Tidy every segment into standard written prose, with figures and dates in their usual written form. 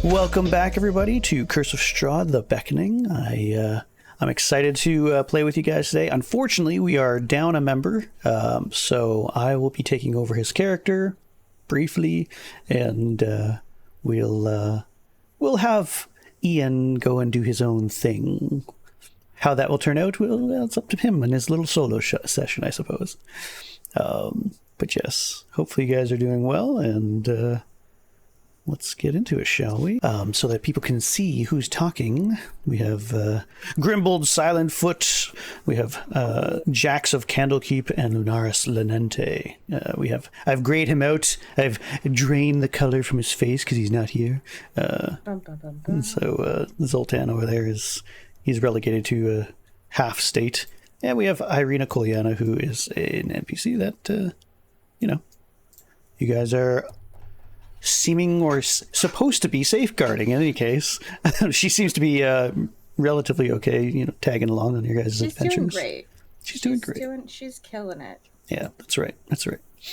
Welcome back, everybody, to Curse of Strahd, the Beckoning. I'm excited to play with you guys today. Unfortunately, we are down a member, so I will be taking over his character briefly, and we'll have Ian go and do his own thing. How that will turn out, well, it's up to him and his little solo session, I suppose. But yes, hopefully you guys are doing well, and let's get into it, shall we? So that people can see who's talking. We have Grimbold Silentfoot. We have Jax of Candlekeep and Lunaris Lenente. I've grayed him out. I've drained the color from his face because he's not here. And so Zoltan over there he's relegated to a half state. And we have Ireena Kolyana, who is an NPC that you guys are seeming or supposed to be safeguarding. In any case, she seems to be relatively okay, tagging along on your guys' adventures. Doing great. She's doing great. She's killing it. Yeah, that's right.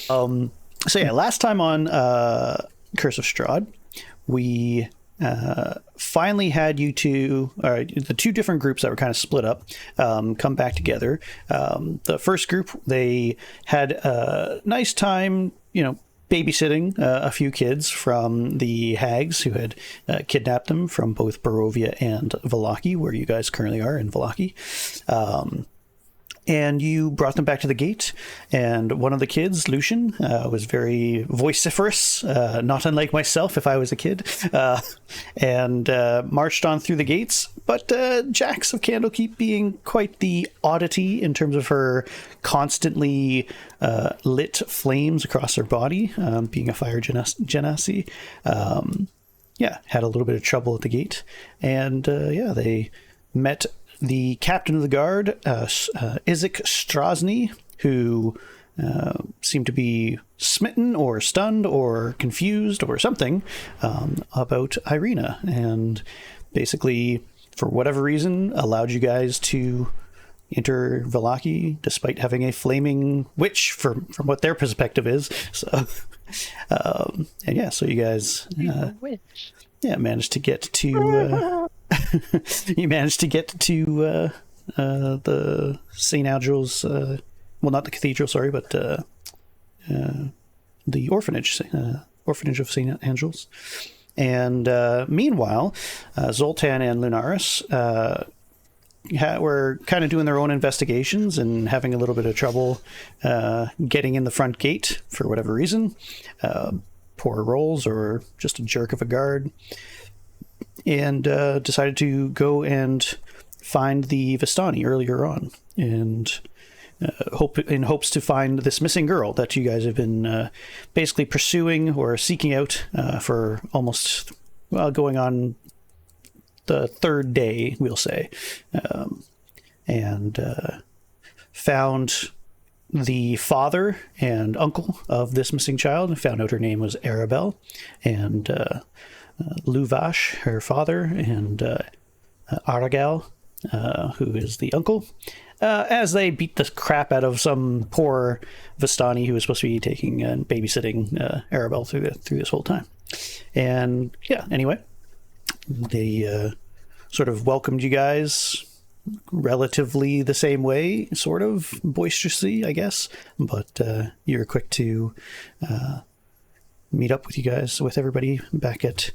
So yeah, last time on Curse of Strahd, we finally had you two, the two different groups that were kind of split up, come back together. The first group, they had a nice time, babysitting a few kids from the hags who had kidnapped them from both Barovia and Vallaki, where you guys currently are in Vallaki. And you brought them back to the gate, and one of the kids, Lucian, was very vociferous, not unlike myself if I was a kid, and marched on through the gates. But Jax of Candlekeep, being quite the oddity in terms of her constantly lit flames across her body, being a fire genasi, had a little bit of trouble at the gate. And they met the captain of the guard, Isaac Strasny, who seemed to be smitten or stunned or confused or something about Ireena, and basically, for whatever reason, allowed you guys to enter Vallaki despite having a flaming witch from what their perspective is. So, so you guys managed to get to you managed to get to the St. Andrew's, well, not the cathedral, sorry, but the orphanage, orphanage of St. Andrew's. And meanwhile, Zoltan and Lunaris were kind of doing their own investigations and having a little bit of trouble getting in the front gate for whatever reason. Poor rolls or just a jerk of a guard. And decided to go and find the Vistani earlier on, and hopes to find this missing girl that you guys have been basically pursuing or seeking out for almost, going on the third day, we'll say, and found the father and uncle of this missing child, and found out her name was Arabelle, and Luvash, her father, and Arabelle, who is the uncle, as they beat the crap out of some poor Vistani who was supposed to be taking and babysitting Arabelle through this whole time. And anyway, they sort of welcomed you guys relatively the same way, sort of boisterously, I guess, but you were quick to meet up with everybody back at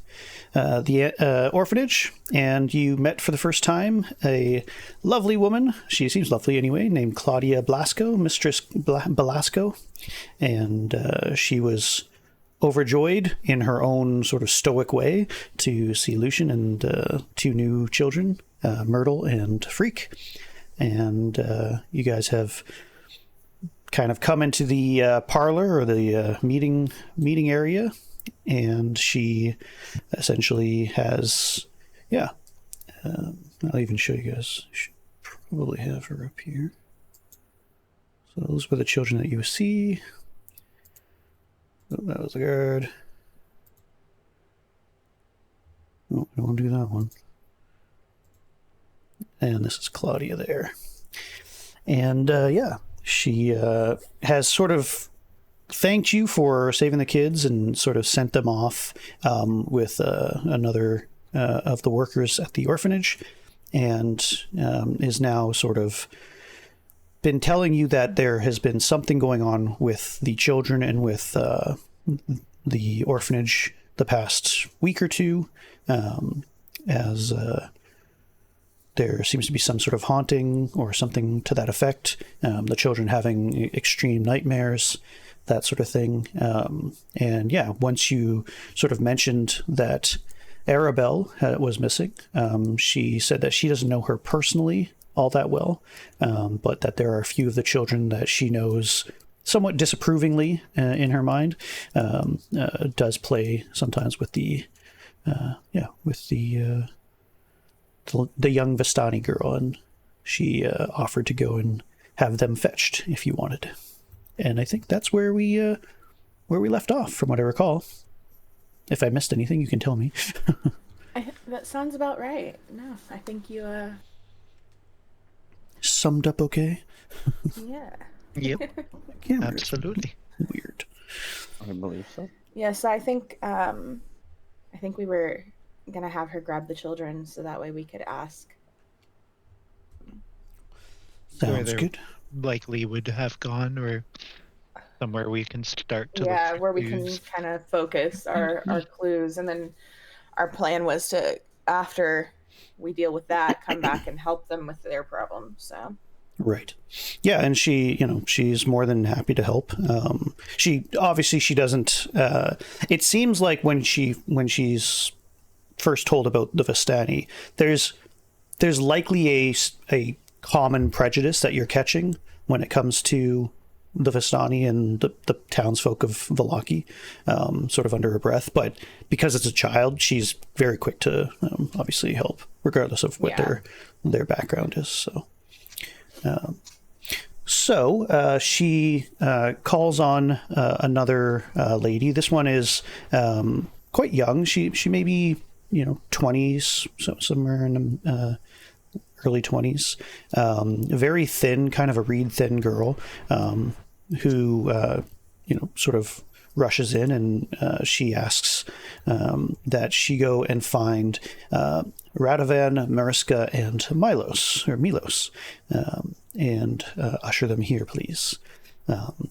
the orphanage, and you met for the first time a lovely woman, she seems lovely anyway, named Claudia Belasco, Mistress Belasco, and she was overjoyed in her own sort of stoic way to see Lucian and two new children, Myrtle and Freak, and you guys have kind of come into the parlor or the meeting area, and she essentially has I'll even show you guys. I should probably have her up here. So those were the children that you see. Oh, that was the guard. Oh, I don't want to do that one. And this is Claudia there. And she has sort of thanked you for saving the kids and sort of sent them off with another of the workers at the orphanage, and is now sort of been telling you that there has been something going on with the children and with the orphanage the past week or two, as there seems to be some sort of haunting or something to that effect. The children having extreme nightmares, that sort of thing. And yeah, once you sort of mentioned that Arabelle was missing, she said that she doesn't know her personally all that well, but that there are a few of the children that she knows somewhat disapprovingly in her mind, does play sometimes with the young Vistani girl, and she offered to go and have them fetched if you wanted. And I think that's where we left off, from what I recall. If I missed anything, you can tell me. That sounds about right. No, I think you summed up okay. Yeah. Yep. Absolutely. Weird. I believe so. Yes, I think we were gonna have her grab the children so that way we could ask. Sounds good. Likely would have gone, or somewhere we can start to Yeah, look for where we clues. can kind of focus our clues, and then our plan was to, after we deal with that, come back and help them with their problem. So. Right. Yeah, and she's more than happy to help. She doesn't. It seems like when she's first told about the Vistani, there's likely a common prejudice that you're catching when it comes to the Vistani and the townsfolk of Vallaki, sort of under her breath. But because it's a child, she's very quick to obviously help, regardless of what their background is. So she calls on another lady. This one is quite young. She may be 20s, so somewhere in early 20s. Very thin, kind of a reed thin girl, who sort of rushes in, and she asks that she go and find Radovan, Mariska, and Milos, and usher them here, please.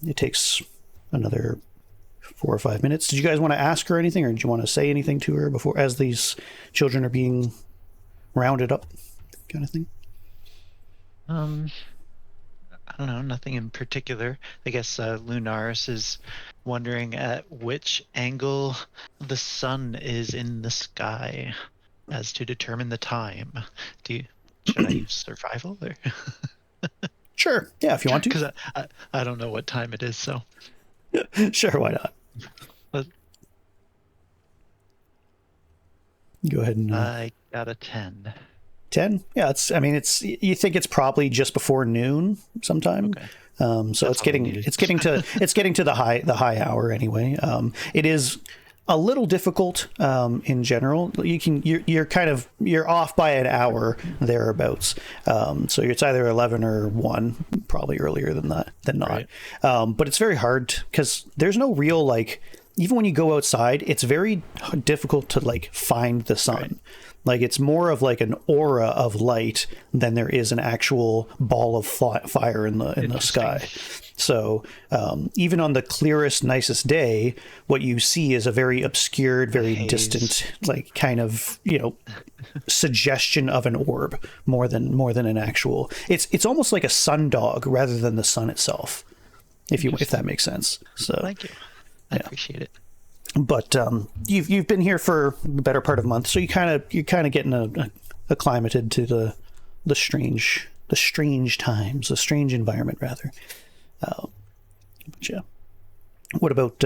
It takes another 4 or 5 minutes. Did you guys want to ask her anything, or did you want to say anything to her before, as these children are being rounded up, kind of thing? I don't know, nothing in particular. I guess Lunaris is wondering at which angle the sun is in the sky as to determine the time. Should I use survival or? Sure. Yeah, if you want to. Because I don't know what time it is, so. Sure, why not? Go ahead and. I got a 10. 10? Yeah, you think it's probably just before noon sometime. Okay. So it's getting to the high hour anyway. It is a little difficult in general. You're off by an hour thereabouts. So it's either 11 or 1, probably earlier than not. Right. But it's very hard because there's no real, even when you go outside, it's very difficult to find the sun. Right. It's more of an aura of light than there is an actual ball of fire in the sky. So even on the clearest, nicest day, what you see is a very obscured, very distant, kind of suggestion of an orb more than an actual. It's almost like a sundog rather than the sun itself, if that makes sense. So thank you. I appreciate it. But you've been here for the better part of a month, so you're kind of getting acclimated to the strange times, the strange environment rather. But yeah, what about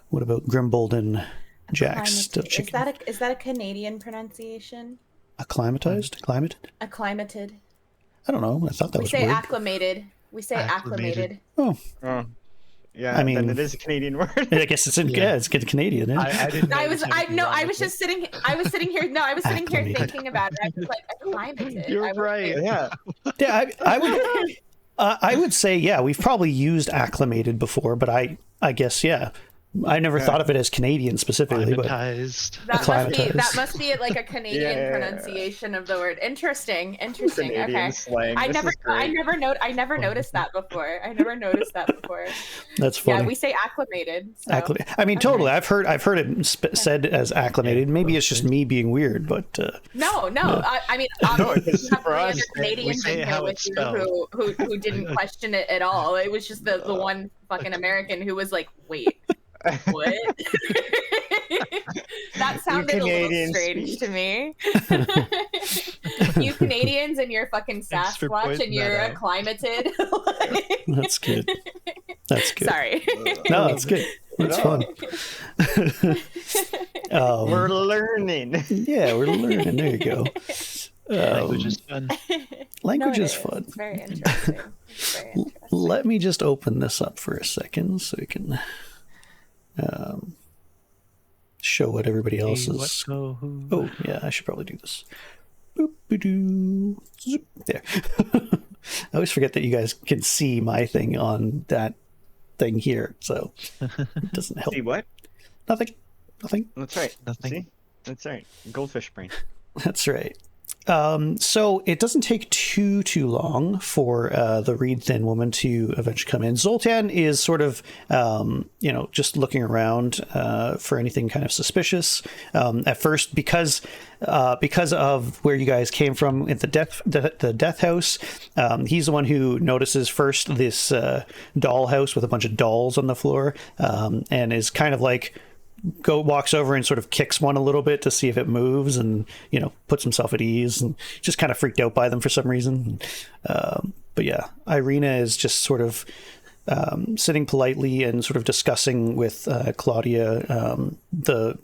Grimbold and Jax? Still chicken. Is that a Canadian pronunciation? Acclimatized? Acclimated. I don't know. I thought that was We say weird. acclimated. We say acclimated. Oh. Yeah, I mean, then it is a Canadian word. I guess it's it's good Canadian. Yeah. I was sitting here thinking about it. I was acclimated. You're right. Yeah. Yeah, I would. I would say, yeah, we've probably used acclimated before, but I guess, yeah. I never thought of it as Canadian specifically, Acclimatized. but That must be like a Canadian pronunciation of the word. Interesting. Canadian Okay. slang. I never noticed that before. That's funny. Yeah, we say acclimated. So. I mean, totally. I've heard it said as acclimated. Maybe it's just me being weird, but no. Yeah. I mean, obviously, you have for three us, other Canadians in here with you who didn't question it at all. It was just the one fucking American who was like, "Wait, what?" That sounded a little strange to me. You Canadians and your fucking Sasquatch and you're acclimated. That's good. That's good. Sorry. No, that's good. It's fun. We're learning. Yeah, we're learning. There you go. Language is fun. Language is fun. It's very interesting. Let me just open this up for a second so we can show what everybody else is. Oh, yeah, I should probably do this. Boop-a-doo. Zoop. There. I always forget that you guys can see my thing on that thing here, so it doesn't help. See what? Nothing. That's right. Nothing. See? That's right. Goldfish brain. That's right. So it doesn't take too long for the reed thin woman to eventually come in. Zoltan is sort of, just looking around for anything kind of suspicious. At first, because of where you guys came from at the death house, he's the one who notices first this doll house with a bunch of dolls on the floor, and is kind of like walks over and sort of kicks one a little bit to see if it moves, and puts himself at ease, and just kind of freaked out by them for some reason. But yeah, Ireena is just sort of sitting politely and sort of discussing with Claudia the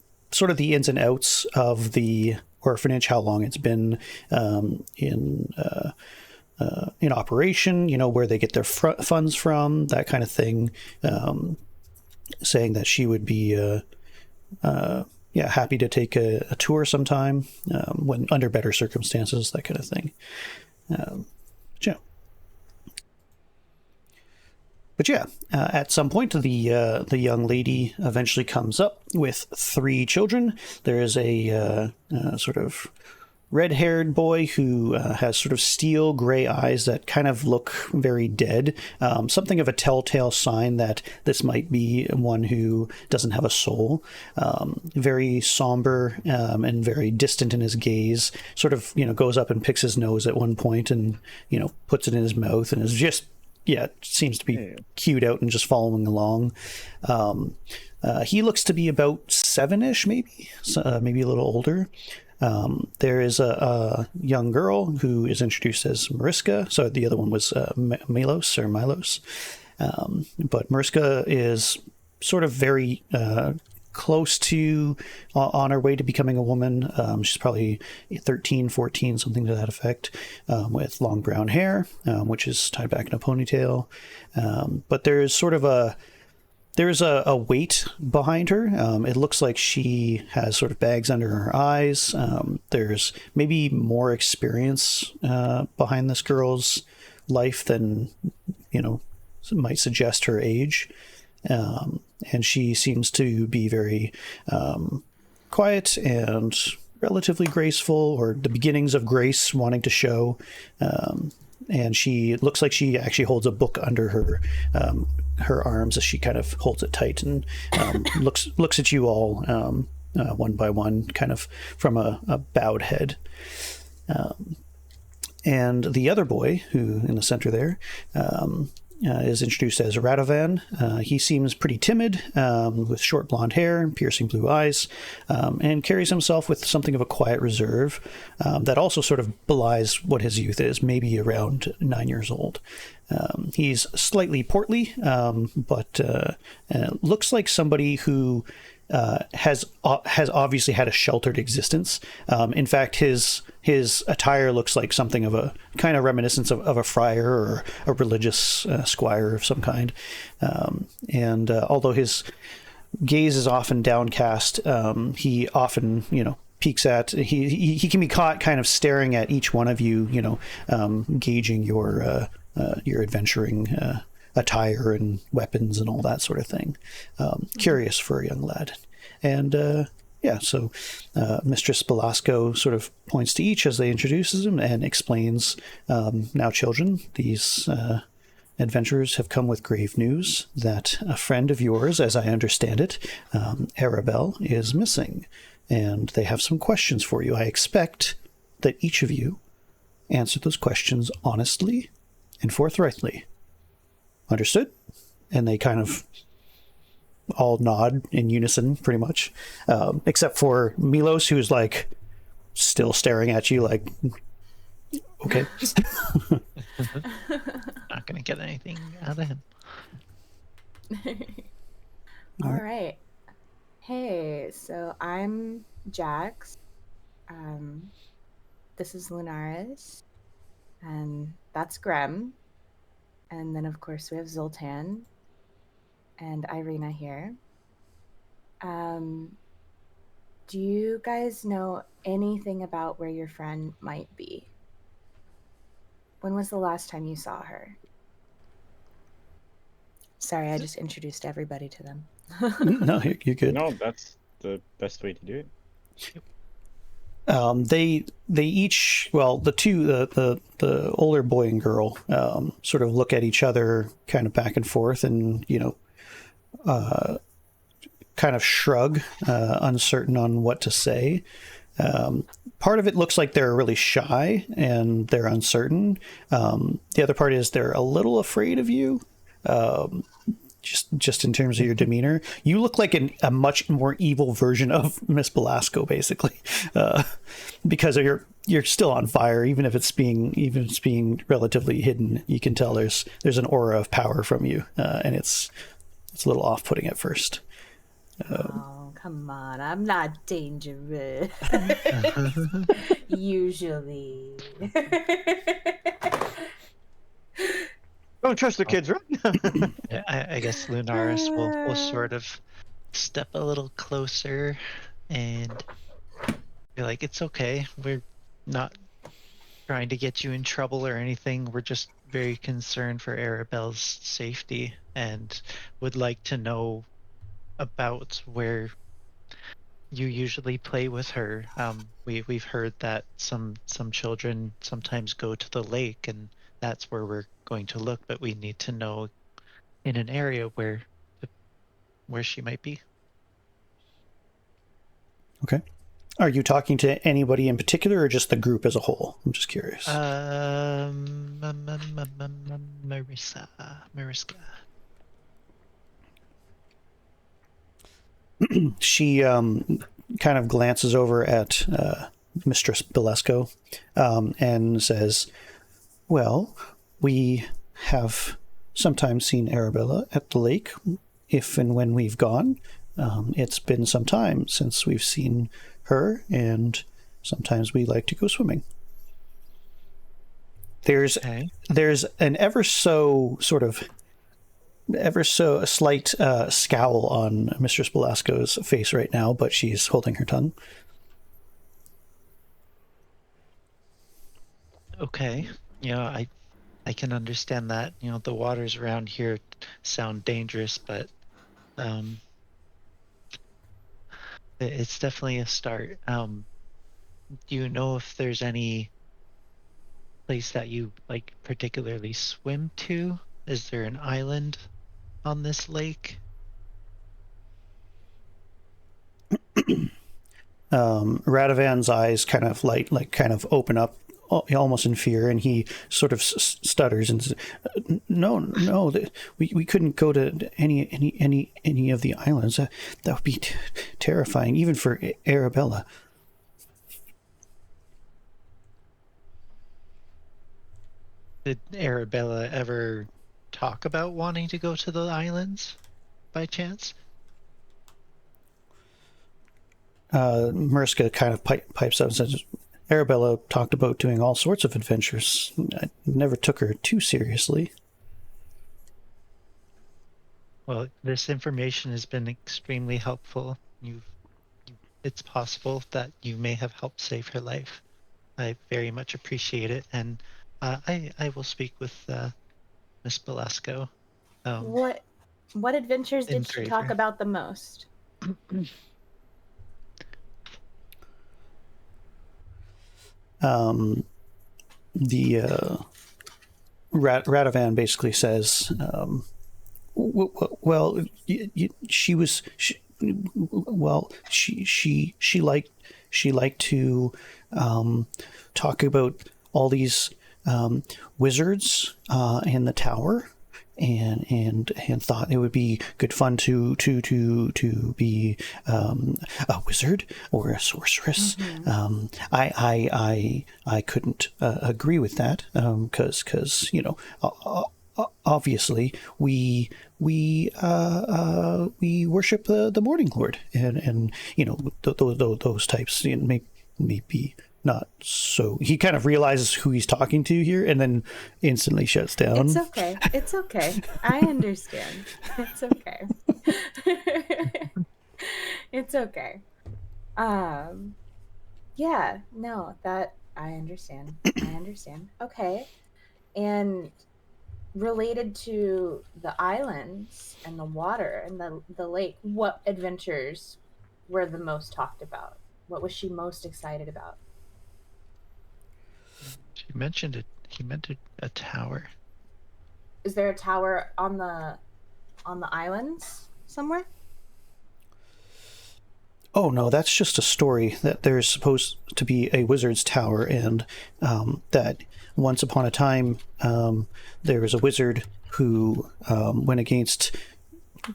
ins and outs of the orphanage, how long it's been in operation, where they get their funds from, that kind of thing, saying that she would be happy to take a tour sometime when under better circumstances, that kind of thing. At some point, the young lady eventually comes up with 3 children. There is a sort of red-haired boy who has sort of steel gray eyes that kind of look very dead. Something of a telltale sign that this might be one who doesn't have a soul. Very somber and very distant in his gaze. Sort of, goes up and picks his nose at one point and, puts it in his mouth and is just, seems to be cued out and just following along. He looks to be about 7-ish, maybe, maybe a little older. There is a young girl who is introduced as Mariska. So the other one was Milos. But Mariska is sort of very close to on her way to becoming a woman. She's probably 13, 14, something to that effect, with long brown hair, which is tied back in a ponytail. But there's sort of a weight behind her. It looks like she has sort of bags under her eyes. There's maybe more experience behind this girl's life than, might suggest her age. And she seems to be very quiet and relatively graceful, or the beginnings of grace wanting to show. And she looks like she actually holds a book under her arms as she kind of holds it tight and looks at you all one by one, kind of from a bowed head. And the other boy, who in the center there, is introduced as Radovan. He seems pretty timid, with short blonde hair and piercing blue eyes, and carries himself with something of a quiet reserve that also sort of belies what his youth is, maybe around 9 years old. He's slightly portly, but looks like somebody who has obviously had a sheltered existence. In fact, his attire looks like something of a kind of reminiscence of a friar or a religious squire of some kind. And although his gaze is often downcast, he often, peeks at, he can be caught kind of staring at each one of you, gauging your your adventuring attire and weapons and all that sort of thing. Curious for a young lad. And so Mistress Belasco sort of points to each as they introduces them and explains, now children, these adventurers have come with grave news that a friend of yours, as I understand it, Arabelle, is missing. And they have some questions for you. I expect that each of you answer those questions honestly and forthrightly. Understood? And they kind of all nod in unison, pretty much. Except for Milos, who's like still staring at you like, okay. Not going to get anything out of him. All right. Hey, so I'm Jax. This is Lunaris. And that's Grem. And then, of course, we have Zoltan and Ireena here. Do you guys know anything about where your friend might be? When was the last time you saw her? Sorry, I just introduced everybody to them. No, you're good. No, that's the best way to do it. They each, well, the older boy and girl sort of look at each other kind of back and forth and, kind of shrug, uncertain on what to say. Part of it looks like they're really shy and they're uncertain. The other part is they're a little afraid of you. Just in terms of your demeanor, you look like a much more evil version of Miss Belasco, basically, because you're still on fire, even if it's being relatively hidden. You can tell there's an aura of power from you, and it's a little off-putting at first. Oh, come on. I'm not dangerous. Usually. Don't trust the kids, right? Yeah, I guess Lunaris will sort of step a little closer and be like, it's okay. We're not trying to get you in trouble or anything. We're just very concerned for Arabelle's safety and would like to know about where you usually play with her. We've heard that some children sometimes go to the lake, and that's where we're going to look. But we need to know in an area where she might be. Okay. Are you talking to anybody in particular, or just the group as a whole? I'm just curious. Mariska. She kind of glances over at Mistress Belasco and says, well, we have sometimes seen Arabella at the lake, if and when we've gone. It's been some time since we've seen her, and sometimes we like to go swimming. There's an ever so a slight scowl on Mistress Belasco's face right now, but she's holding her tongue. Okay. I can understand that. The waters around here sound dangerous, but it's definitely a start. Do you know if there's any place that you like particularly swim to? Is there an island on this lake? Radovan's eyes kind of open up almost in fear, and he sort of stutters and says, no, we couldn't go to any of the islands. That would be terrifying, even for Arabella. Did Arabella ever talk about wanting to go to the islands by chance? Mariska kind of pipes up and says, Arabella talked about doing all sorts of adventures. I never took her too seriously. Well, this information has been extremely helpful. It's possible that you may have helped save her life. I very much appreciate it, and I will speak with Miss Belasco. What adventures in did she talk favor. about the most? The Radovan basically says, well, she liked to talk about all these wizards in the tower, and thought it would be good fun to be a wizard or a sorceress. I couldn't agree with that, because obviously we worship the Morninglord, and those types, maybe not. So he kind of realizes who he's talking to here, and then instantly shuts down. It's okay. It's okay. I understand. It's okay. It's okay. Yeah, no, that I understand. I understand. Okay. And related to the islands and the water and the lake, what adventures were the most talked about? What was she most excited about? She mentioned it. He mentioned a tower. Is there a tower on the islands somewhere? Oh no, that's just a story that there's supposed to be a wizard's tower, and that once upon a time there was a wizard who went against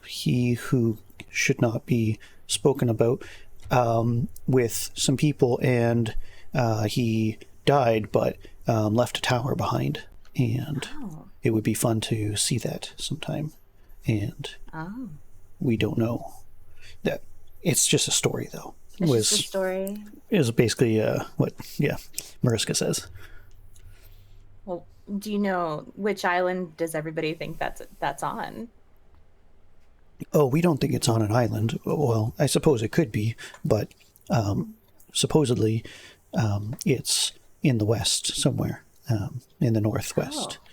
he who should not be spoken about with some people, and he died, but left a tower behind, and it would be fun to see that sometime. And we don't know that. It's just a story, though. It's just a story. Is basically what Mariska says. Well, do you know which island does everybody think that's on? Oh, we don't think it's on an island. Well, I suppose it could be, but supposedly it's in the west somewhere, in the northwest. Oh,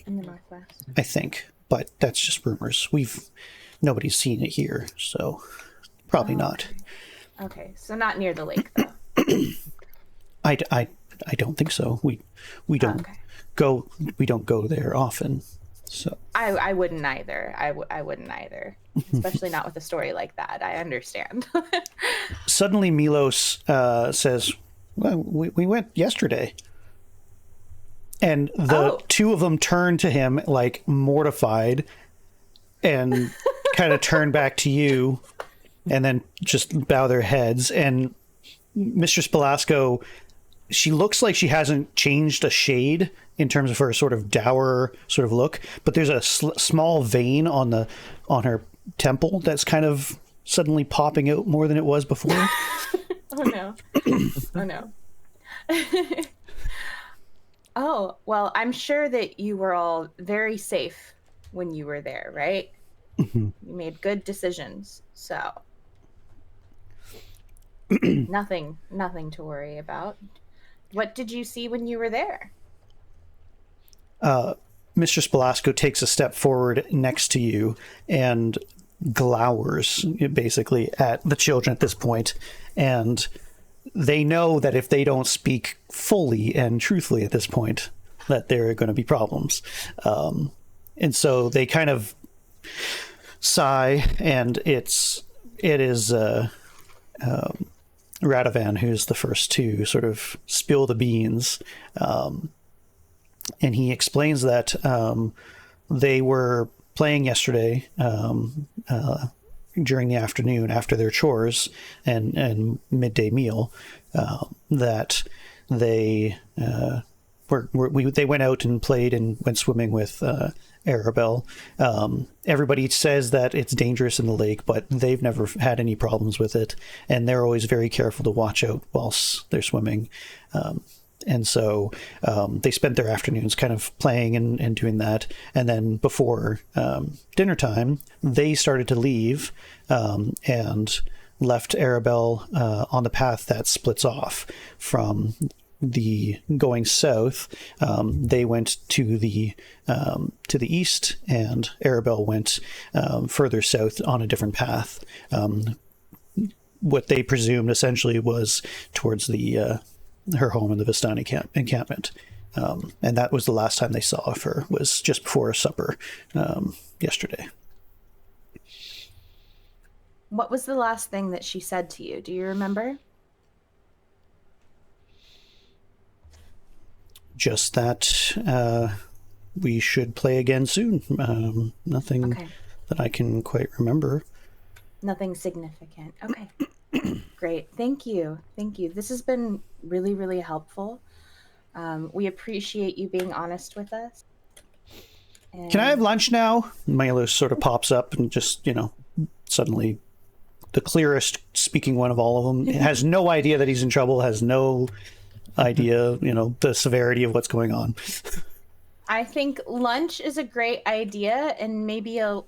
in the northwest. I think, but that's just rumors. Nobody's seen it here, so probably not. Okay, so not near the lake, though. I don't think so. We don't go. We don't go there often. So I wouldn't either. I wouldn't either, especially not with a story like that. I understand. Suddenly, Milos says, "Well, we went yesterday," and the two of them turn to him like mortified, and kind of turn back to you, and then just bow their heads. And Mistress Belasco, she looks like she hasn't changed a shade in terms of her sort of dour sort of look, but there's a small vein on her temple that's kind of suddenly popping out more than it was before. Oh no. Oh no. Oh, well, I'm sure that you were all very safe when you were there, right? Mm-hmm. You made good decisions, so nothing to worry about. What did you see when you were there? Mistress Belasco takes a step forward next to you and glowers basically at the children at this point, and they know that if they don't speak fully and truthfully at this point, that there are going to be problems, and so they kind of sigh, and it is Radovan who's the first to sort of spill the beans, and he explains that they were playing yesterday during the afternoon after their chores and midday meal, that they they went out and played and went swimming with Arabelle. Everybody says that it's dangerous in the lake, but they've never had any problems with it, and they're always very careful to watch out whilst they're swimming. And so they spent their afternoons kind of playing and doing that. And then before dinner time, they started to leave and left Arabelle on the path that splits off from the going south, they went to the east, and Arabelle went further south on a different path. What they presumed essentially was towards the her home in the Vistani encampment. And that was the last time they saw of her, was just before supper yesterday. What was the last thing that she said to you? Do you remember? Just that we should play again soon. Nothing that I can quite remember. Nothing significant. Okay. Great. Thank you. Thank you. This has been really, really helpful. We appreciate you being honest with us. And Can I have lunch now? Milo sort of pops up and just, suddenly the clearest speaking one of all of them has no idea that he's in trouble, has no idea, the severity of what's going on. I think lunch is a great idea, and maybe a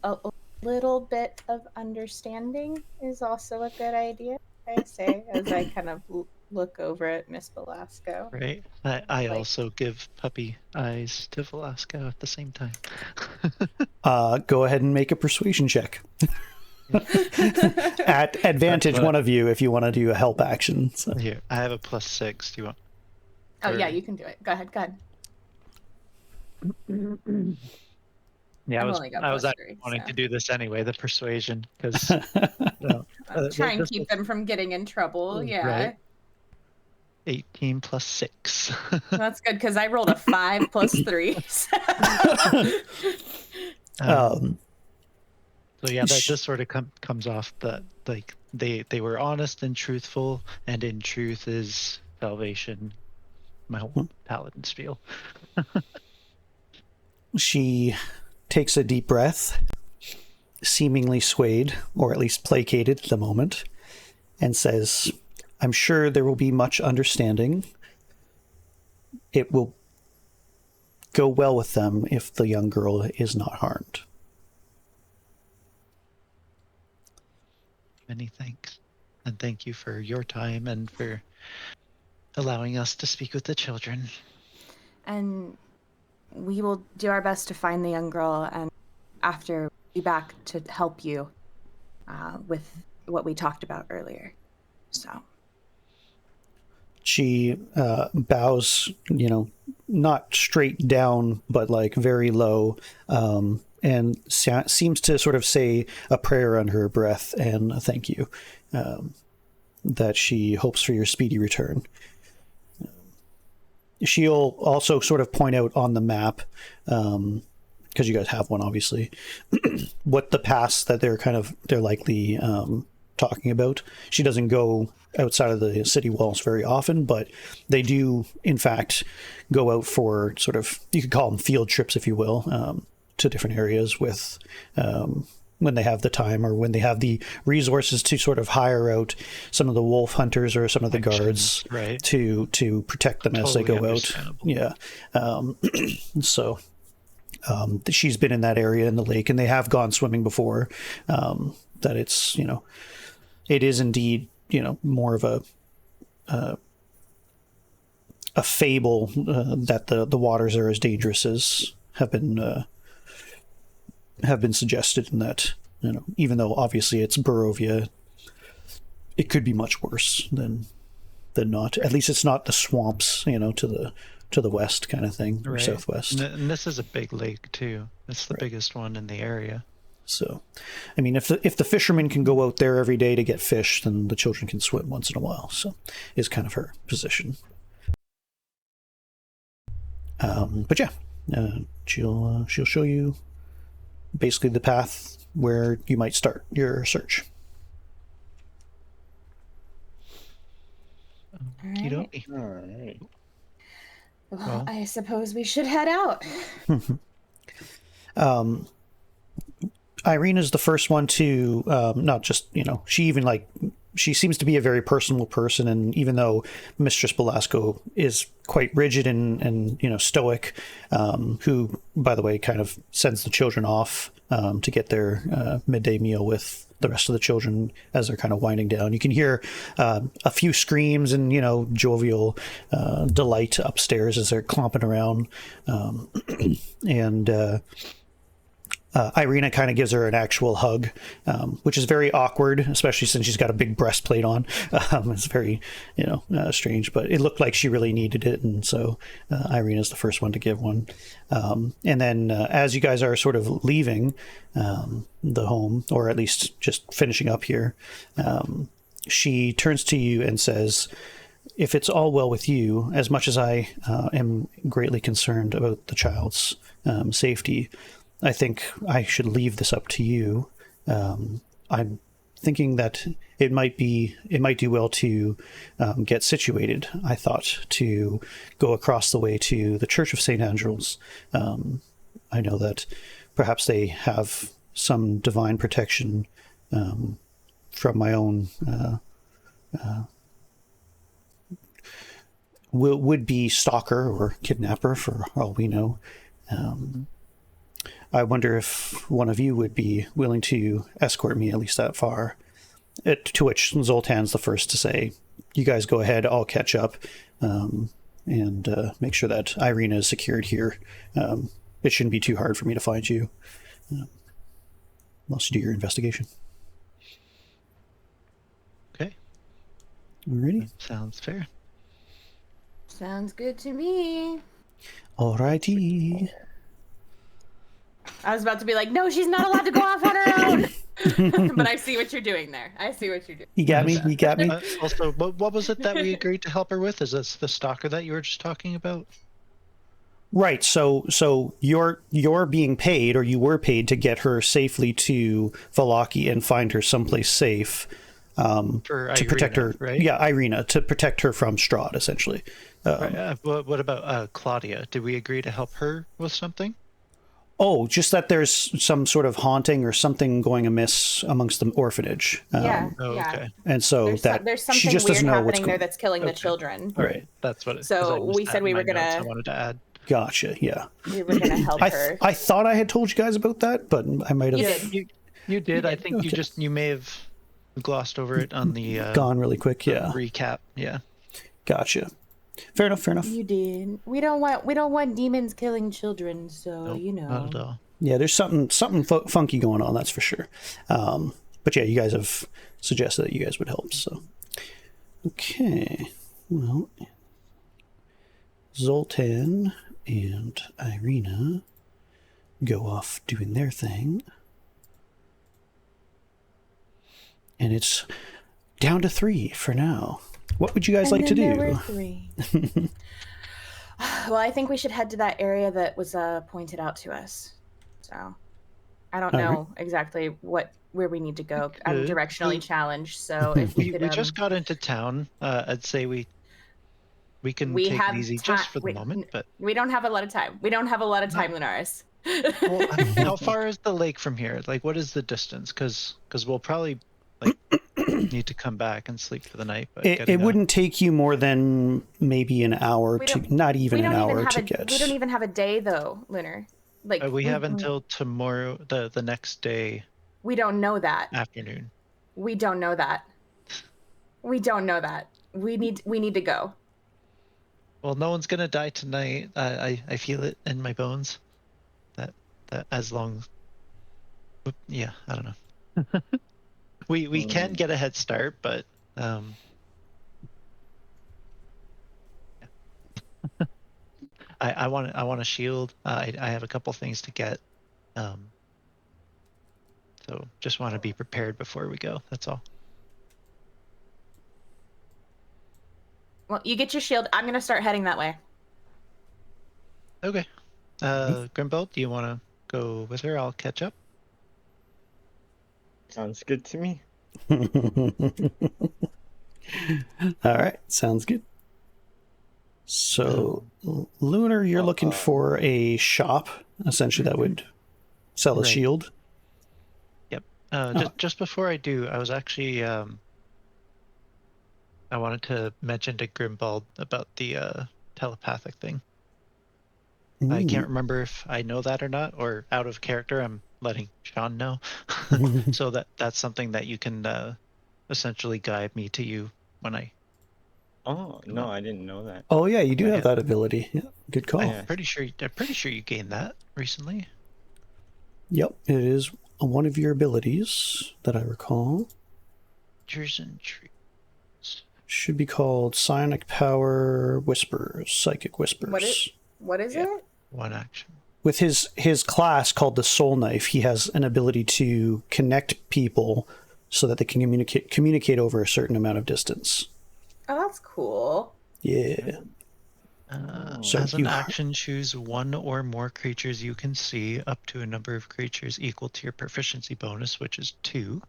little bit of understanding is also a good idea, I say, as I kind of look over at Miss Belasco. Right. I also give puppy eyes to Velasco at the same time. Go ahead and make a persuasion check. At advantage, one of you, if you want to do a help action. So. Here, I have a +6. Do you want? Oh, yeah, you can do it. Go ahead. Yeah, I was actually wanting to do this anyway, the persuasion, because try and keep them from getting in trouble. Yeah. Right. 18 + 6. That's good, because I rolled a 5 + 3. So yeah, that just sort of comes off that like they were honest and truthful, and in truth is salvation. My whole paladin spiel. She takes a deep breath, seemingly swayed, or at least placated at the moment, and says, "I'm sure there will be much understanding. It will go well with them if the young girl is not harmed." Many thanks. And thank you for your time and for allowing us to speak with the children. And we will do our best to find the young girl, and after be back to help you with what we talked about earlier. So she bows, not straight down, but like very low, and seems to sort of say a prayer under her breath and a thank you, that she hopes for your speedy return. She'll also sort of point out on the map, because you guys have one, obviously, what the paths that they're likely talking about. She doesn't go outside of the city walls very often, but they do, in fact, go out for sort of, you could call them field trips, if you will, to different areas with when they have the time or when they have the resources to sort of hire out some of the wolf hunters or some of the guards, right, to protect them as they go out. Yeah. So she's been in that area in the lake, and they have gone swimming before. That it's, it is indeed, more of a fable that the waters are as dangerous as have been suggested, in that, even though obviously it's Barovia, it could be much worse than not. At least it's not the swamps, to the west kind of thing, or southwest. And this is a big lake too. It's the biggest one in the area. So, I mean, if the fishermen can go out there every day to get fish, then the children can swim once in a while. So, is kind of her position. But yeah, she'll show you basically the path where you might start your search. all right. All right. Well, I suppose we should head out. Ireena's the first one to not just, she even she seems to be a very personable person, and even though Mistress Belasco is quite rigid and stoic, who, by the way, kind of sends the children off to get their midday meal with the rest of the children as they're kind of winding down. You can hear a few screams and jovial delight upstairs as they're clomping around, and Ireena kind of gives her an actual hug, which is very awkward, especially since she's got a big breastplate on. It's very, strange, but it looked like she really needed it, and so Ireena's the first one to give one. And then as you guys are sort of leaving the home, or at least just finishing up here, she turns to you and says, "If it's all well with you, as much as I am greatly concerned about the child's safety, I think I should leave this up to you. I'm thinking that it might do well to get situated. I thought to go across the way to the Church of St. Andral's. I know that perhaps they have some divine protection from my own would-be stalker or kidnapper, for all we know. I wonder if one of you would be willing to escort me at least that far." To which Zoltan's the first to say, "You guys go ahead, I'll catch up and make sure that Ireena is secured here. It shouldn't be too hard for me to find you once you do your investigation." Okay. Alrighty. Sounds fair. Sounds good to me. Alrighty. I was about to be like, no, she's not allowed to go off on her own. But I see what you're doing there. I see what you're doing. You got me? You got me? Also, what was it that we agreed to help her with? Is this the stalker that you were just talking about? Right. So you're being paid, or you were paid, to get her safely to Vallaki and find her someplace safe For to protect her. right? Yeah, Ireena, to protect her from Strahd, essentially. Right. What about Claudia? Did we agree to help her with something? Oh, just that there's some sort of haunting or something going amiss amongst the orphanage. Yeah. Oh, yeah. okay. And so There's something she just weird doesn't know what's happening there going. that's killing the Okay. children. All right. That's what it. So 'cause I missed we that said we in were my notes. gonna- I wanted to add. Gotcha. Yeah. We were gonna help her. I thought I had told you guys about that, but I might have You did. You did. I did. think Okay. you may have glossed over it on the gone really quick. Yeah. recap. Yeah. Gotcha. Fair enough. Fair enough. You did. We don't want demons killing children, so Nope, not at all. Yeah, there's something funky going on, that's for sure. But yeah, you guys have suggested that you guys would help, so. Okay. Well, Zoltan and Ireena go off doing their thing. And it's down to 3 for now. What would you guys like to do? There were 3. Well, I think we should head to that area that was pointed out to us. So, I don't know exactly where we need to go. I'm directionally challenged, so if we could, we just got into town. I'd say we can take it easy just for the moment, but we don't have a lot of time. We don't have a lot of time, Lunaris. well, how far is the lake from here? Like, what is the distance? Because we'll probably need to come back and sleep for the night. But it wouldn't take you more than maybe an hour to, not even an hour to get. We don't even have a day though, Lunar. Like we have until tomorrow, the next day. We don't know that. Afternoon. We don't know that. We don't know that. We need to go. Well, no one's gonna die tonight. I feel it in my bones. That as long. Yeah, I don't know. We can get a head start, but I want a shield. I have a couple things to get, so just want to be prepared before we go. That's all. Well, you get your shield. I'm gonna start heading that way. Okay. Grimbold, do you want to go with her? I'll catch up. Sounds good to me. All right, sounds good. So, Lunar, you're looking for a shop, essentially, that would sell a shield. Yep. Just before I do, I was actually I wanted to mention to Grimbald about the telepathic thing. I can't remember if I know that or not, or out of character, I'm letting Sean know. So that's something that you can essentially guide me to you when I. Oh no, I didn't know that. Oh yeah, you do have Yeah. that ability. Yeah, good call. Yeah. I'm pretty sure you gained that recently. Yep, it is one of your abilities that I recall. Creatures and trees. Should be called Psionic Power Whispers, Psychic Whispers. What is Yeah. it? One action. With his class called the Soul Knife, he has an ability to connect people so that they can communicate over a certain amount of distance. Oh, that's cool. Yeah. So As an you- action, choose one or more creatures you can see, up to a number of creatures equal to your proficiency bonus, which is 2.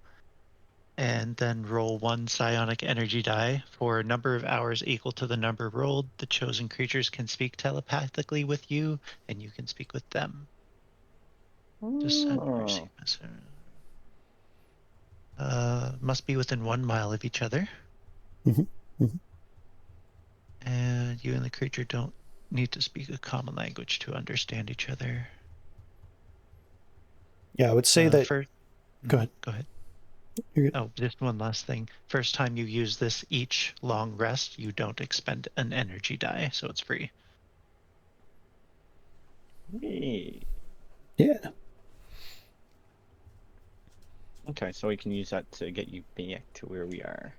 And then roll 1 psionic energy die. For a number of hours equal to the number rolled, the chosen creatures can speak telepathically with you, and you can speak with them. Just send or receive message. Must be within 1 mile of each other. Mhm, mhm. And you and the creature don't need to speak a common language to understand each other. Yeah, I would say that. Go ahead. Go ahead. You're good. Oh, just one last thing. First time you use this each long rest, you don't expend an energy die, so it's free. Hey. Yeah. Okay, so we can use that to get you back to where we are.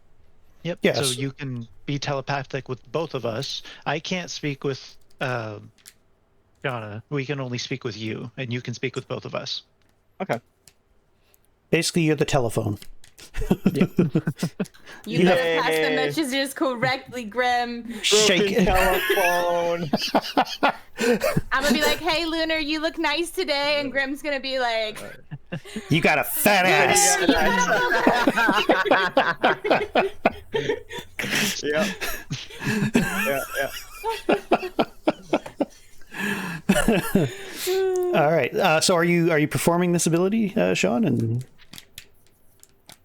Yep. Yes. So you can be telepathic with both of us. I can't speak with Jana. We can only speak with you, and you can speak with both of us. Okay. Basically, you're the telephone. You never Yay. pass the messages correctly, Grim. Shake Broken telephone. I'm gonna be like, "Hey, Lunar, you look nice today," and Grim's gonna be like, You got a fat ass. Yeah. All right. So are you performing this ability, Sean? And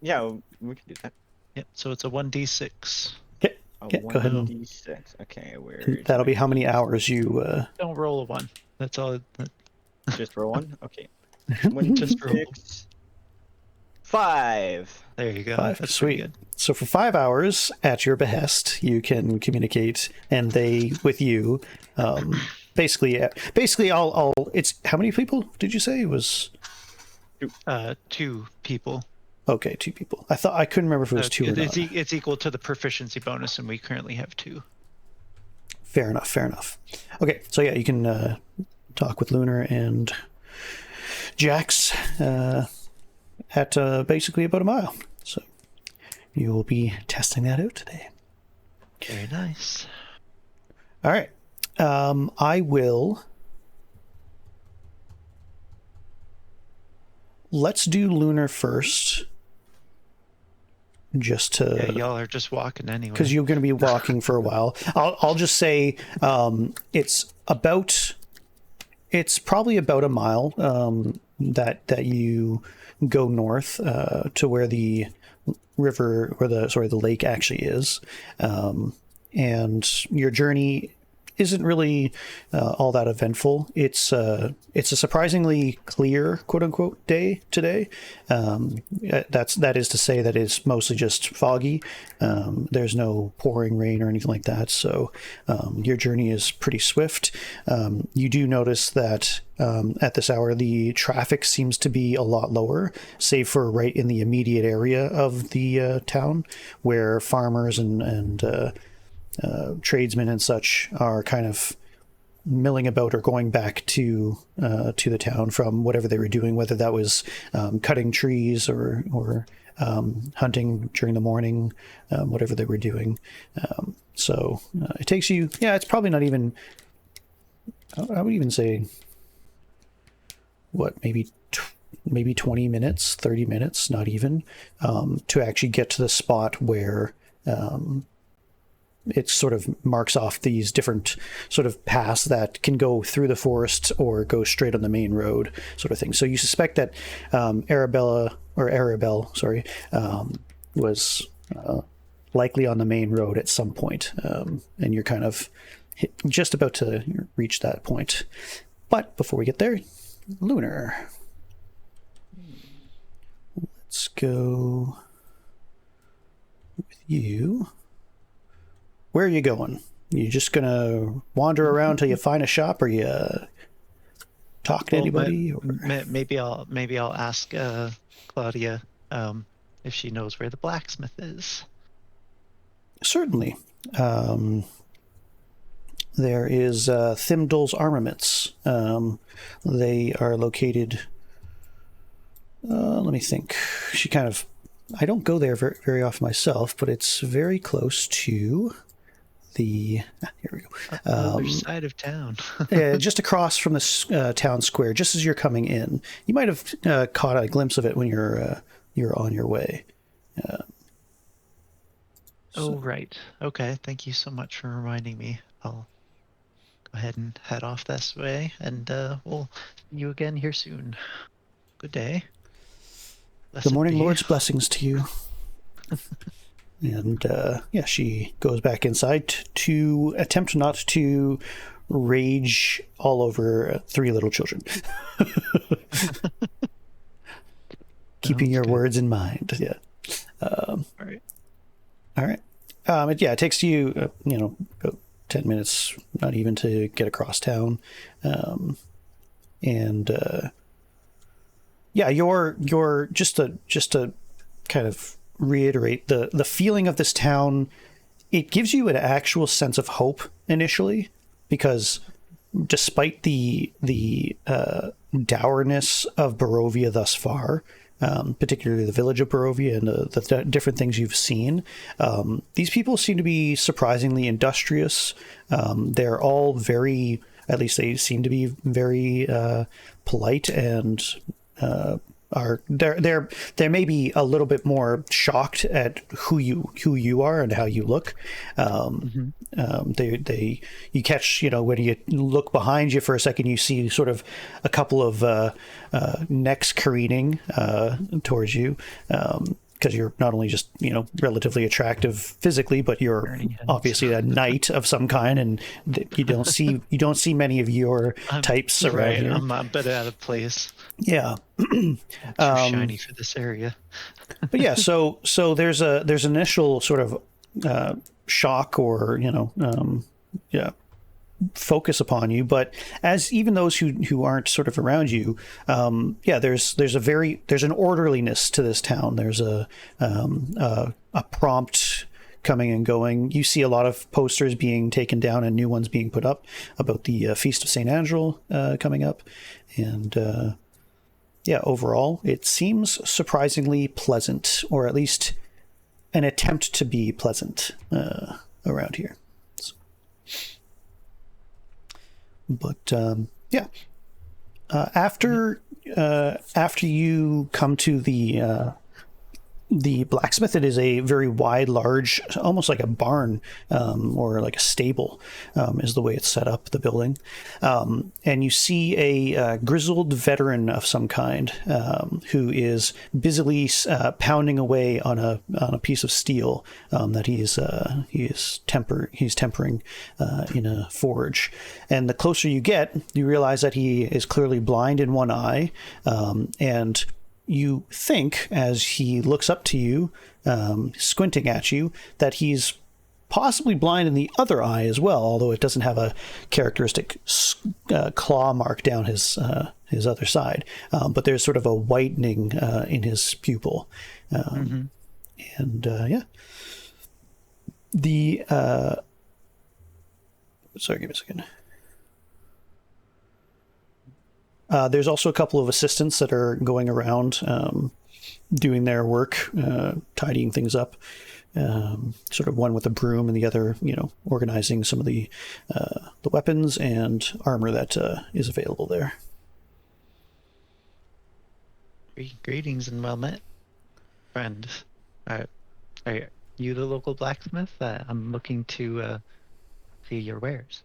Yeah, we can do that. Yep. So it's a 1d6. yeah, go ahead. 1d6. Okay, where? That'll be how many hours you. Don't roll a 1. That's all. Just roll one. Okay. Just roll. 1d6. 5. There you go. 5. That's Sweet. pretty good. So for 5 hours, at your behest, you can communicate, and they with you. Basically, all. It's how many people did you say it was? 2 people. Okay, 2 people. I couldn't remember if it was 2 or not. It's equal to the proficiency bonus, and we currently have 2. Fair enough. Okay, so yeah, you can talk with Lunar and Jax at basically about a mile. So you will be testing that out today. Very nice. All right. I will. Let's do Lunar first. Just to. Yeah, y'all are just walking anyway. Because you're going to be walking for a while. I'll just say it's probably about a mile that you go north to where the river or the lake actually is, and your journey isn't really all that eventful. It's a surprisingly clear, quote unquote, day today. That is to say that it's mostly just foggy. There's no pouring rain or anything like that. So your journey is pretty swift. You do notice that at this hour the traffic seems to be a lot lower, save for right in the immediate area of the town, where farmers and tradesmen and such are kind of milling about or going back to the town from whatever they were doing, whether that was cutting trees or hunting during the morning, whatever they were doing. So it takes you, it's probably not even, I would even say, maybe 20 minutes, 30 minutes, not even, to actually get to the spot where it sort of marks off these different sort of paths that can go through the forest or go straight on the main road, sort of thing. So you suspect that Arabelle was likely on the main road at some point, and you're kind of just about to reach that point. But before we get there, Lunar. Let's go with you. Where are you going? You just gonna wander around till you find a shop, or you talk to anybody? Or... Maybe I'll ask Claudia if she knows where the blacksmith is. Certainly. There is Thimdall's Armaments. They are located... let me think. I don't go there very, very often myself, but it's very close to the... here we go. Other side of town. Just across from the town square, just as you're coming in. You might have caught a glimpse of it when you're on your way. Oh, right. Okay, thank you so much for reminding me. I'll go ahead and head off this way, and we'll see you again here soon. Good day. The Morninglord's blessings to you. And she goes back inside to attempt not to rage all over 3 little children. Keeping your words in mind. Yeah. All right. It takes you, about 10 minutes, not even, to get across town. You're just to kind of reiterate the feeling of this town. It gives you an actual sense of hope initially, because despite the dourness of Barovia thus far, particularly the village of Barovia and the different things you've seen, these people seem to be surprisingly industrious. They're all very, at least they seem to be very polite, and they're maybe a little bit more shocked at who you are and how you look. You catch, when you look behind you for a second, you see sort of a couple of necks careening towards you, because you're not only just relatively attractive physically, but you're obviously a knight of some kind, and you don't see many of your types around here. I'm a bit out of place. Yeah. Too shiny for this area. But yeah, so there's initial sort of shock, or focus upon you, but as even those who aren't sort of around you, there's an orderliness to this town. There's a prompt coming and going. You see a lot of posters being taken down and new ones being put up about the Feast of St. Andral coming up, and overall it seems surprisingly pleasant, or at least an attempt to be pleasant around here. But after you come to the blacksmith, it is a very wide, large, almost like a barn, or like a stable, is the way it's set up, the building. And you see a grizzled veteran of some kind, who is busily pounding away on a piece of steel that he's tempering in a forge. And the closer you get, you realize that he is clearly blind in one eye, and you think, as he looks up to you, squinting at you, that he's possibly blind in the other eye as well, although it doesn't have a characteristic claw mark down his other side. But there's sort of a whitening in his pupil. And sorry, give me a second. There's also a couple of assistants that are going around doing their work, tidying things up. Sort of one with a broom and the other, organizing some of the weapons and armor that is available there. Greetings and well met, friend. Are you the local blacksmith? I'm looking to see your wares.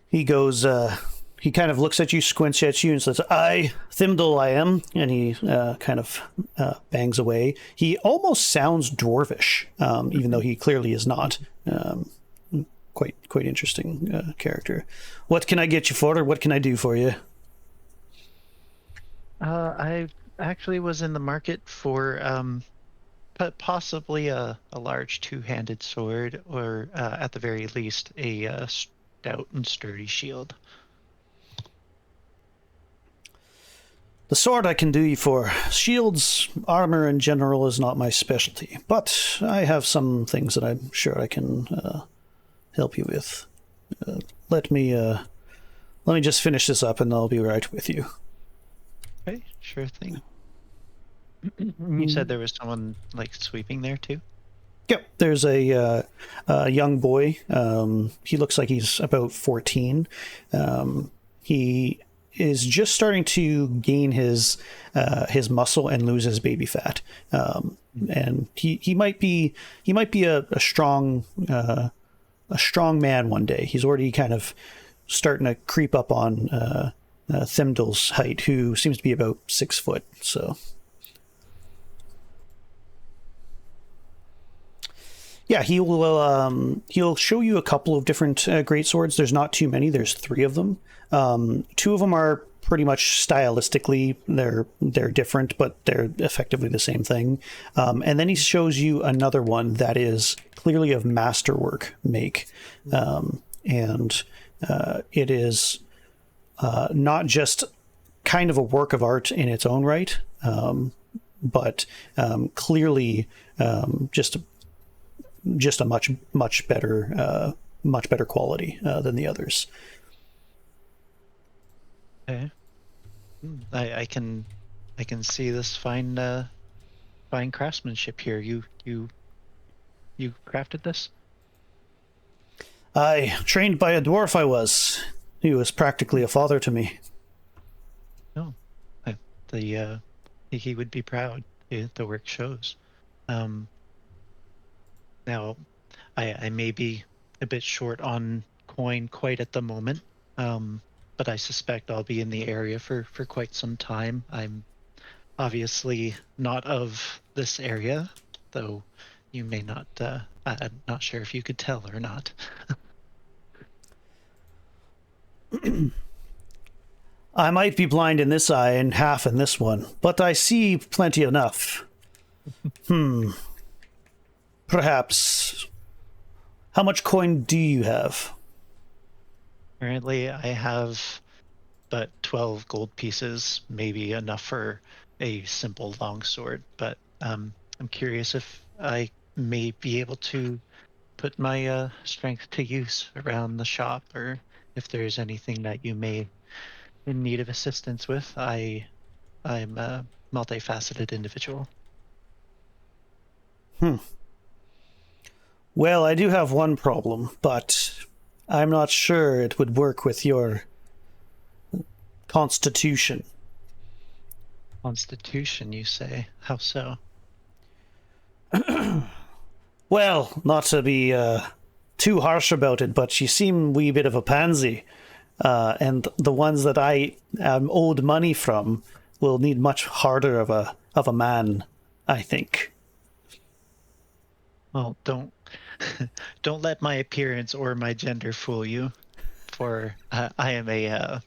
He goes, he kind of looks at you, squints at you, and says, "I, Thimdall, I am." And he kind of bangs away. He almost sounds dwarvish, even though he clearly is not. Quite interesting character. What can I get you for, or what can I do for you? I actually was in the market for possibly a large two-handed sword, or at the very least a stout and sturdy shield. The sword I can do you for. Shields, armor in general is not my specialty, but I have some things that I'm sure I can help you with. Let me just finish this up, and I'll be right with you. Okay, sure thing. You said there was someone like sweeping there too? Yep, there's a young boy. He looks like he's about 14. He is just starting to gain his muscle and lose his baby fat. And he might be a strong man one day. He's already kind of starting to creep up on Thimdall's height, who seems to be about 6 foot. So. Yeah, he'll show you a couple of different great swords. There's not too many. There's 3 of them. 2 of them are pretty much stylistically they're different, but they're effectively the same thing. And then he shows you another one that is clearly of masterwork make, and it is not just kind of a work of art in its own right, but clearly just a much better quality than the others. Okay. I can see this fine craftsmanship here. You crafted this? I trained by a dwarf. I was. He was practically a father to me. Oh, he would be proud. The work shows. Now, I may be a bit short on coin quite at the moment, but I suspect I'll be in the area for quite some time. I'm obviously not of this area, though you may not. I'm not sure if you could tell or not. I might be blind in this eye and half in this one, but I see plenty enough. Perhaps. How much coin do you have? Currently, I have but 12 gold pieces, maybe enough for a simple longsword, but I'm curious if I may be able to put my strength to use around the shop, or if there's anything that you may in need of assistance with. I'm a multifaceted individual. Well, I do have one problem, but I'm not sure it would work with your constitution. Constitution, you say? How so? Well, not to be too harsh about it, but you seem a wee bit of a pansy. And the ones that I am owed money from will need much harder of a man, I think. Well, don't let my appearance or my gender fool you, for I am a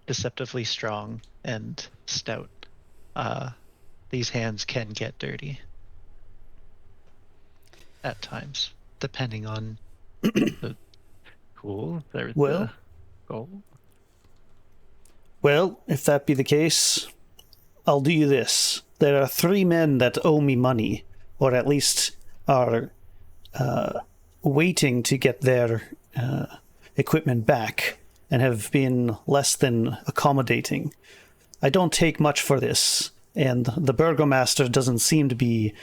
deceptively strong and stout. These hands can get dirty at times, depending on the cool. Well, gold. Well, if that be the case, I'll do you this. There are 3 men that owe me money, or at least are waiting to get their equipment back, and have been less than accommodating. I don't take much for this, and the burgomaster doesn't seem to be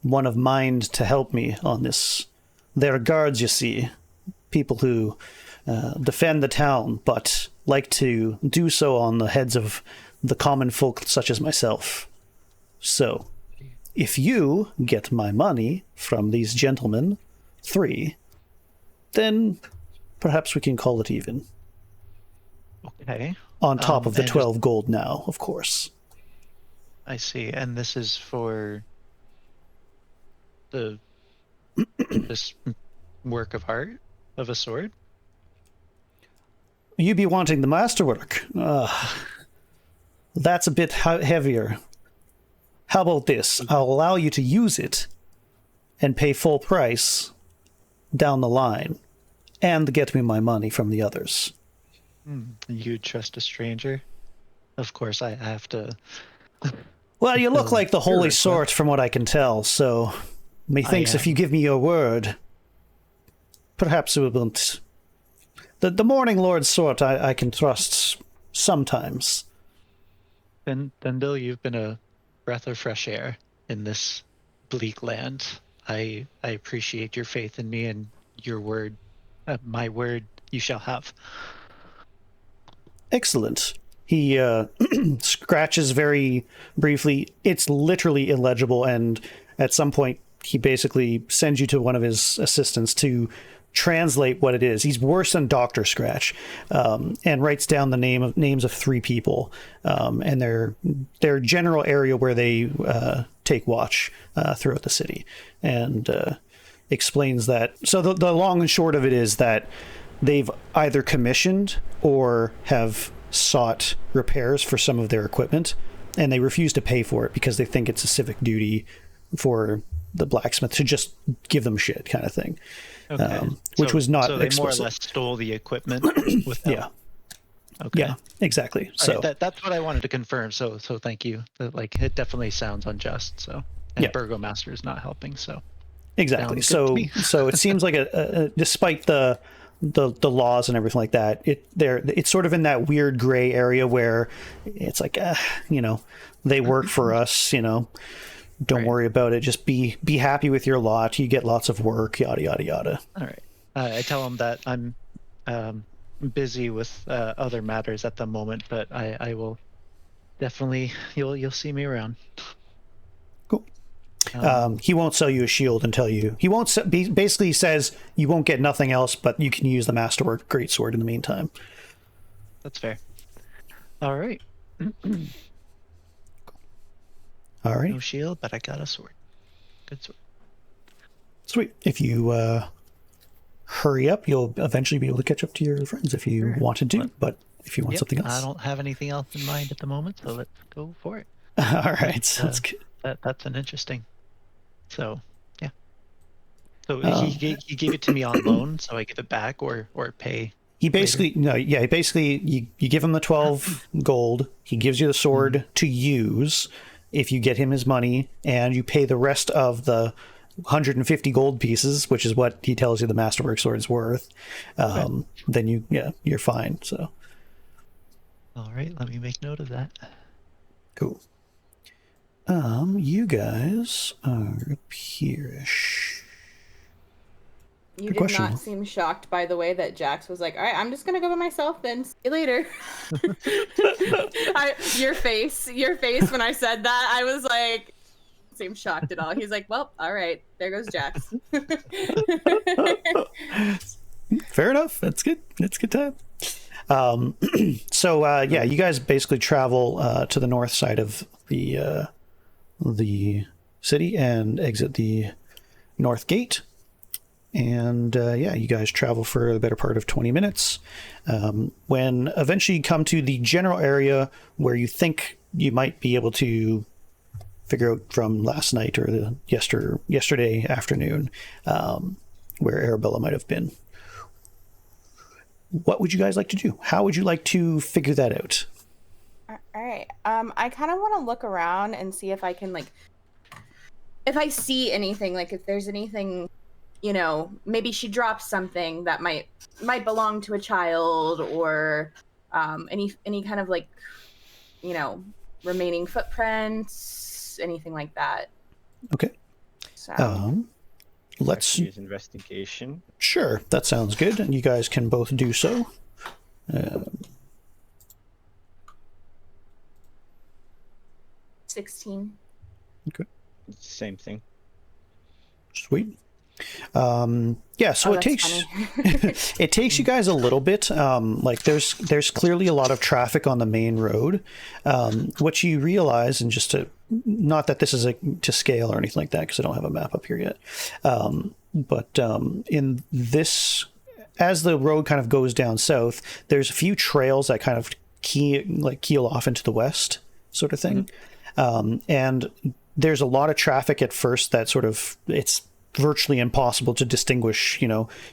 one of mind to help me on this. They're guards, you see, people who defend the town, but like to do so on the heads of the common folk such as myself. So, if you get my money from these gentlemen, 3, then perhaps we can call it even. Okay. On top of the and 12 gold now, of course. I see. And this is for the this work of art of a sword? You be wanting the masterwork. That's a bit heavier. How about this? I'll allow you to use it and pay full price down the line and get me my money from the others. You trust a stranger? Of course, I have to. Well, you look fulfill like the your holy request. sort from what I can tell, so methinks if you give me your word, perhaps it won't. The Morninglord sort I can trust sometimes. Dendil, you've been a breath of fresh air in this bleak land. I appreciate your faith in me and your word. My word you shall have. Excellent. He scratches very briefly. It's literally illegible, and at some point, he basically sends you to one of his assistants to translate what it is. He's worse than Doctor Scratch, and writes down the names of 3 people, and their general area where they take watch throughout the city, and explains that. So the long and short of it is that they've either commissioned or have sought repairs for some of their equipment, and they refuse to pay for it because they think it's a civic duty for the blacksmith to just give them shit, kind of thing. Okay. Which was not so they explicit. more or less stole the equipment without. Yeah. Okay. Yeah, exactly. All So right, that's what I wanted to confirm. So thank you. Like it definitely sounds unjust. So and Yeah. Burgomaster is not helping. So exactly. Sounds good to So me. so it seems like despite the laws and everything like that, it's sort of in that weird gray area where it's like, they work for us, don't Right. worry about it. Just be happy with your lot. You get lots of work, yada yada yada. all right. I tell him that I'm busy with other matters at the moment, but I will definitely you'll see me around. Cool. He won't sell you a shield until he won't basically says you won't get nothing else, but you can use the masterwork greatsword in the meantime. That's fair. All right. All right. No shield, but I got a sword. Good sword. Sweet. If you hurry up, you'll eventually be able to catch up to your friends if you Sure. wanted to. But if you want Yep, something else, I don't have anything else in mind at the moment, so let's go for it. all right, sounds good. That's an interesting. So yeah. So Um, he gave it to me on loan, so I give it back or pay. He basically you give him the 12 gold. He gives you the sword to use if you get him his money, and you pay the rest of the 150 gold pieces, which is what he tells you the masterwork sword is worth. Then you're fine. So All right, let me make note of that. cool. You guys are up here-ish. You Good did question. not seem shocked by the way that Jax was like, all right, I'm just going to go by myself then. See you later. Your face when I said that, I was like, seemed shocked at all. He's like, well, all right, there goes Jax. Fair enough. That's good. That's a good time. You guys basically travel to the north side of the city and exit the north gate. And you guys travel for the better part of 20 minutes. When eventually you come to the general area where you think you might be able to figure out from last night or the yesterday afternoon where Arabella might have been. What would you guys like to do? How would you like to figure that out? All right. I kind of want to look around and see if I can, if I see anything, if there's anything, maybe she dropped something that might belong to a child, or any kind of remaining footprints, anything like that. Okay. So Let's use investigation. Sure, that sounds good. And you guys can both do so. 16. Okay. Same thing. Sweet. Yeah, so Oh, it that's takes funny. it takes you guys a little bit. Like there's clearly a lot of traffic on the main road. What you realize, and just to, not that this is to scale or anything like that, because I don't have a map up here yet. But in this, as the road kind of goes down south, there's a few trails that kind of keel off into the west, sort of thing. And there's a lot of traffic at first that sort of, it's virtually impossible to distinguish,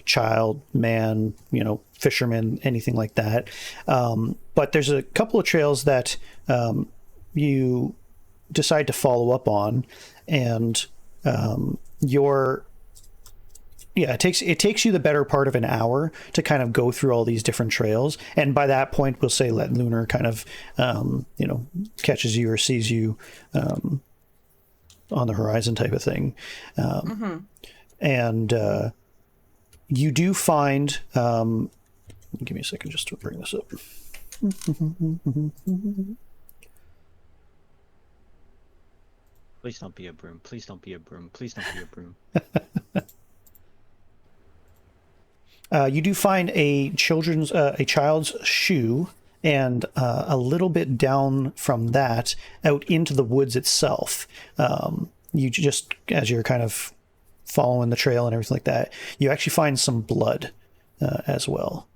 child, man, fisherman, anything like that. But there's a couple of trails that you decide to follow up on, and it takes you the better part of an hour to kind of go through all these different trails. And by that point, we'll say let Lunar kind of, catches you or sees you on the horizon type of thing. And you do find, give me a second just to bring this up. Please don't be a broom. Please don't be a broom. Please don't be a broom. You do find a child's shoe, and a little bit down from that out into the woods itself. You just, as you're kind of following the trail and everything like that, you actually find some blood as well.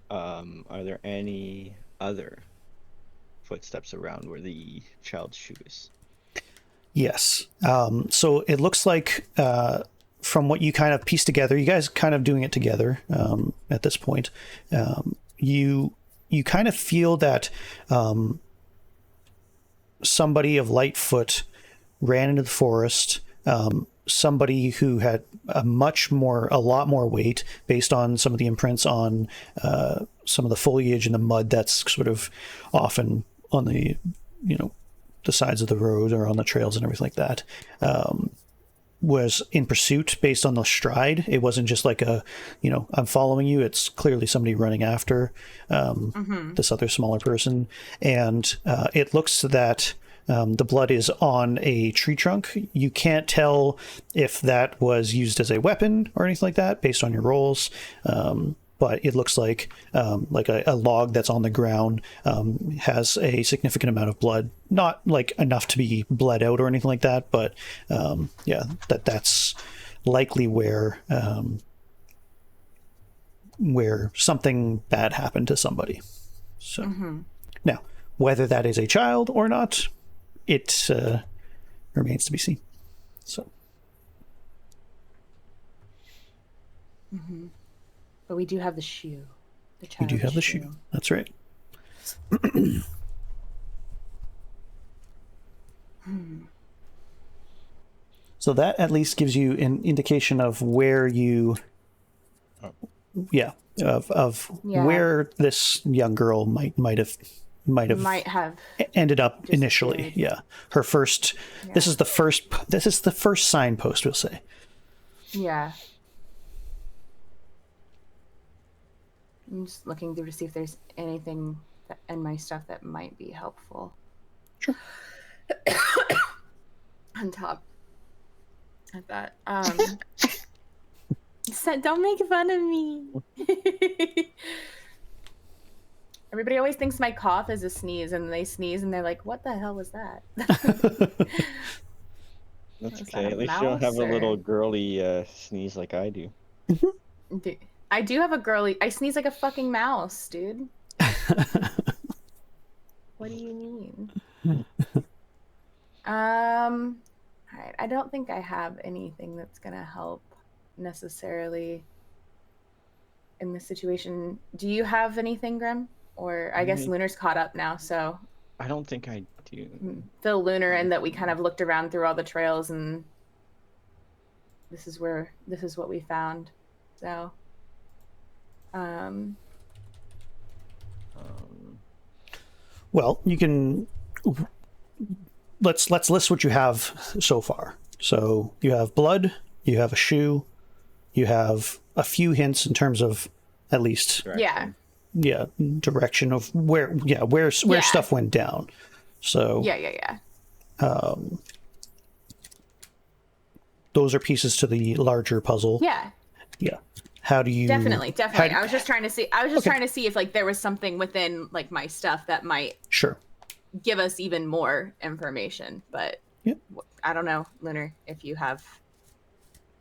Are there any other footsteps around where the child's shoe is? Yes. So it looks like, from what you kind of piece together, you guys kind of doing it together at this point, you kind of feel that somebody of light foot ran into the forest, somebody who had a lot more weight based on some of the imprints on some of the foliage and the mud that's sort of often on the the sides of the road or on the trails and everything like that, was in pursuit based on the stride. It wasn't just like I'm following you. It's clearly somebody running after this other smaller person. And it looks that the blood is on a tree trunk. You can't tell if that was used as a weapon or anything like that based on your rolls. But it looks like a log that's on the ground has a significant amount of blood. Not like enough to be bled out or anything like that, but that's likely where something bad happened to somebody. So now, whether that is a child or not, it remains to be seen. So. But we do have the shoe. We do have the shoe. That's right. So that at least gives you an indication of where you, where this young girl might have ended up initially. Yeah, her first. Yeah. This is the first signpost, we'll say. Yeah. I'm just looking through to see if there's anything in my stuff that might be helpful. Sure. On top of that. Don't make fun of me. Everybody always thinks my cough is a sneeze, and they sneeze and they're like, what the hell was that? That's okay. At least you don't have a little girly sneeze like I do. I do have a girly. I sneeze like a fucking mouse, dude. What do you mean? All right. I don't think I have anything that's gonna help necessarily in this situation. Do you have anything, Grim? Or I guess Lunar's caught up now, so. I don't think I do. Fill Lunar in that we kind of looked around through all the trails, and this is what we found. So. Well, you can let's list what you have so far. So you have blood, you have a shoe, you have a few hints in terms of at least direction of where stuff went down. So those are pieces to the larger puzzle. Yeah. Yeah. How do you Definitely. how do- I was just trying to see. I was just Okay. trying to see if like there was something within like my stuff that might Sure. give us even more information. But Yep. I don't know, Lunar, if you have.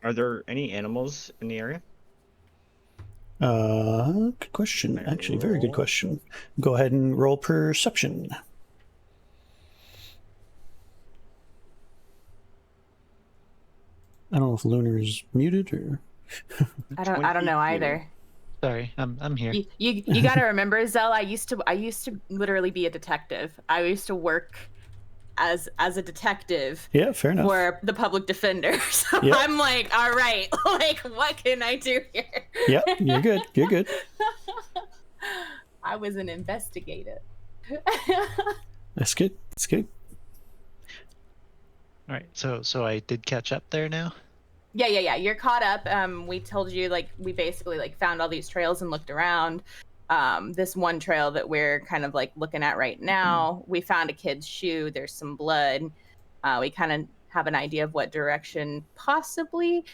Are there any animals in the area? Good question. Actually, very good question. Go ahead and roll perception. I don't know if Lunar is muted or. I don't know either. Sorry, I'm here. You got to remember, Zell. I used to literally be a detective. I used to work as a detective. Yeah, fair enough. For the public defender. So Yep. I'm like, all right, like what can I do here? Yeah, you're good. You're good. I was an investigator. That's good. That's good. All right, so I did catch up there now. Yeah. You're caught up. We told you like we basically like found all these trails and looked around. This one trail that we're kind of like looking at right now, we found a kid's shoe. There's some blood. We kind of have an idea of what direction possibly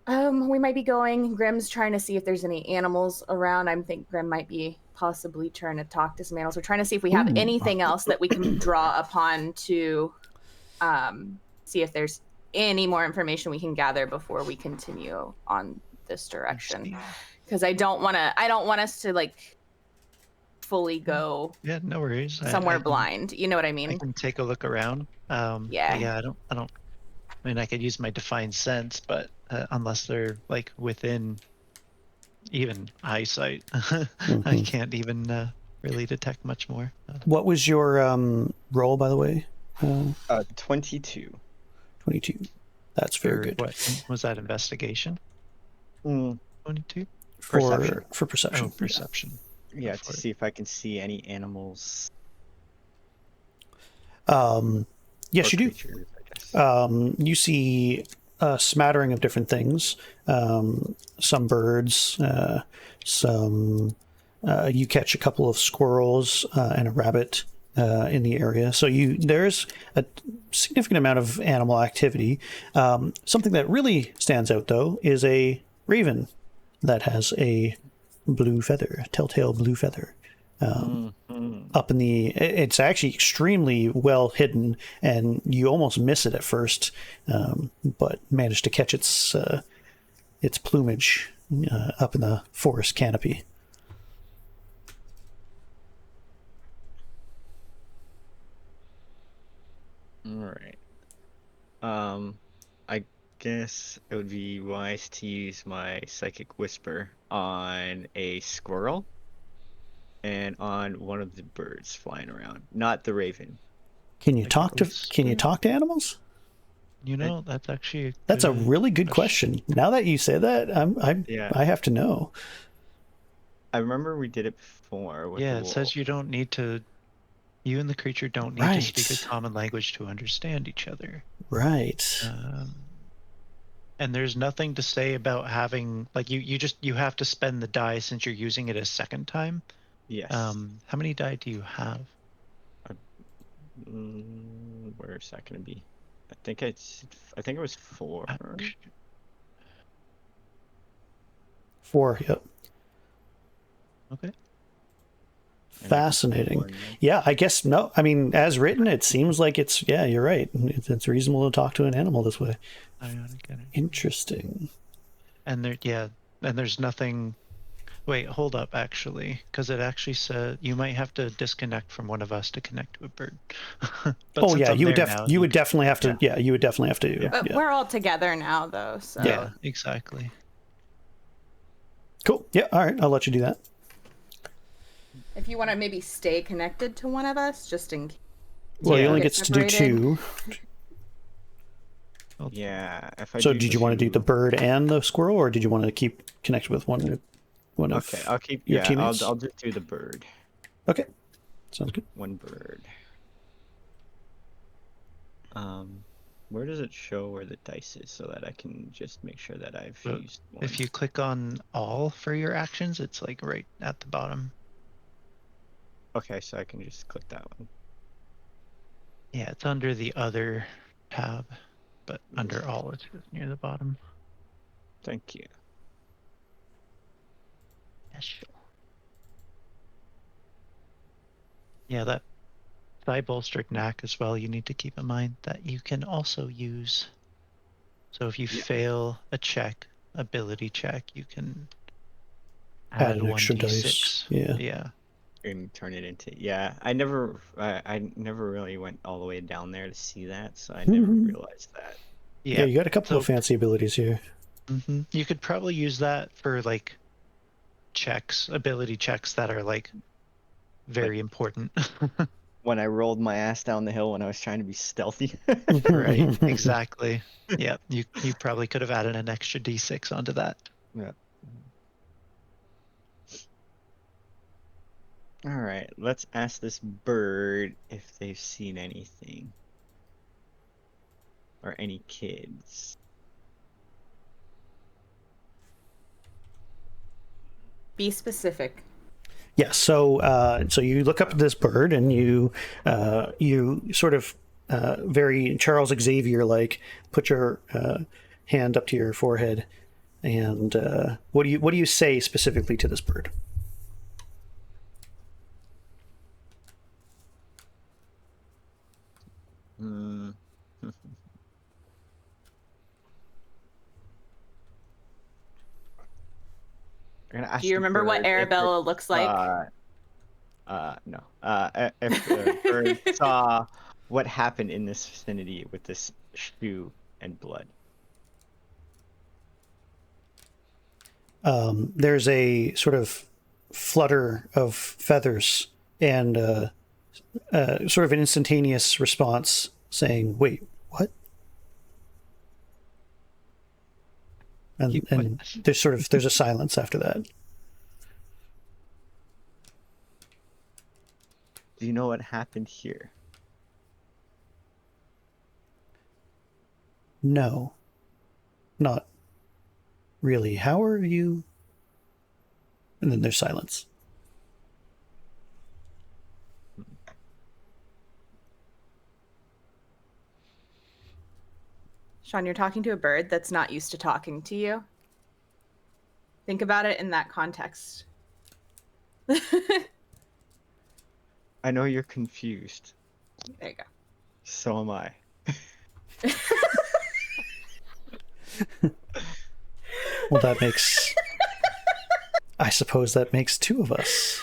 we might be going. Grim's trying to see if there's any animals around. I think Grim might be possibly trying to talk to some animals. We're trying to see if we have anything else that we can draw upon to see if there's any more information we can gather before we continue on this direction. Because I don't want us to like fully go no worries. somewhere blind. You know what I mean? I can take a look around. Yeah. I don't. I mean, I could use my defined sense, but unless they're like within even eyesight, I can't even really detect much more. What was your roll, by the way? 22. 22. That's very good. What was that, investigation? 22 For Perception. For perception. Oh, perception. Yeah, to see if I can see any animals. Yes, you do. Creatures, I guess. You see a smattering of different things. Some birds, some. You catch a couple of squirrels and a rabbit in the area. So there's a significant amount of animal activity. Something that really stands out, though, is a raven that has a blue feather, telltale blue feather. Up in the, it's actually extremely well hidden, and you almost miss it at first, but manage to catch its plumage up in the forest canopy. All right. I guess it would be wise to use my psychic whisper on a squirrel and on one of the birds flying around, not the raven. Can you talk to animals? You know, that's actually that's a really good question. Now that you say that, I have to know. I remember we did it before. With it says you don't need to. You and the creature don't need to speak a common language to understand each other. Right. And there's nothing to say about having like you have to spend the die since you're using it a second time. Yes. How many die do you have? Where is that going to be? I think it was 4. 4. Yep. Okay. Fascinating. Yeah, I guess no. I mean, as written, it seems like it's. Yeah, you're right. It's reasonable to talk to an animal this way. Interesting. And there's nothing. Wait, hold up. Actually, because it actually said you might have to disconnect from one of us to connect to a bird. But you would definitely have to. Yeah, you would definitely have to. But we're all together now, though. So. Yeah, exactly. Cool. Yeah. All right. I'll let you do that. If you want to maybe stay connected to one of us, just in case. Well, he only gets to do 2. Yeah. So did you want to do the bird and the squirrel, or did you want to keep connected with one of I'll keep. your teammates? I'll just do the bird. Okay. Sounds good. One bird. Where does it show where the dice is so that I can just make sure that I've used one? If you click on all for your actions, it's like right at the bottom. Okay, so I can just click that one. Yeah, it's under the other tab. but under all, it's near the bottom. Thank you. Yeah, sure. Yeah, that thigh bolstered knack as well, you need to keep in mind that you can also use. So if you fail a check, ability check, you can add an extra 1d6. dice. Yeah. Yeah. And turn it into I never really went all the way down there to see that, so I never realized that. Yeah, you got a couple So, of fancy abilities here. you could probably use that for like checks, ability checks that are like very important. When I rolled my ass down the hill when I was trying to be stealthy. Right, exactly. Yeah, you probably could have added an extra d6 onto that. Yeah. All right, let's ask this bird if they've seen anything or any kids. Be specific. Yeah, so you look up at this bird and you sort of very Charles Xavier like put your hand up to your forehead, and what do you say specifically to this bird? Hmm. Do you remember what Arabelle looks like? No. If the bird saw what happened in this vicinity with this shoe and blood. There's a sort of flutter of feathers and sort of an instantaneous response saying, "Wait, what?" And there's a silence after that. Do you know what happened here? No, not really. How are you? And then there's silence. Sean, you're talking to a bird that's not used to talking to you. Think about it in that context. I know you're confused. There you go. So am I. Well, I suppose that makes two of us.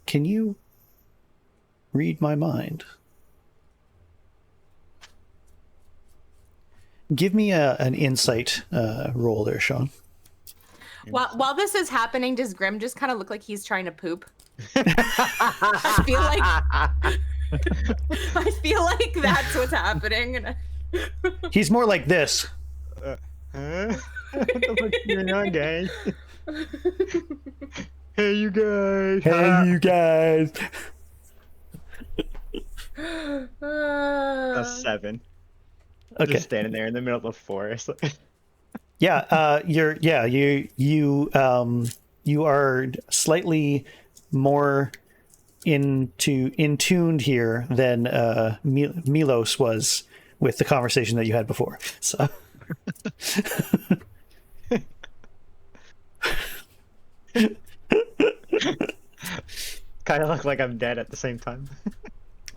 Can you read my mind? Give me an insight roll there, Sean. While this is happening, does Grim just kind of look like he's trying to poop? I feel like that's what's happening. He's more like this. Huh? What the fuck is going on, guys? Hey, you guys. Hey, you guys. That's 7. Okay. Just standing there in the middle of the forest. You are slightly more in tuned here than Milos was with the conversation that you had before. So Kind of look like I'm dead at the same time.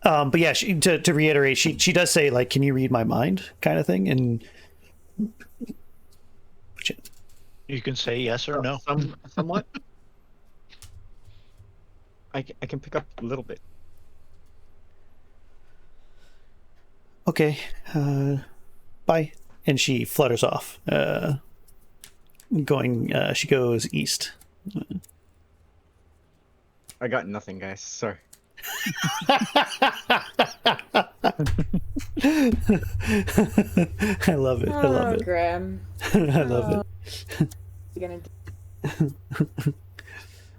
but yeah, to reiterate, she does say, like, "Can you read my mind?" kind of thing, and You can say yes or no. Somewhat. I can pick up a little bit. okay, bye. And she flutters off. She goes east. I got nothing, guys. Sorry. I love it. I love it. Grim. I love it.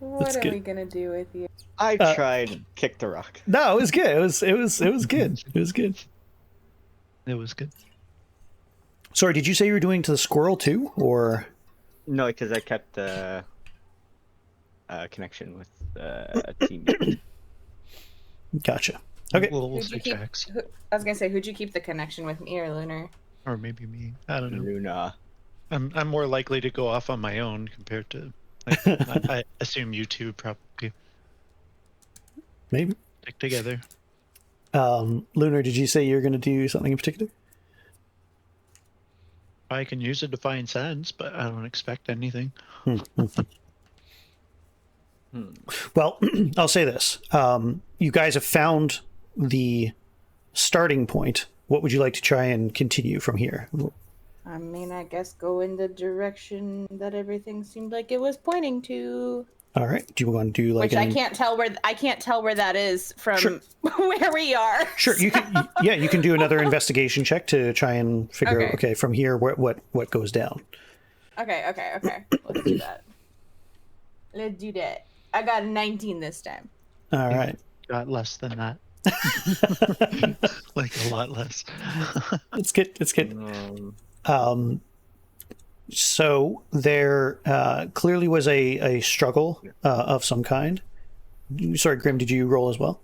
What are we gonna do with you? I tried and kicked the rock. No, it was good. It was good. It was good. It was good. Sorry, did you say you were doing to the squirrel too, or? No, because I kept the connection with a team. Gotcha. Okay. We'll Who'd you switch keep? tracks. I was gonna say, who'd you keep the connection with, me or Lunar? Or maybe me. I don't know. Luna. I'm more likely to go off on my own compared to like I assume you two probably Maybe. stick together. Lunar, did you say you're going to do something in particular? I can use a divine sense, but I don't expect anything. Well, I'll say this. You guys have found the starting point. What would you like to try and continue from here? I mean, I guess go in the direction that everything seemed like it was pointing to. All right. Do you want to do like Which I can't tell where that is from Sure. where we are. Sure, you can. Yeah, you can do another investigation check to try and figure out. Okay, from here, what goes down? Okay. Let's do that. Let's do that. I got a 19 this time. All right. Got less than that. Like a lot less. It's good. It's good. So there clearly was a struggle of some kind. Sorry, Grim, did you roll as well?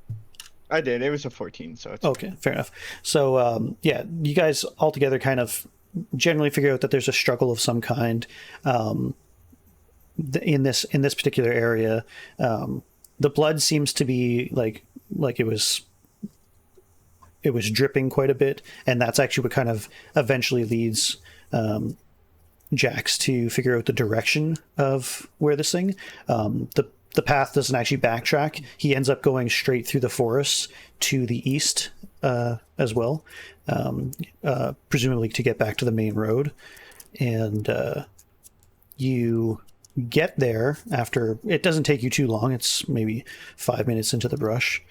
I did. It was a 14, so it's Okay, fair enough. So yeah, you guys all together kind of generally figure out that there's a struggle of some kind in this particular area. The blood seems to be like it was dripping quite a bit, and that's actually what kind of eventually leads Jax to figure out the direction of where this thing. The path doesn't actually backtrack. He ends up going straight through the forest to the east as well, presumably to get back to the main road. And you get there after, it doesn't take you too long. It's maybe 5 minutes into the brush.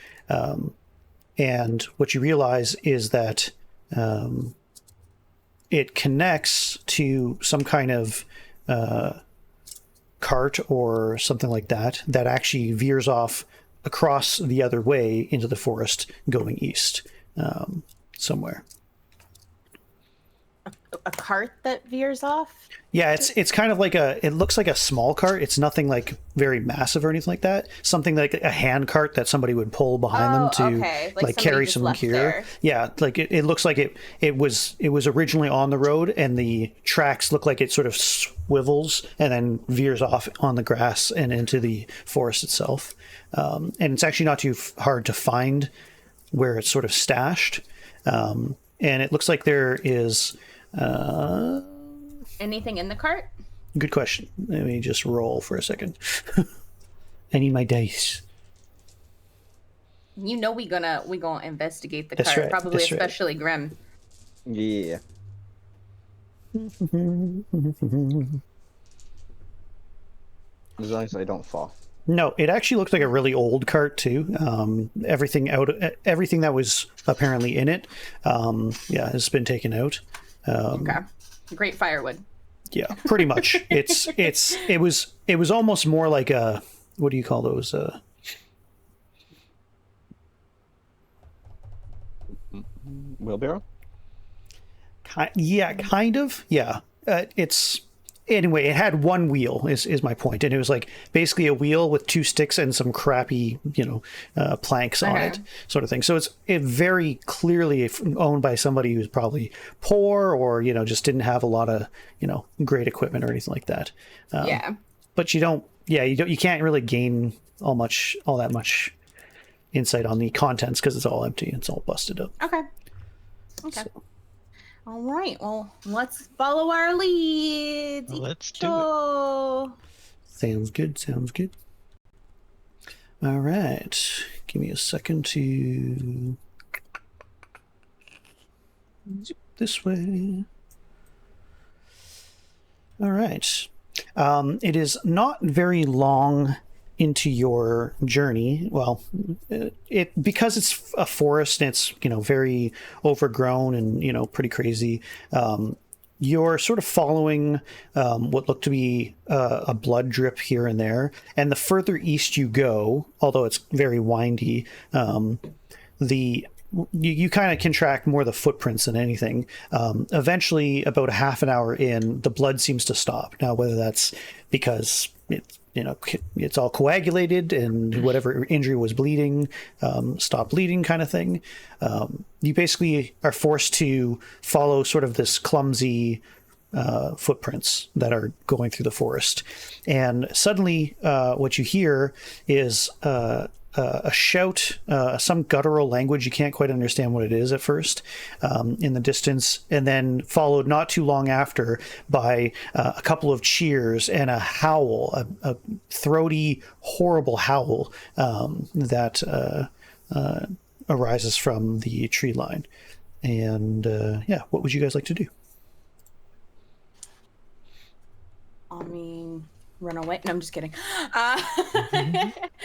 And what you realize is that it connects to some kind of cart or something like that actually veers off across the other way into the forest going east somewhere. A cart that veers off? Yeah, it's kind of like it looks like a small cart. It's nothing like very massive or anything like that. Something like a hand cart that somebody would pull behind them to like carry some gear. There. Yeah, like it looks like it was originally on the road, and the tracks look like it sort of swivels and then veers off on the grass and into the forest itself. And it's actually not too hard to find where it's sort of stashed. And it looks like there is anything in the cart? Good question. Let me just roll for a second. I need my dice. You know we gonna investigate the That's cart, right, probably that's right. especially Grim. Yeah. As long as I don't fall. No, it actually looks like a really old cart too. Everything that was apparently in it, has been taken out. Okay, great firewood. Yeah, pretty much. It was almost more like a, what do you call those? Wheelbarrow? Yeah, kind of. Yeah, it's. Anyway, it had one wheel is my point, and it was like basically a wheel with two sticks and some crappy planks on it, sort of thing. So it's very clearly owned by somebody who's probably poor or just didn't have a lot of great equipment or anything like that. But you can't really gain all that much insight on the contents because it's all empty. It's all busted up. Okay. So. All right, well, let's follow our leads. Let's do it. Sounds good. All right. Give me a second to zip this way. All right. It is not very long into your journey. Well, because it's a forest and it's very overgrown and pretty crazy, you're sort of following what looked to be a blood drip here and there, and the further east you go, although it's very windy, you kind of can track more the footprints than anything. Eventually, about a half an hour in, the blood seems to stop. Now, whether that's because it's it's all coagulated, and whatever injury was bleeding stopped bleeding, kind of thing. You basically are forced to follow sort of this clumsy footprints that are going through the forest, and suddenly what you hear is a shout, some guttural language. You can't quite understand what it is at first, in the distance, and then followed not too long after by a couple of cheers and a howl, a throaty, horrible howl that arises from the tree line. And what would you guys like to do? I mean, run away. No, I'm just kidding.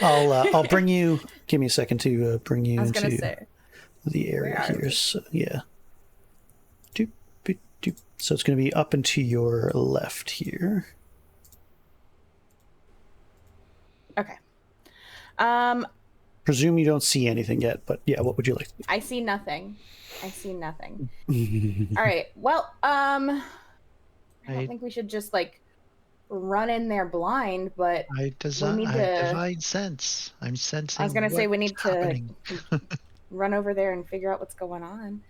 I'll bring you. Give me a second to bring you into the area here. We? So yeah. Doop, doop, doop. So it's going to be up and to your left here. Okay. Presume you don't see anything yet, but yeah, what would you like? I see nothing. All right. Well, I don't think we should just like run in there blind, but I divine sense. I'm sensing. I was gonna say we need happening. to run over there and figure out what's going on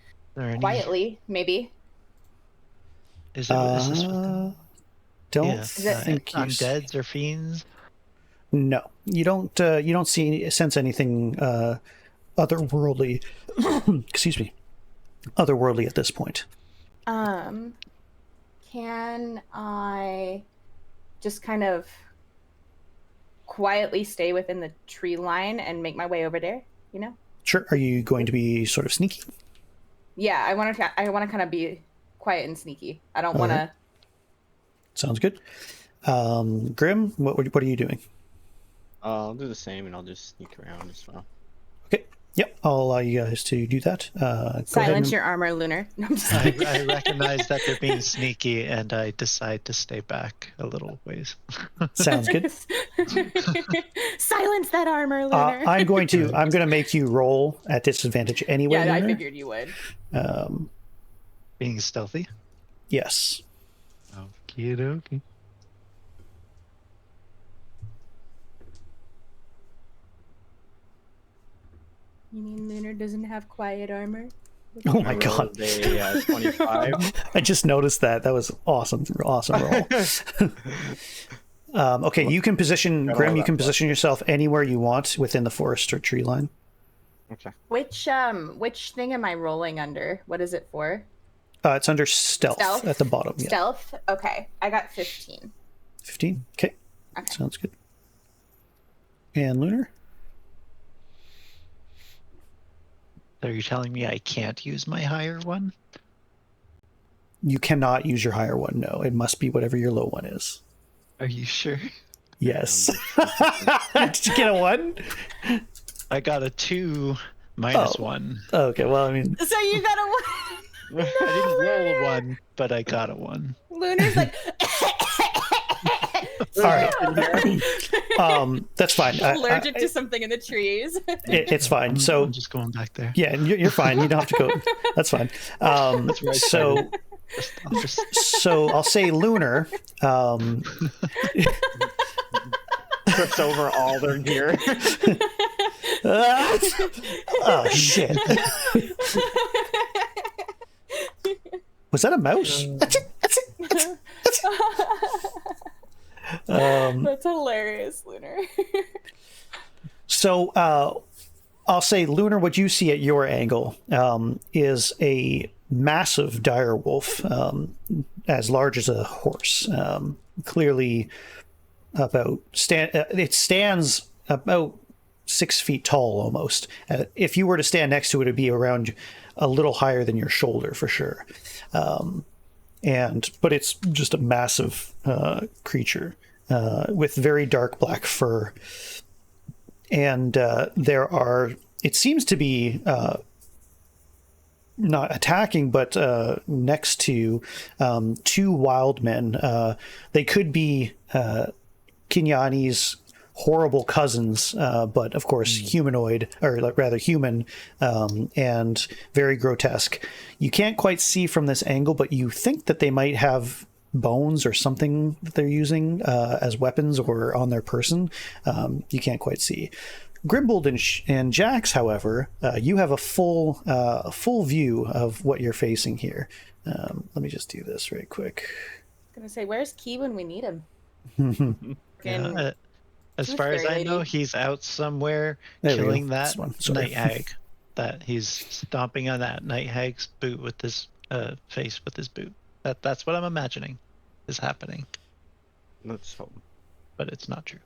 quietly, maybe. Is this don't think undeads or fiends? No, you don't. You don't sense anything otherworldly. Excuse me, otherworldly at this point. Can I just kind of quietly stay within the tree line and make my way over there? You know. Sure. Are you going to be sort of sneaky? Yeah, I want to. Kind of be quiet and sneaky. I don't want to. Sounds good. Grim, what are you doing? I'll do the same, and I'll just sneak around as well. Okay. Yep. I'll allow you guys to do that. Silence your armor, Lunar. No, I'm just I recognize that they're being sneaky, and I decide to stay back a little ways. Sounds good. Silence that armor, Lunar. I'm going to make you roll at disadvantage anyway. Yeah, Lunar. I figured you would. Being stealthy? Yes. Okie dokie. You mean Lunar doesn't have quiet armor? Oh my god. 25. I just noticed that. That was awesome. Awesome roll. Okay, you can position, Grim, you can position yourself anywhere you want within the forest or tree line. Okay. Which thing am I rolling under? What is it for? It's under stealth at the bottom. Yeah. Stealth? Okay. I got 15. 15? Okay. Sounds good. And Lunar? Are you telling me I can't use my higher one? You cannot use your higher one, no. It must be whatever your low one is. Are you sure? Yes. Did you get a 1? I got a 2 minus 1. Okay, well, I mean... So you got a 1? I didn't roll a 1, but I got a 1. Lunar's like... All right. That's fine. Allergic to something in the trees. It's fine. So I'm just going back there. Yeah, you're fine. You don't have to go. That's fine. That's right. So I'll say Lunar. Trips over all their gear. Oh shit! Was that a mouse? That's it. That's hilarious, Lunar. So I'll say, Lunar, what you see at your angle is a massive dire wolf, as large as a horse. Clearly, it stands about 6 feet tall almost. If you were to stand next to it, it'd be around a little higher than your shoulder for sure. But it's just a massive creature with very dark black fur. And it seems to be not attacking, but next to 2 wild men. They could be Kinyani's horrible cousins, but of course humanoid, or rather human, and very grotesque. You can't quite see from this angle, but you think that they might have bones or something that they're using as weapons or on their person. You can't quite see. Grimbold and Jax, however, you have a full view of what you're facing here. Let me just do this right quick. I'm gonna say, where's Key when we need him? Yeah, as Tooth far as fairy I know, lady. he's out somewhere There we go. killing This that one, sorry. night hag. That he's stomping on that night hag's boot with his face with his boot. That's what I'm imagining is happening, Let's hope. but it's not true.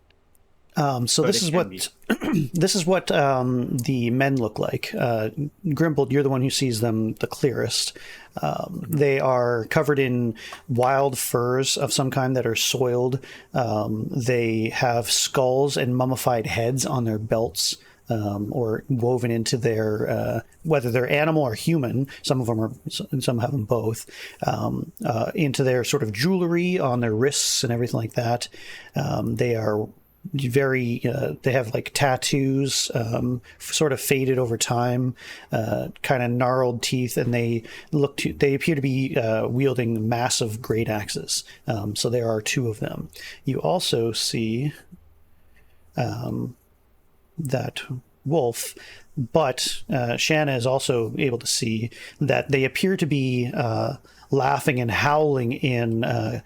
So But this it is can what be. this is what the men look like. Grimbold, you're the one who sees them the clearest. They are covered in wild furs of some kind that are soiled. They have skulls and mummified heads on their belts, or woven into their whether they're animal or human. Some of them are, some have them both. Into their sort of jewelry on their wrists and everything like that. They are very they have like tattoos, sort of faded over time, kind of gnarled teeth, and they appear to be wielding massive great axes. So there are two of them. You also see that wolf, but Shanna is also able to see that they appear to be laughing and howling in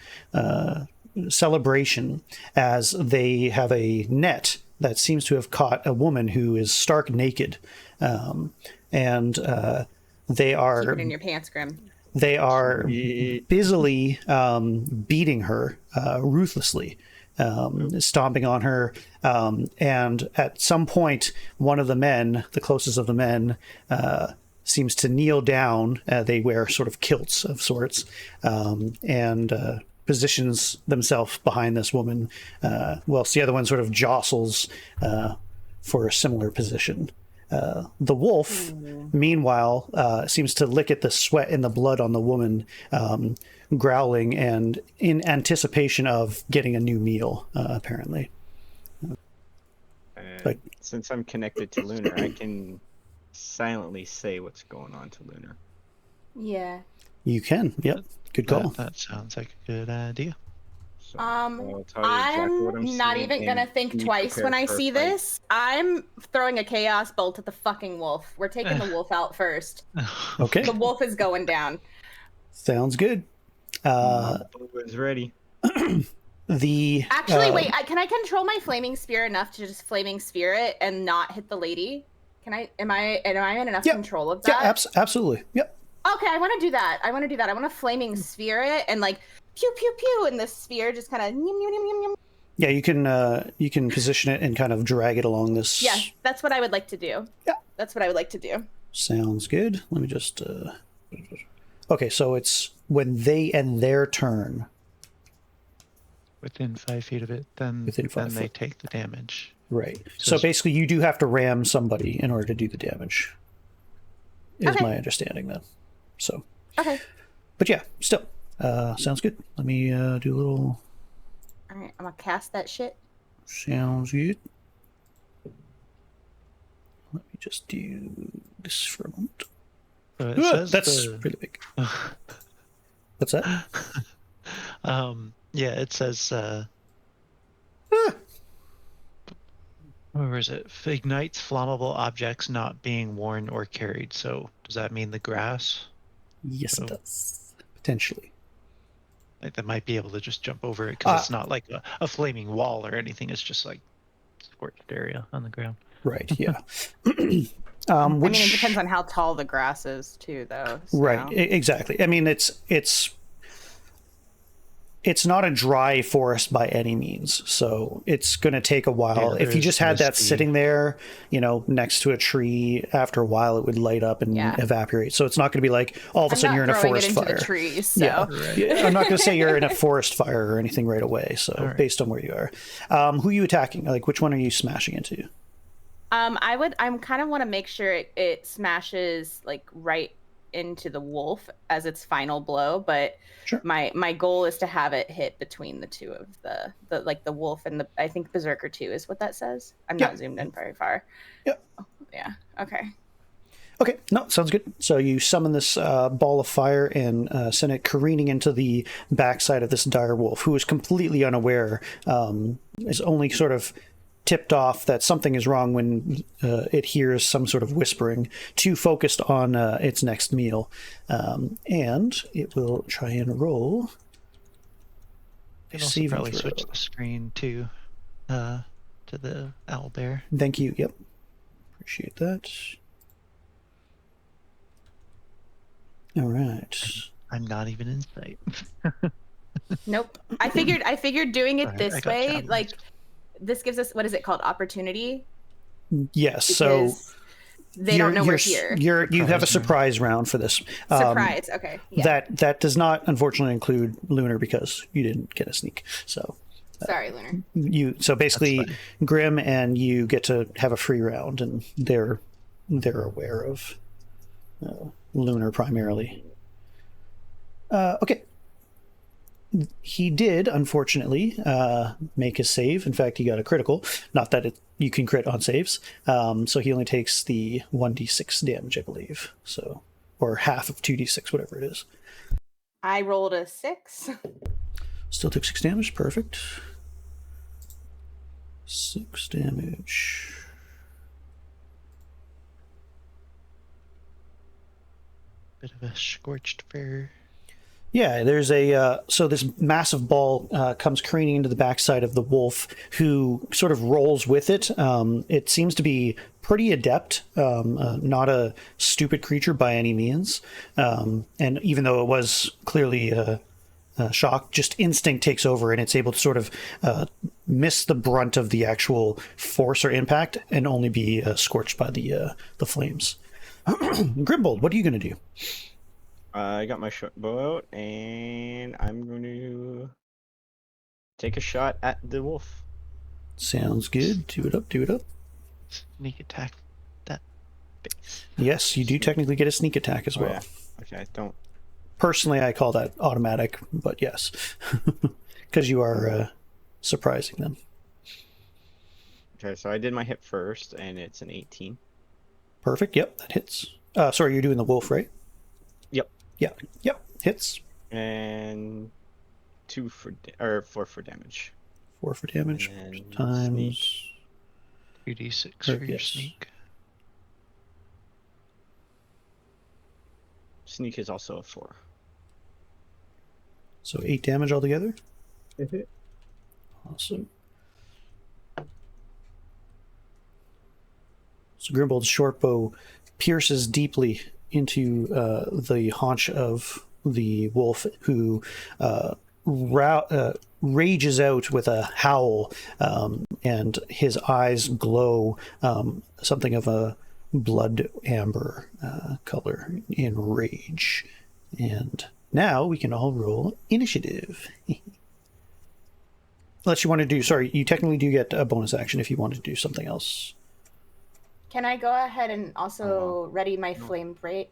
celebration as they have a net that seems to have caught a woman who is stark naked, and they Keep are it in your pants, Grim. they are Sweet. busily beating her ruthlessly, stomping on her, and at some point one of the men, the closest of the men, seems to kneel down. They wear sort of kilts of sorts, and positions themselves behind this woman, whilst the other one sort of jostles for a similar position. The wolf, meanwhile, seems to lick at the sweat and the blood on the woman, growling and in anticipation of getting a new meal, apparently. And But- since I'm connected to Lunar, I can silently say what's going on to Lunar. Yeah. You can. Yep. Good call. That sounds like a good idea. So I'll tell you exactly what I'm not seeing even gonna and think be twice when prepared I for a see fight. this. I'm throwing a chaos bolt at the fucking wolf. We're taking the wolf out first. Okay. The wolf is going down. Sounds good. My bow is ready. Actually, wait. Can I control my flaming spear enough to just flaming spear it and not hit the lady? Can I? Am I in enough Yep. control of Yeah, that? absolutely. Yep. Okay, I want to do that. I want to flaming sphere it and like pew pew pew, and the sphere just kind of. Yeah, you can position it and kind of drag it along this. Yeah, that's what I would like to do. Yeah. That's what I would like to do. Sounds good. Let me just. Okay, so it's when they end their turn. Within 5 feet of it, then Within 5 they foot. take the damage. Right. So basically, you do have to ram somebody in order to do the damage. Is Okay. my understanding then. So. Okay. But yeah, still, sounds good. Let me do a little. All right, I'm gonna cast that shit. Sounds good. Let me just do this for a moment. So it says That's the- really big. What's that? Yeah, it says where is it? Ignites flammable objects not being worn or carried. So does that mean the grass? Yes, Oh. it does. Potentially. Like they might be able to just jump over it because it's not like a flaming wall or anything. It's just like scorched area on the ground. Right, yeah. I Which, mean, it depends on how tall the grass is too, though. So. Right, exactly. I mean, it's not a dry forest by any means, so it's going to take a while. Yeah, if you just had that misty. sitting there, next to a tree, after a while it would light up and evaporate. So it's not going to be like all of a I'm sudden not you're in a throwing forest it into fire. the trees, so. Yeah, I'm not going to say you're in a forest fire or anything right away. So right. based on where you are, who are you attacking? Like, which one are you smashing into? I'm kind of want to make sure it smashes like right into the wolf as its final blow, but Sure. my goal is to have it hit between the two of the like the wolf and the, I think Berserker 2 is what that says. I'm Yep. not zoomed in very far. Yep. Oh, yeah. Okay. Okay, no, sounds good. So you summon this ball of fire and send it careening into the backside of this dire wolf, who is completely unaware, is only sort of tipped off that something is wrong when it hears some sort of whispering, too focused on its next meal. And it will try and roll. You can also probably switch the screen to the owl bear. Thank you. Yep. Appreciate that. All right. I'm not even in sight. Nope. I figured doing it this way, challenged. like, this gives us, what is it called, opportunity? Yes. So Because they don't know we're here. You have a surprise round for this. Surprise. Okay. Yeah. That does not, unfortunately, include Lunar because you didn't get a sneak. So Sorry, Lunar. so basically, Grim and you get to have a free round, and they're aware of Lunar primarily. Okay. He did, unfortunately, make his save. In fact, he got a critical. Not that you can crit on saves. So he only takes the 1d6 damage, I believe. So, or half of 2d6, whatever it is. I rolled a 6. Still took 6 damage. Perfect. 6 damage. Bit of a scorched fur. Yeah, there's so this massive ball comes careening into the backside of the wolf, who sort of rolls with it. It seems to be pretty adept, not a stupid creature by any means. And even though it was clearly shock, just instinct takes over, and it's able to sort of miss the brunt of the actual force or impact and only be scorched by the flames. Grimbold, what are you going to do? I got my short bow out, and I'm going to take a shot at the wolf. Sounds good. Do it up, do it up. Sneak attack that base. Yes, you do technically get a sneak attack as well. Yeah. Okay, don't. Personally, I call that automatic, but yes. Because you are surprising them. Okay, so I did my hit first, and it's an 18. Perfect, yep, that hits. Sorry, you're doing the wolf, right? Yep. Yeah, yep, hits. And 4 for damage. 4 for damage. And then Times... 2d6 for your yes. sneak. Sneak is also a 4. So 8 damage altogether? Awesome. So Grimbold's short bow pierces deeply into the haunch of the wolf, who rages out with a howl, and his eyes glow something of a blood amber color in rage. And now we can all roll initiative. Unless you want to do, sorry, you technically do get a bonus action if you want to do something else. Can I go ahead and also ready my flame blade?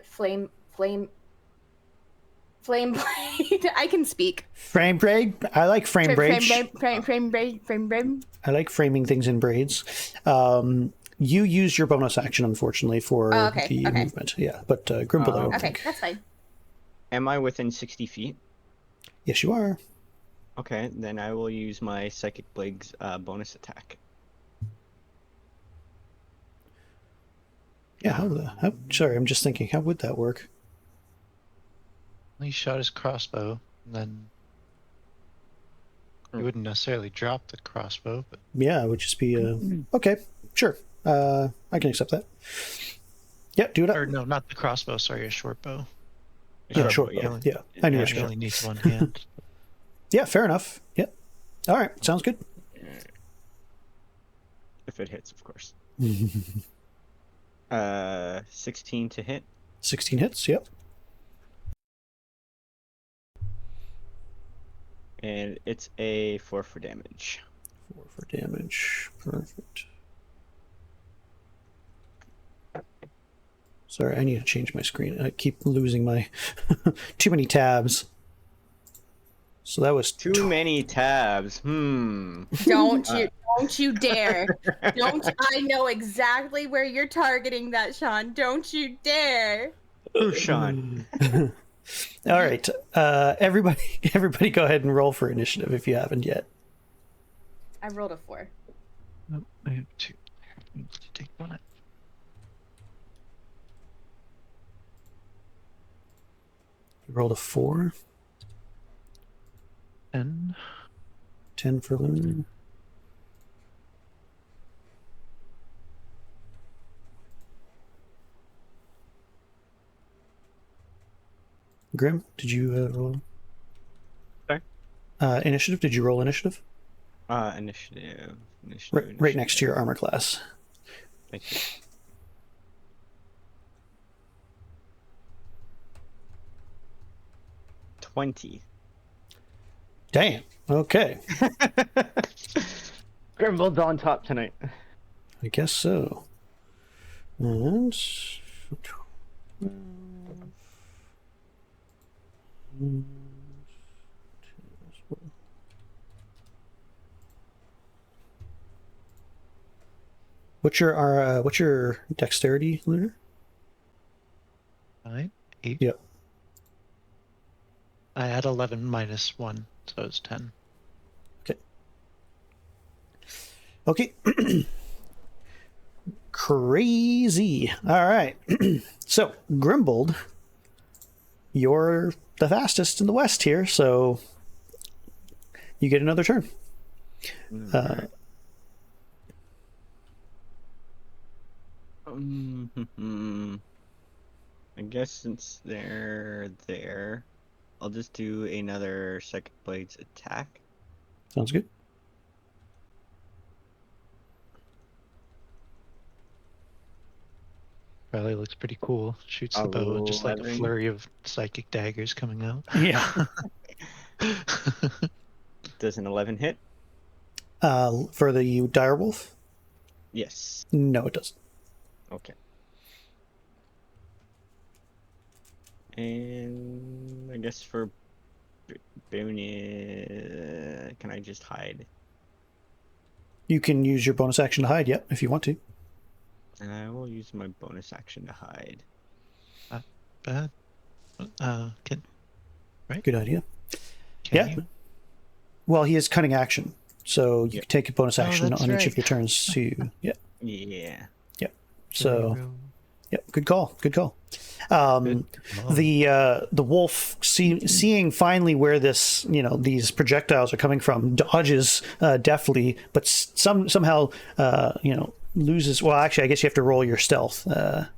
I can speak. Frame braid? I like frame braids. Frame braid. I like framing things in braids. You use your bonus action, unfortunately, for the movement. Yeah, but Grimbold, I don't think. That's fine. Am I within 60 feet? Yes, you are. Okay, then I will use my Psychic Blade's bonus attack. Yeah, sorry, I'm just thinking, how would that work? He shot his crossbow, and then he wouldn't necessarily drop the crossbow, but Yeah, it would just be okay, sure. I can accept that. Yeah, do it up. or no, not the crossbow. Sorry, a short bow. Yeah, short bow. Yeah, I knew Yeah, what he you only meant. needs one hand. Yeah, fair enough. Yeah. All right, sounds good. If it hits, of course. 16 to hit. 16 hits, yep. And it's a 4 for damage. 4 for damage. Perfect. Sorry, I need to change my screen. I keep losing my too many tabs. So that was Too many tabs. Don't Don't you dare. Don't. I know exactly where you're targeting that, Sean. Don't you dare. Who's Sean? All right. Everybody go ahead and roll for initiative if you haven't yet. I rolled a 4. Oh, I have 2. I need to take one out. You rolled a 4. 10. 10 for Lunar. Grim, did you roll? Sorry? Initiative? Did you roll initiative? Initiative. Right next to your armor class. Thank you. $20. Damn. Okay. Grimbald's on top tonight. I guess so. And what's your dexterity, Lunar? 9, 8. Yep. I had 11 minus 1, so it's 10. Okay. Crazy. All right. So, Grimbold, you're the fastest in the west here, so you get another turn. I guess since they're there, I'll just do another second blades attack. Sounds good. Probably looks pretty cool. Shoots the bow, just like a 11. flurry of psychic daggers coming out. Yeah. Does an 11 hit? For the direwolf? Yes. No, it doesn't. Okay. And I guess for bonus, can I just hide? You can use your bonus action to hide, yep, if you want to. I will use my bonus action to hide. Bad. Can Good idea. can Yeah. you? Well, he has cunning action, so you Yep. can take a bonus action that's on each right. of your turns to. Yeah. Yeah. So, yeah, good call. Good call. The wolf, seeing finally where this, these projectiles are coming from, dodges deftly, but somehow, loses. Well, actually, I guess you have to roll your stealth to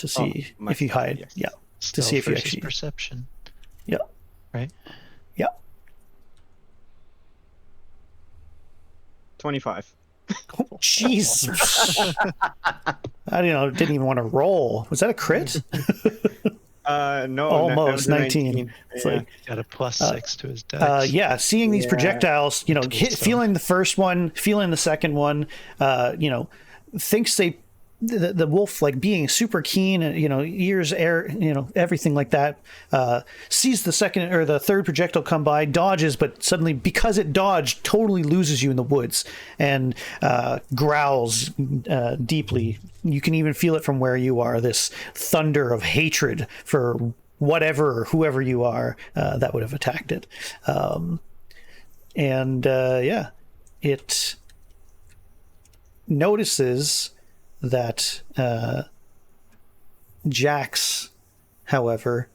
see my if you stealth, hide. yes. Yeah, Stealth see if you versus actually- perception, yeah, right? yeah. 25. Oh, jeez. I didn't even want to roll. Was that a crit? No. Almost that was a 19. It's Yeah. like, Got a +6 to his dex. yeah, seeing these Yeah. projectiles, Stuff. feeling the first one, feeling the second one, thinks the wolf, like being super keen, ears, air, everything like that, sees the second or the third projectile come by, dodges, but suddenly, because it dodged, totally loses you in the woods and growls deeply. You can even feel it from where you are, this thunder of hatred for whoever you are that would have attacked it. It notices that Jax, however,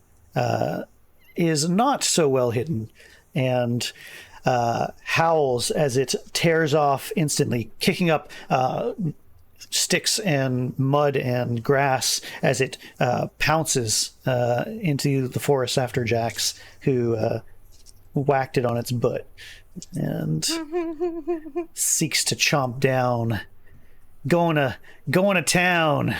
is not so well hidden and howls as it tears off instantly, kicking up sticks and mud and grass as it pounces into the forest after Jax, who whacked it on its butt and seeks to chomp down. Going to town.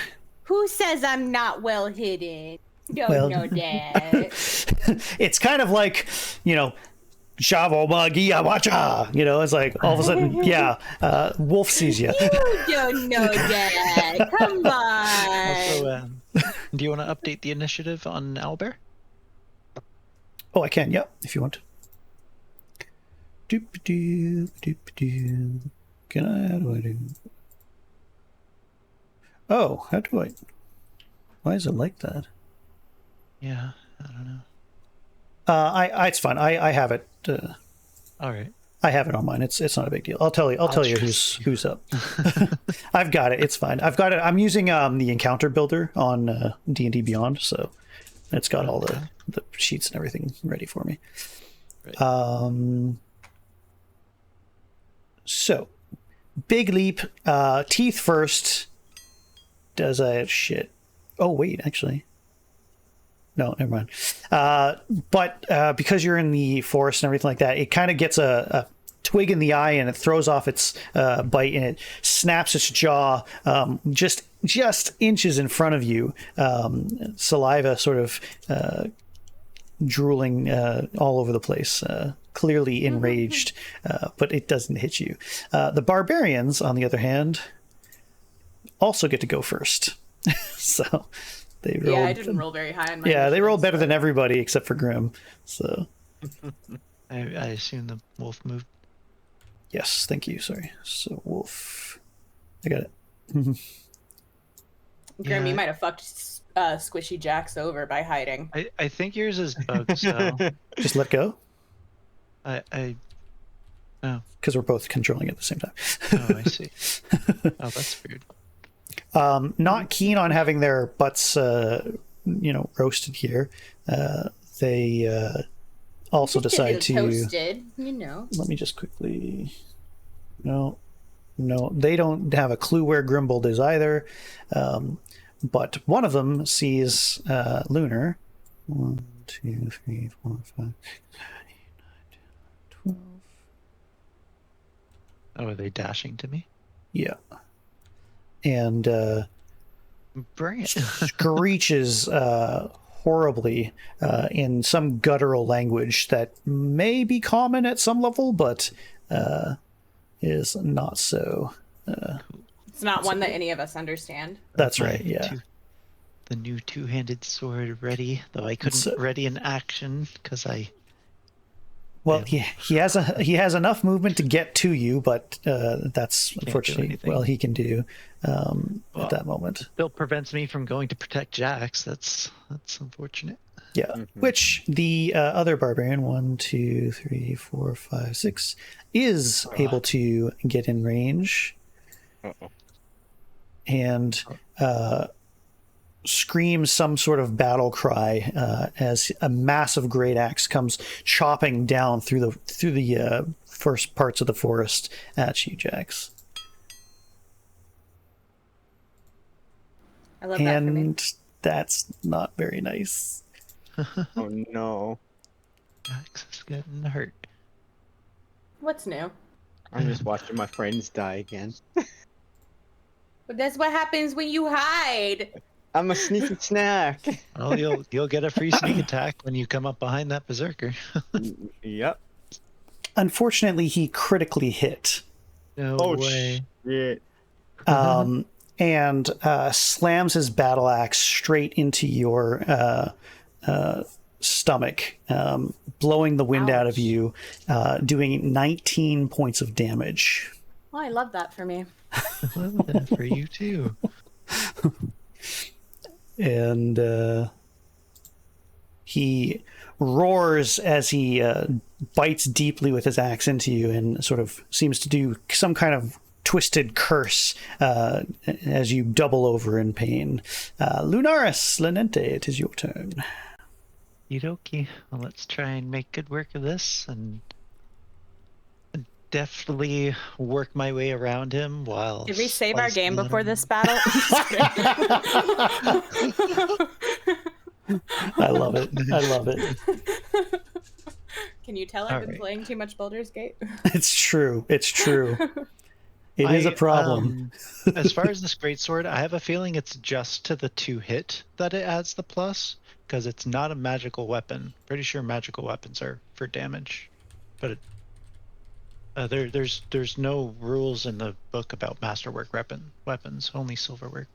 Who says I'm not well hidden? Don't Well- know that. It's kind of like, Shavo Magia Wacha. It's like all of a sudden, yeah, wolf sees you. You don't know that. Come on. Also, do you want to update the initiative on Albert? Oh, I can, yep, if you want. Doop-a-doo, doop-a-doo. Can I? How do I do? Oh, how do I? Why is it like that? Yeah, I don't know. It's fine. I have it. All right. I have it on mine. It's not a big deal. I'll tell you. I'll tell you who's up. I've got it. It's fine. I've got it. I'm using the encounter builder on D&D Beyond, so it's got all the sheets and everything ready for me. Right. So big leap. Teeth first. Does a shit? Oh wait, actually. No, never mind. But because you're in the forest and everything like that, it kind of gets a twig in the eye and it throws off its bite and it snaps its jaw just inches in front of you. Saliva sort of drooling all over the place. Clearly enraged, but it doesn't hit you. The barbarians, on the other hand, also get to go first. So... They rolled, I didn't roll very high on my Yeah, they rolled better initiative, than everybody except for Grim. So, I assume the wolf moved. yes, thank you. Sorry. So, Wolf. I got it. Grim, Yeah. you might have fucked Squishy Jax over by hiding. I think yours is bugged, so Just let go? I oh Because we're both controlling at the same time. I see. Oh, that's weird. Not keen on having their butts, roasted here. They also Just a little decide to... toasted, you know. Let me just quickly... No, they don't have a clue where Grimbold is either. But one of them sees Lunar. 1, 2, 3, 4, 5, 6, 7, 8, 9, 10, 12. Oh, are they dashing to me? Yeah. And Bring it. screeches horribly in some guttural language that may be common at some level, but is not so. It's not one that any of us understand. That's right, yeah. The new two-handed sword ready, though I couldn't ready in action because I... Well, he has enough movement to get to you, but that's unfortunately all he can do at that moment. Still prevents me from going to protect Jax. That's unfortunate. Yeah, which the other barbarian, 1, 2, 3, 4, 5, 6, is able to get in range. And screams some sort of battle cry as a massive great axe comes chopping down through the first parts of the forest at you, Jax. I love that for me. And that's not very nice. Oh no. Jax is getting hurt. What's new? I'm just watching my friends die again. But that's what happens when you hide. I'm a sneaky snack. Well, you'll get a free sneak attack when you come up behind that berserker. Yep. Unfortunately, he critically hit. No way. Shit. And slams his battle axe straight into your stomach, blowing the wind out of you, doing 19 points of damage. Well, I love that for me. I love that for you too. And he roars as he bites deeply with his axe into you and sort of seems to do some kind of twisted curse as you double over in pain. Lunaris, Lenente, it is your turn. Okie. Well, let's try and make good work of this and definitely work my way around him while... Did we save our game slicing before him. this battle? I love it. I love it. Can you tell I've been Alright. playing too much Baldur's Gate? It's true. It's true. It is a problem. As far as this greatsword, I have a feeling it's just to the 2 hit that it adds the plus, because it's not a magical weapon. Pretty sure magical weapons are for damage, but there's no rules in the book about masterwork weapons, only silverwork.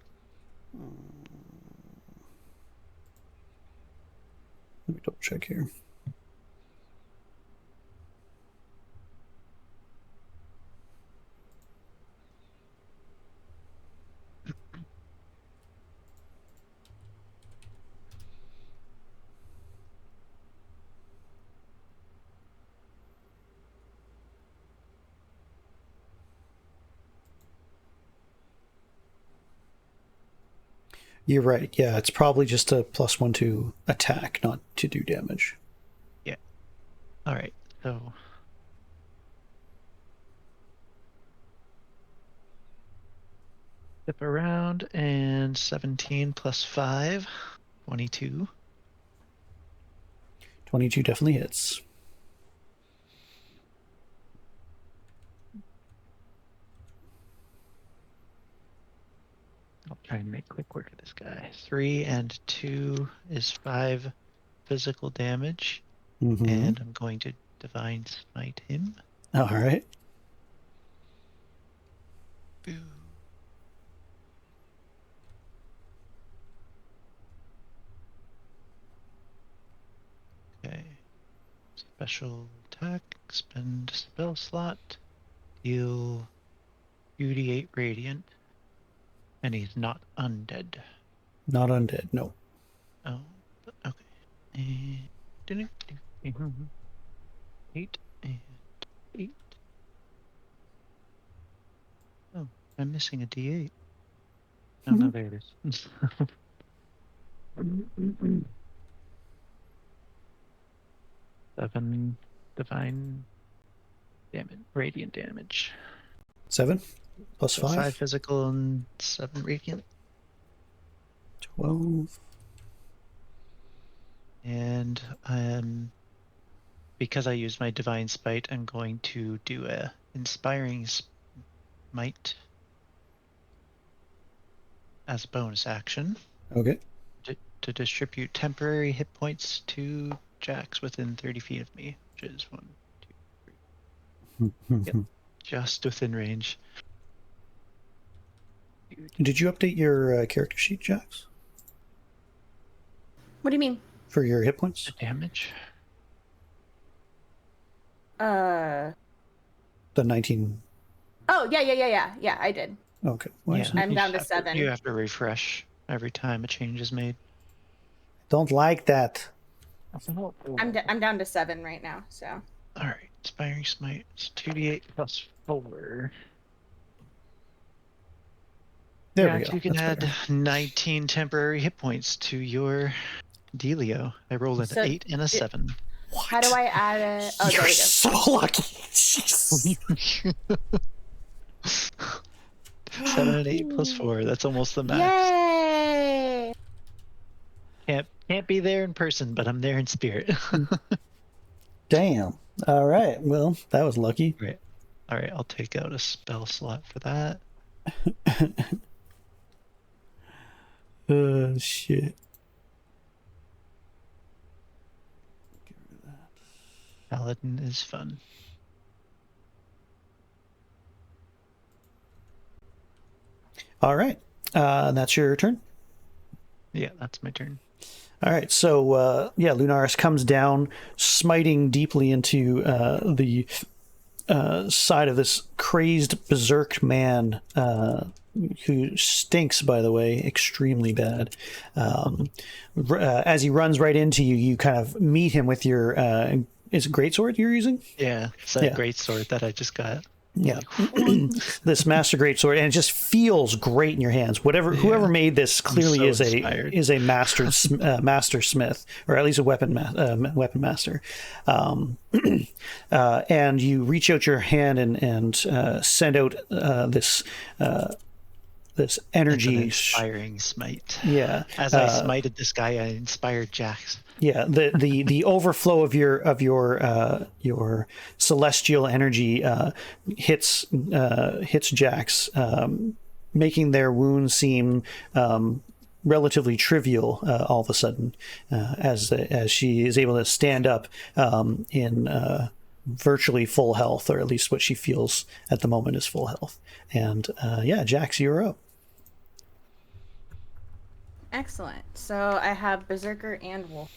Let me double check here. You're right. Yeah, it's probably just a +1 to attack, not to do damage. Yeah. All right. So flip around and 17 plus 5, 22. 22 definitely hits. I'll try and make quick work of this guy. 3 and 2 is 5 physical damage, and I'm going to divine smite him. All right. Boo. Okay. Special attack, spend spell slot, deal 2d8 radiant, and he's not undead. Not undead, no. Oh, okay. And 8 and 8. Oh, I'm missing a d8. Oh, no, there it is. 7 divine damage, radiant damage. 7 plus So 5. 5 physical and 7 radiant. 12. And because I used my divine spite, I'm going to do a inspiring smite as a bonus action Okay. to distribute temporary hit points to Jax within 30 feet of me, which is 1, 2, 3. Yep, just within range. Did you update your character sheet, Jax? What do you mean? For your hit points? The damage. The 19. Oh, yeah, I did. Okay. Why is it- I'm you down to have 7. You have to refresh every time a change is made. Don't like that. I'm down to 7 right now, so. All right, inspiring smite. It's 2d8 plus 4. There Yeah, we go. you can That's add better. 19 temporary hit points to your dealio. I rolled an So 8 and a 7. How do I add it? Oh, You're there we go. so lucky. Jesus. 7 and 8 plus 4. That's almost the max. Yay! Can't be there in person, but I'm there in spirit. Damn. All right. Well, that was lucky. Right. All right, I'll take out a spell slot for that. Shit. Paladin is fun. All right. That's your turn. Yeah, that's my turn. All right, so Lunaris comes down, smiting deeply into the side of this crazed berserk man who stinks, by the way, extremely bad. As he runs right into you, you kind of meet him with your is it greatsword you're using? Yeah, it's that great sword that I just got. Yeah, this master greatsword, and it just feels great in your hands. Whoever made this clearly so inspired. is a master master smith, or at least a weapon master. And you reach out your hand and send out this energy. Inspiring smite. Yeah. As I smited this guy, I inspired Jax. Yeah, the overflow of your celestial energy hits Jax, making their wounds seem relatively trivial all of a sudden, as she is able to stand up in virtually full health, or at least what she feels at the moment is full health. And Jax, you're up. Excellent. So I have Berserker and Wolf.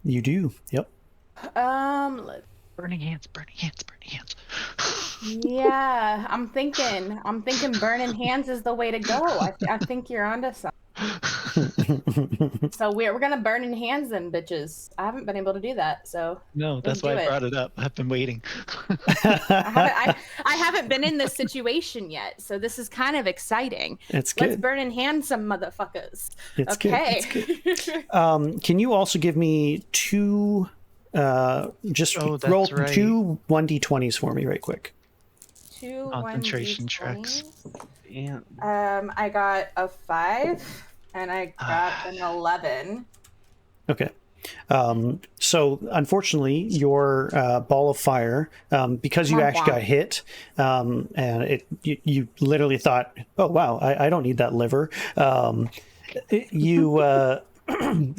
You do. Yep. Burning hands, burning hands, burning hands. Yeah, I'm thinking burning hands is the way to go. I think you're onto something. So we're gonna burn in hands them bitches. I haven't been able to do that, so No, that's do why I it. brought it up. I've been waiting. I haven't been in this situation yet, so this is kind of exciting. It's Let's good. burn in hands some motherfuckers. It's Okay. good. It's good. Can you also give me two? Just Oh, that's roll right. two 1d20s for me, right quick. Two Concentration 1d20s. checks. Damn. I got a 5 and I got an 11. Okay. So unfortunately, your ball of fire, because you actually got hit, and you literally thought, "Oh wow, I don't need that liver." You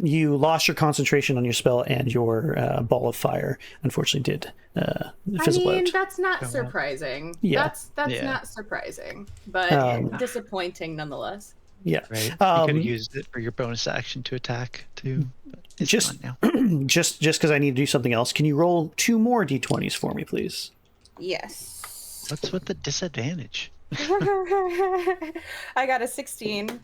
you lost your concentration on your spell, and your ball of fire unfortunately did fizzle out. That's not surprising. Yeah. That's Yeah. not surprising, but disappointing nonetheless. Yeah. Right. You could have used it for your bonus action to attack too. But it's Just gone now. just because I need to do something else, can you roll two more d20s for me, please? Yes. What's with the disadvantage? I got a 16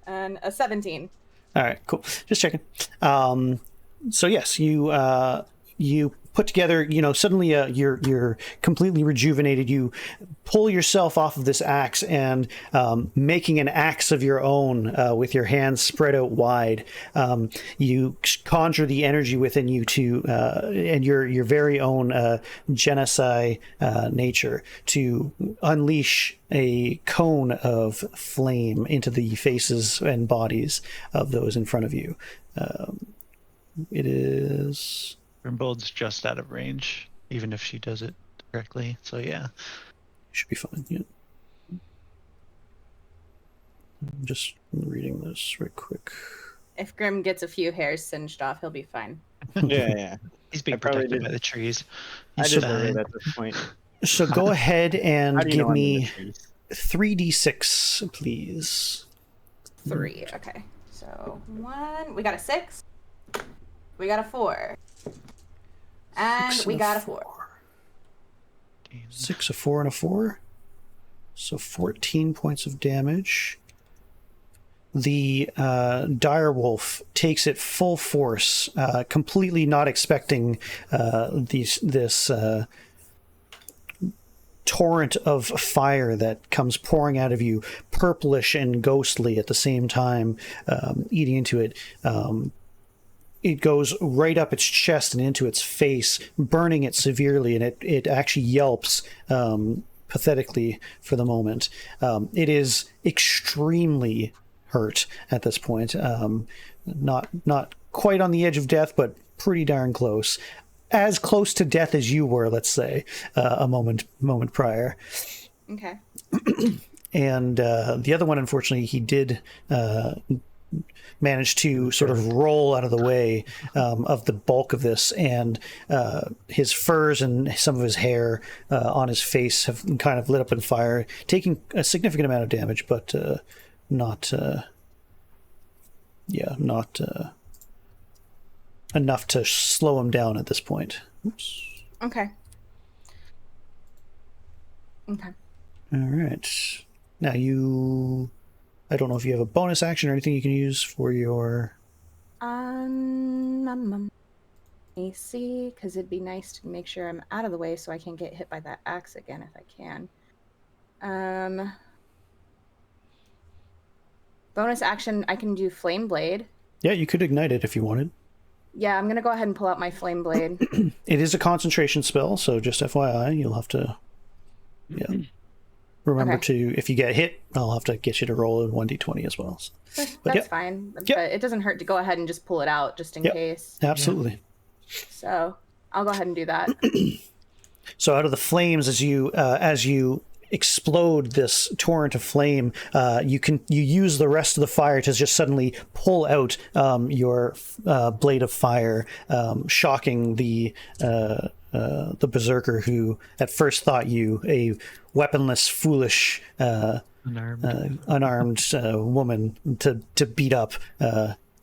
and a 17. All right, cool. Just checking. So yes, you put together. Suddenly you're completely rejuvenated. You pull yourself off of this axe and making an axe of your own with your hands spread out wide. You conjure the energy within you to and your very own genocide nature to unleash a cone of flame into the faces and bodies of those in front of you. It is... Grimbold's just out of range, even if she does it correctly. So yeah. Should be fine. Yeah. I'm just reading this right quick. If Grim gets a few hairs singed off, he'll be fine. Yeah. He's being protected by the trees. I He's deserve fine. it at this point. So go ahead and How do you know give I'm in the me trees? 3d6, please. 3. Okay. So 1. We got a 6. We got a 4. And Six we and got a 4. 6, a 4, and a 4. So 14 points of damage. The direwolf takes it full force, completely not expecting this torrent of fire that comes pouring out of you, purplish and ghostly at the same time, eating into it. It goes right up its chest and into its face, burning it severely, and it actually yelps pathetically for the moment. It is extremely hurt at this point. Not quite on the edge of death, but pretty darn close. As close to death as you were, let's say, a moment prior. Okay. And the other one, unfortunately, he did manage to sort of roll out of the way of the bulk of this, and his furs and some of his hair on his face have kind of lit up in fire, taking a significant amount of damage, but not enough to slow him down at this point. Oops. Okay. All right. Now I don't know if you have a bonus action or anything you can use for your... Let me see, because it'd be nice to make sure I'm out of the way so I can get hit by that axe again if I can. Bonus action, I can do Flame Blade. Yeah, you could ignite it if you wanted. Yeah, I'm going to go ahead and pull out my Flame Blade. It is a concentration spell, so just FYI, you'll have to... Remember to, if you get hit, I'll have to get you to roll a 1d20 as well. So. That's fine. But it doesn't hurt to go ahead and just pull it out just in case. Absolutely. So I'll go ahead and do that. So out of the flames, as you explode this torrent of flame, you use the rest of the fire to just suddenly pull out your blade of fire, shocking the berserker who at first thought you a weaponless, foolish, unarmed woman to beat up.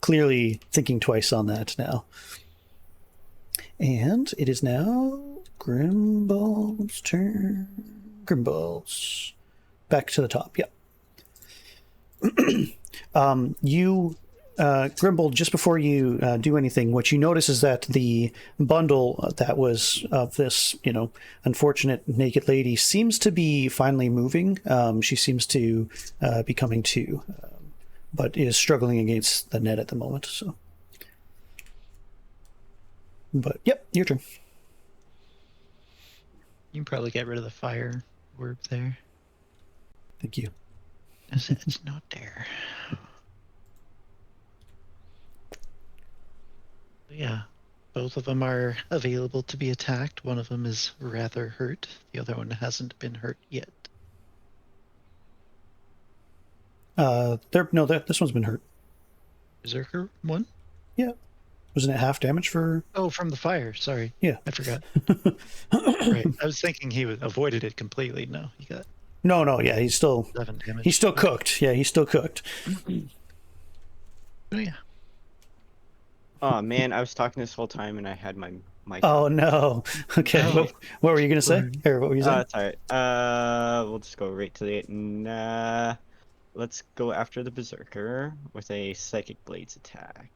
Clearly thinking twice on that now. And it is now Grimbold's turn. Grimbold's back to the top. Yep. You, Grimble, just before you do anything, what you notice is that the bundle that was of this, unfortunate naked lady seems to be finally moving. She seems to be coming to, but is struggling against the net at the moment. So, but yep, your turn. You can probably get rid of the fire orb there. Thank you. It's not there. Yeah, both of them are available to be attacked. One of them is rather hurt. The other one hasn't been hurt yet. This one's been hurt. Berserker one? Yeah. Wasn't it half damage for? Oh, from the fire. Sorry. Yeah. I forgot. Right. I was thinking he avoided it completely. No, he got No. Yeah, he's still 11 damage. He's still cooked. Yeah, he's still cooked. Oh yeah. Oh man, I was talking this whole time and I had my mic. Oh no. Okay. No. What were you gonna say? Or what were you saying? It's alright. We'll just go right to it. Let's go after the Berserker with a Psychic Blades attack.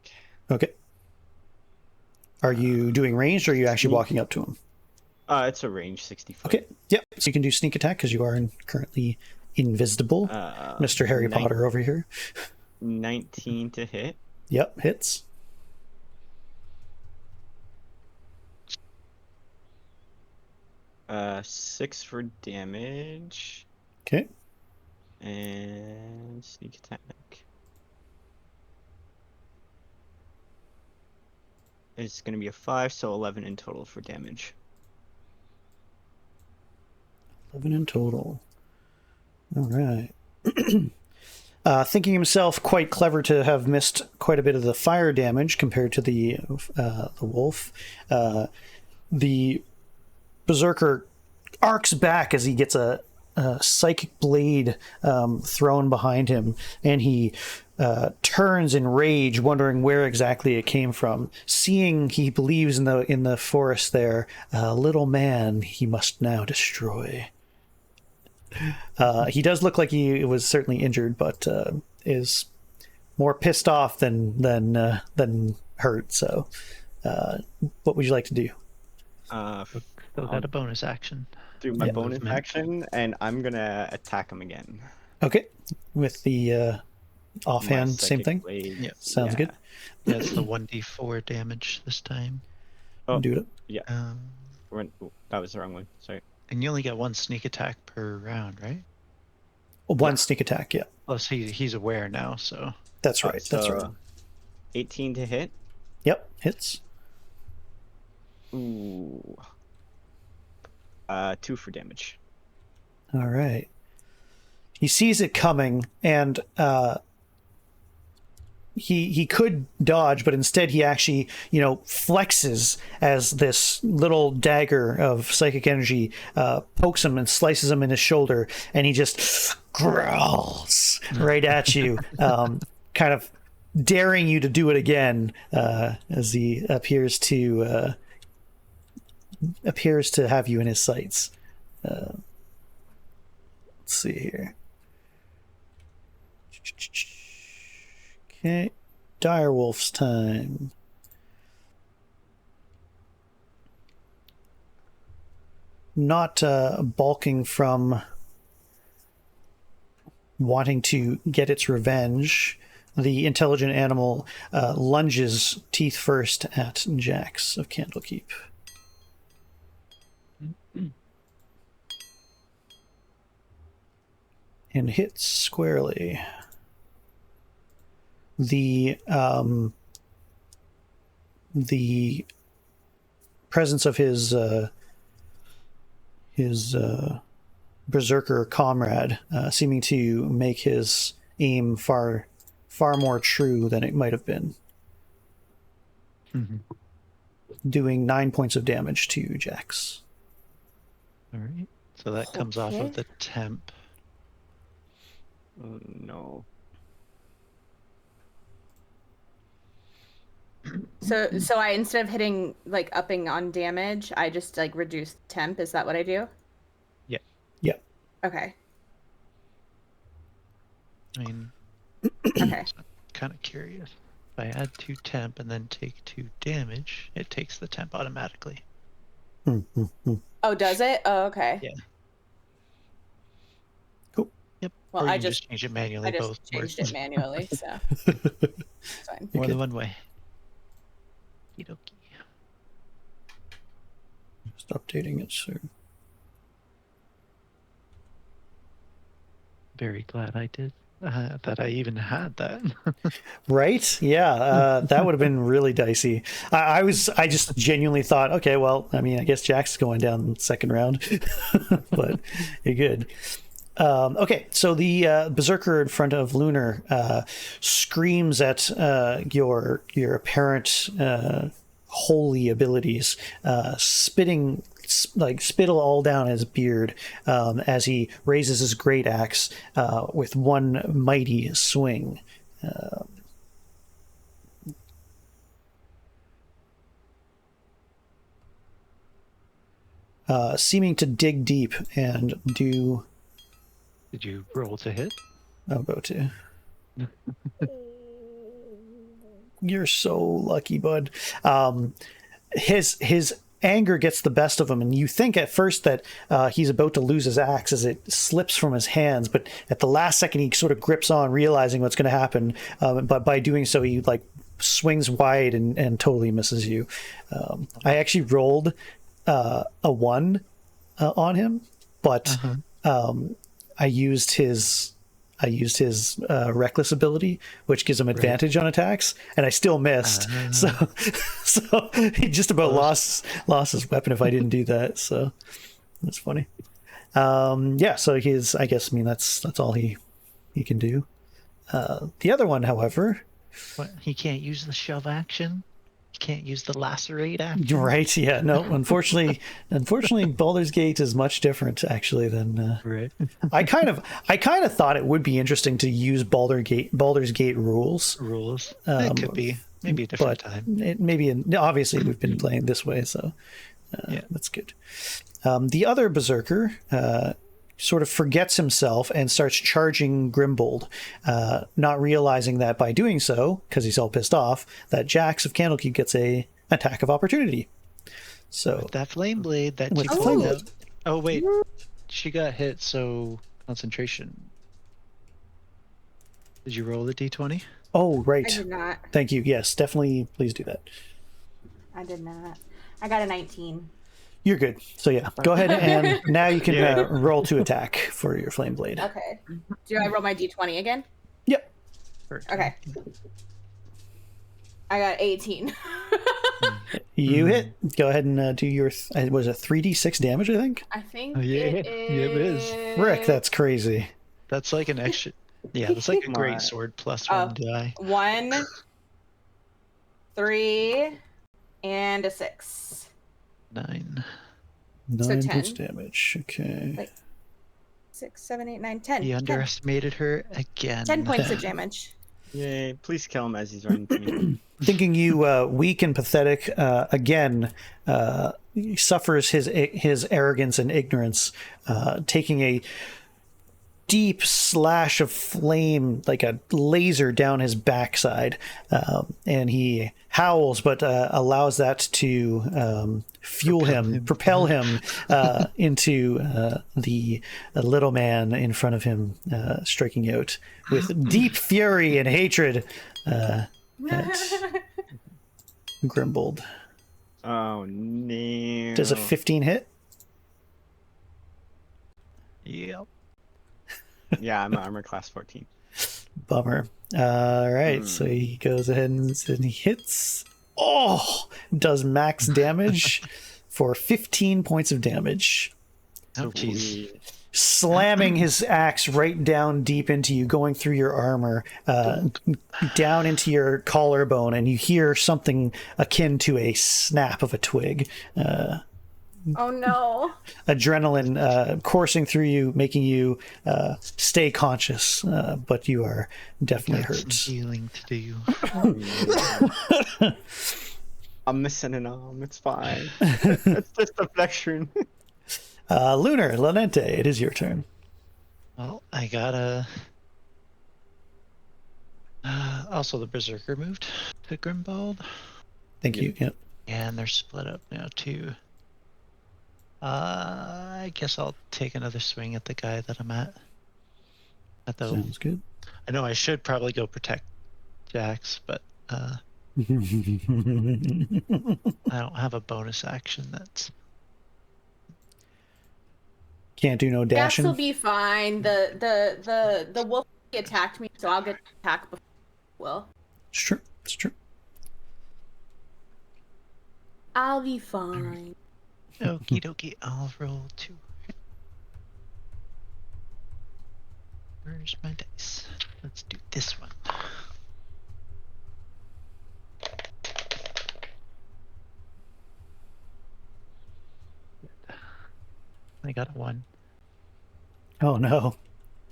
Okay. Are you doing ranged or are you actually walking up to him? It's a range 60 foot. Okay. Yep. So you can do sneak attack because you are currently invisible. Mr. Harry Potter over here. 19 to hit. Yep. Hits. Six for damage. Okay. And sneak attack. It's going to be a 5, so 11 in total for damage. 11 in total. All right. Thinking himself quite clever to have missed quite a bit of the fire damage compared to the wolf, the Berserker arcs back as he gets a psychic blade thrown behind him, and he turns in rage, wondering where exactly it came from. Seeing he believes in the forest there, a little man he must now destroy. He does look like he was certainly injured, but is more pissed off than hurt. So, what would you like to do? Still got a bonus action. Do my bonus Movement. action, and I'm gonna attack him again. Okay, with the offhand, My same Psychic thing. Blade. Yeah. Sounds good. Yeah, it's the 1d4 damage this time. Oh, Do it. yeah. That was the wrong one. Sorry. And you only get one sneak attack per round, right? One sneak attack. Yeah, Plus he's aware now, so that's right. That's right. 18 to hit. Yep, hits. Ooh. 2 for damage. All right. He sees it coming, and he could dodge, but instead he actually, flexes as this little dagger of psychic energy pokes him and slices him in his shoulder, and he just growls right at you, kind of daring you to do it again, as he appears to have you in his sights. Let's see here. Okay, Direwolf's time. Not balking from wanting to get its revenge, the intelligent animal lunges teeth first at Jax of Candlekeep. And hits squarely. The presence of his berserker comrade seeming to make his aim far more true than it might have been. Mm-hmm. Doing 9 points of damage to Jax. All right. So that comes off Okay. of the temp. Oh, no. So I, instead of hitting upping on damage, I just reduce temp. Is that what I do? Yeah. Yeah. Okay. I mean, Okay. Kind of curious. If I add 2 temp and then take 2 damage, it takes the temp automatically. Oh, does it? Oh, okay. Yeah. Cool. Yep. Well, Or you I can just change it manually. Both work. changed it manually, so it's fine. More Okay. than one way. Okie dokie. Just updating it, so. Very glad I did. That I even had that. Right? Yeah, that would have been really dicey. I just genuinely thought, okay, well, I mean, I guess Jack's going down the second round, but you're good. Okay, so the berserker in front of Lunar screams at your apparent holy abilities, spitting like spittle all down his beard as he raises his great axe with one mighty swing. Seeming to dig deep and do. Did you roll to hit? I'll go to. You're so lucky, bud. His anger gets the best of him, and you think at first that he's about to lose his axe as it slips from his hands, but at the last second he sort of grips on, realizing what's going to happen. But by doing so, he like swings wide and totally misses you. I actually rolled a 1 on him, but I used his reckless ability, which gives him advantage on attacks, and I still missed. So he just about lost his weapon if I didn't do that. So that's funny. Yeah. So he's. I guess. I mean, that's all he can do. The other one, however. What? He can't use the shove action. He can't use the lacerate action. Right? Yeah. No. Unfortunately, Baldur's Gate is much different actually than. Right. I kind of thought it would be interesting to use Baldur's Gate rules. It could be maybe a different time. Obviously we've been playing this way, so Yeah. that's good. The other berserker sort of forgets himself and starts charging Grimbold, not realizing that by doing so, because he's all pissed off, that Jax of Candlekeep gets a attack of opportunity. So With that flame blade that With you the pulled flame out. Oh wait, she got hit. So concentration. Did you roll the d20? Oh, right. I did not. Thank you. Yes, definitely. Please do that. I did not. I got a 19. You're good. So yeah, go ahead and now you can roll to attack for your flame blade. Okay. Do I roll my d20 again? Yep. Okay. I got 18. You hit. Go ahead and do your. Was it 3d6 damage? I think. I think Oh, yeah. it Yeah, it is. Rick, that's crazy. That's like an extra. Yeah, that's like a great sword plus 1 die. 1, 3, and a 6. 9. 9 10. points damage. Okay. Like 6, 7, 8, 9, 10. He underestimated her again. 10 points of damage. Yay! Please kill him as he's running to me. Thinking you weak and pathetic again, he suffers his arrogance and ignorance, taking a deep slash of flame like a laser down his backside, and he howls, but allows that to propel him into the little man in front of him, striking out with deep fury and hatred at Grimbold. Oh no! Does a 15 hit? Yep. Yeah, I'm armor class 14. Bummer. All right, so he goes ahead and he hits. Oh, does max damage for 15 points of damage, Oh, jeez. slamming his axe right down deep into you, going through your armor, down into your collarbone, and you hear something akin to a snap of a twig. Oh no. Adrenaline coursing through you, making you stay conscious, but you are definitely Got some hurt. healing to do. I'm missing an arm. It's fine. It's just a flexion. Lunar, Lanente, it is your turn. Well, I gotta Also, the Berserker moved to Grimbald. Thank you. Yep. And they're split up now, too. I guess I'll take another swing at the guy that I'm at. Sounds good. I know I should probably go protect Jax, but I don't have a bonus action that's... Can't do no Jax dashing. will be fine. The wolf attacked me, so I'll get attacked before he will. It's true. It's true. I'll be fine. Okie dokie, I'll roll 2. Where's my dice? Let's do this one. I got a 1. Oh no.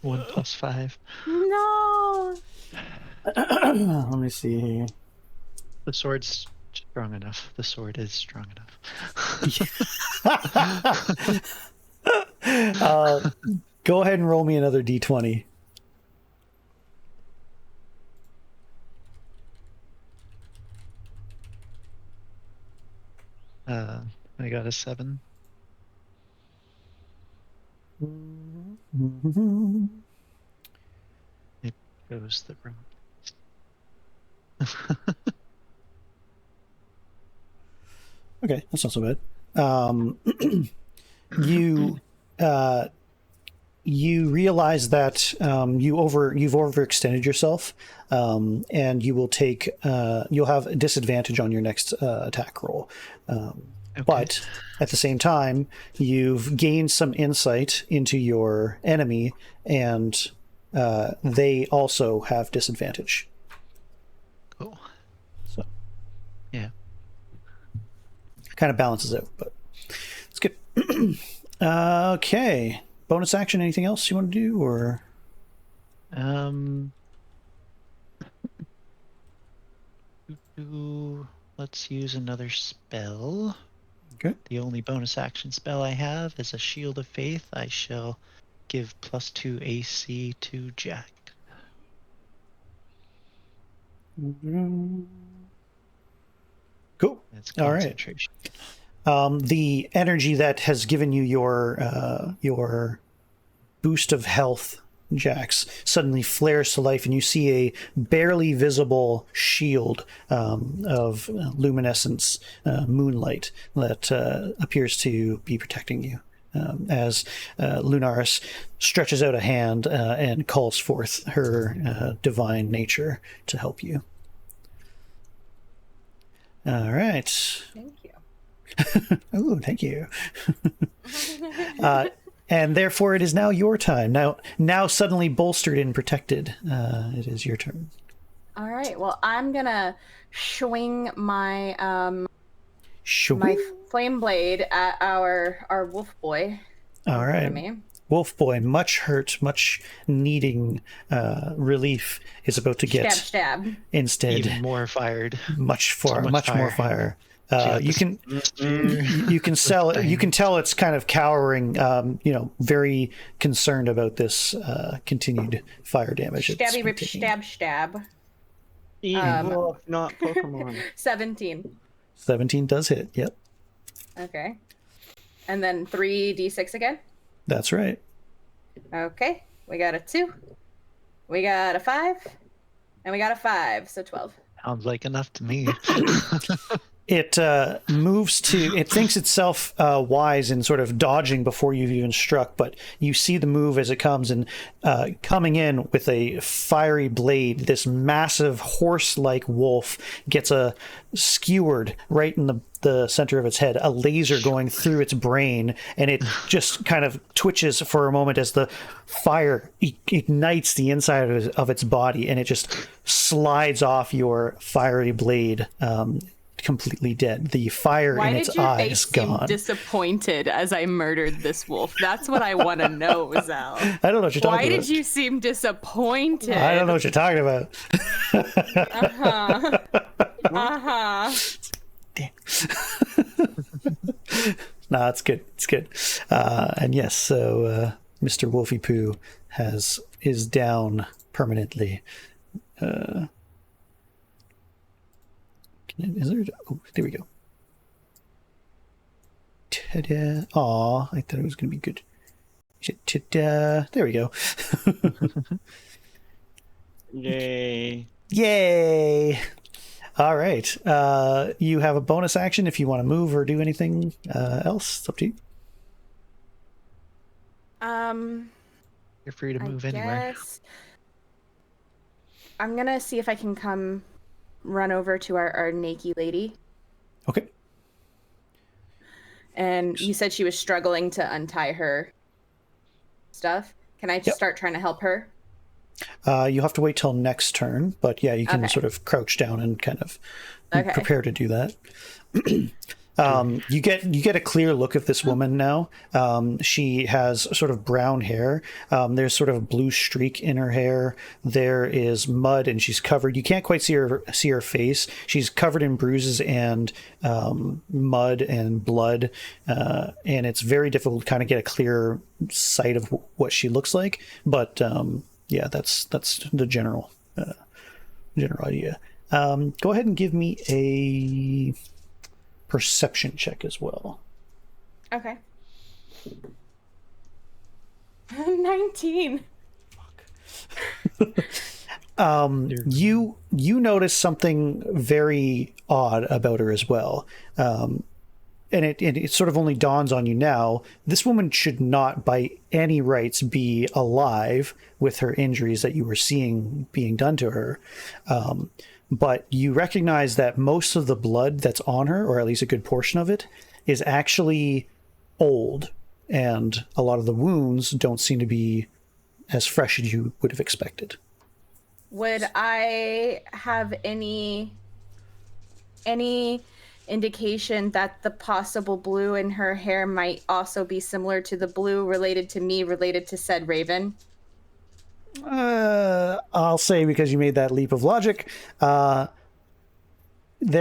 1 plus 5. No. Let me see here. The sword's strong enough. The sword is strong enough. Go ahead and roll me another d20. I got a 7. It goes the wrong. Okay, that's not so bad. You realize that you've overextended yourself, and you will take you'll have a disadvantage on your next attack roll. Okay. But at the same time, you've gained some insight into your enemy, and they also have disadvantage. Cool. So Yeah. kind of balances out, but it's good. Okay. Bonus action, anything else you want to do, or? Let's use another spell. Okay. The only bonus action spell I have is a Shield of Faith. I shall give +2 AC to Jack. Cool. That's All right. concentration. The energy that has given you your boost of health, Jax, suddenly flares to life, and you see a barely visible shield of luminescence, moonlight that appears to be protecting you. As Lunaris stretches out a hand and calls forth her divine nature to help you. All right. Thank you. Oh, thank you. And therefore, it is now your time. Now suddenly bolstered and protected, it is your turn. All right. Well, I'm gonna swing my my flame blade at our wolf boy. All right. Wolf boy, much hurt, much needing relief, is about to get stab. Instead Even more fired. much much more fire. You can tell it's kind of cowering, very concerned about this continued fire damage. Stabby rip stab. Not Pokemon. 17. 17 does hit. Yep, Okay. And then 3d6 again. that's right. Okay. We got a 2. We got a 5. And we got a 5. So 12. Sounds like enough to me. It moves to, it thinks itself wise in sort of dodging before you've even struck, but you see the move as it comes, and coming in with a fiery blade, this massive horse-like wolf gets a skewered right in the center of its head, a laser going through its brain, and it just kind of twitches for a moment as the fire ignites the inside of its body, and it just slides off your fiery blade, completely dead. The fire in its eyes gone. Why did your face seem disappointed as I murdered this wolf? That's what I want to know, Zal. I don't know what you're talking about. Why did you seem disappointed? I don't know what you're talking about. Damn. Nah, it's good. It's good. And yes, so Mr. Wolfie Poo is down permanently. Is there? Oh, there we go. Ta-da! Aw, I thought it was gonna be good. Ta-da! There we go. Yay. Yay! All right. You have a bonus action if you want to move or do anything else. It's up to you. You're free to move I anywhere. guess I'm gonna see if I can run over to our naked lady. Okay. And you said she was struggling to untie her stuff. Can I just Yep. start trying to help her? You have to wait till next turn, but yeah, you can Okay. sort of crouch down and kind of Okay. prepare to do that. You get a clear look of this woman now. She has sort of brown hair. There's sort of a blue streak in her hair. There is mud, and she's covered. You can't quite see her face. She's covered in bruises and mud and blood, and it's very difficult to kind of get a clear sight of what she looks like. But yeah, that's the general idea. Go ahead and give me a perception check as well. Okay. 19. You notice something very odd about her as well. And it sort of only dawns on you now. This woman should not by any rights be alive with her injuries that you were seeing being done to her. But you recognize that most of the blood that's on her, or at least a good portion of it, is actually old. And a lot of the wounds don't seem to be as fresh as you would have expected. Would I have any indication that the possible blue in her hair might also be similar to the blue related to said raven? I'll say, because you made that leap of logic, there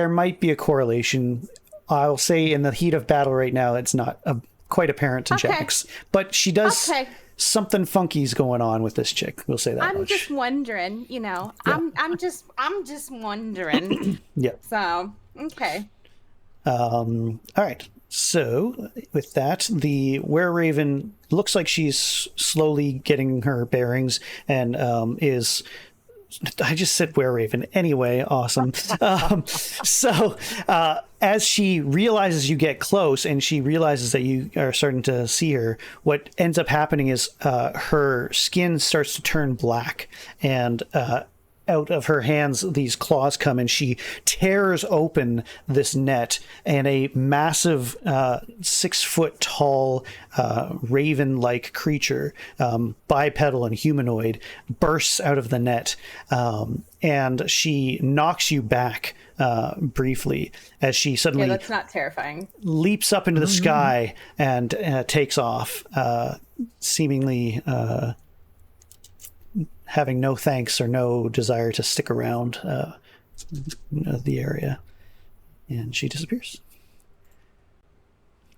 might be a correlation. I'll say in the heat of battle right now, it's not quite apparent to Okay. Jax, but she does Okay. something funky's going on with this chick. We'll say that I'm much. just wondering, Yeah. I'm just wondering. Yeah. So, okay. All right. So with that, the were-raven looks like she's slowly getting her bearings and is. I just said were-raven. Anyway, awesome. So as she realizes you get close and she realizes that you are starting to see her, what ends up happening is her skin starts to turn black, and out of her hands these claws come, and she tears open this net, and a massive 6 foot tall raven-like creature, bipedal and humanoid, bursts out of the net, and she knocks you back briefly as she suddenly Yeah, that's not terrifying. leaps up into the sky and takes off, seemingly having no thanks or no desire to stick around the area, and she disappears.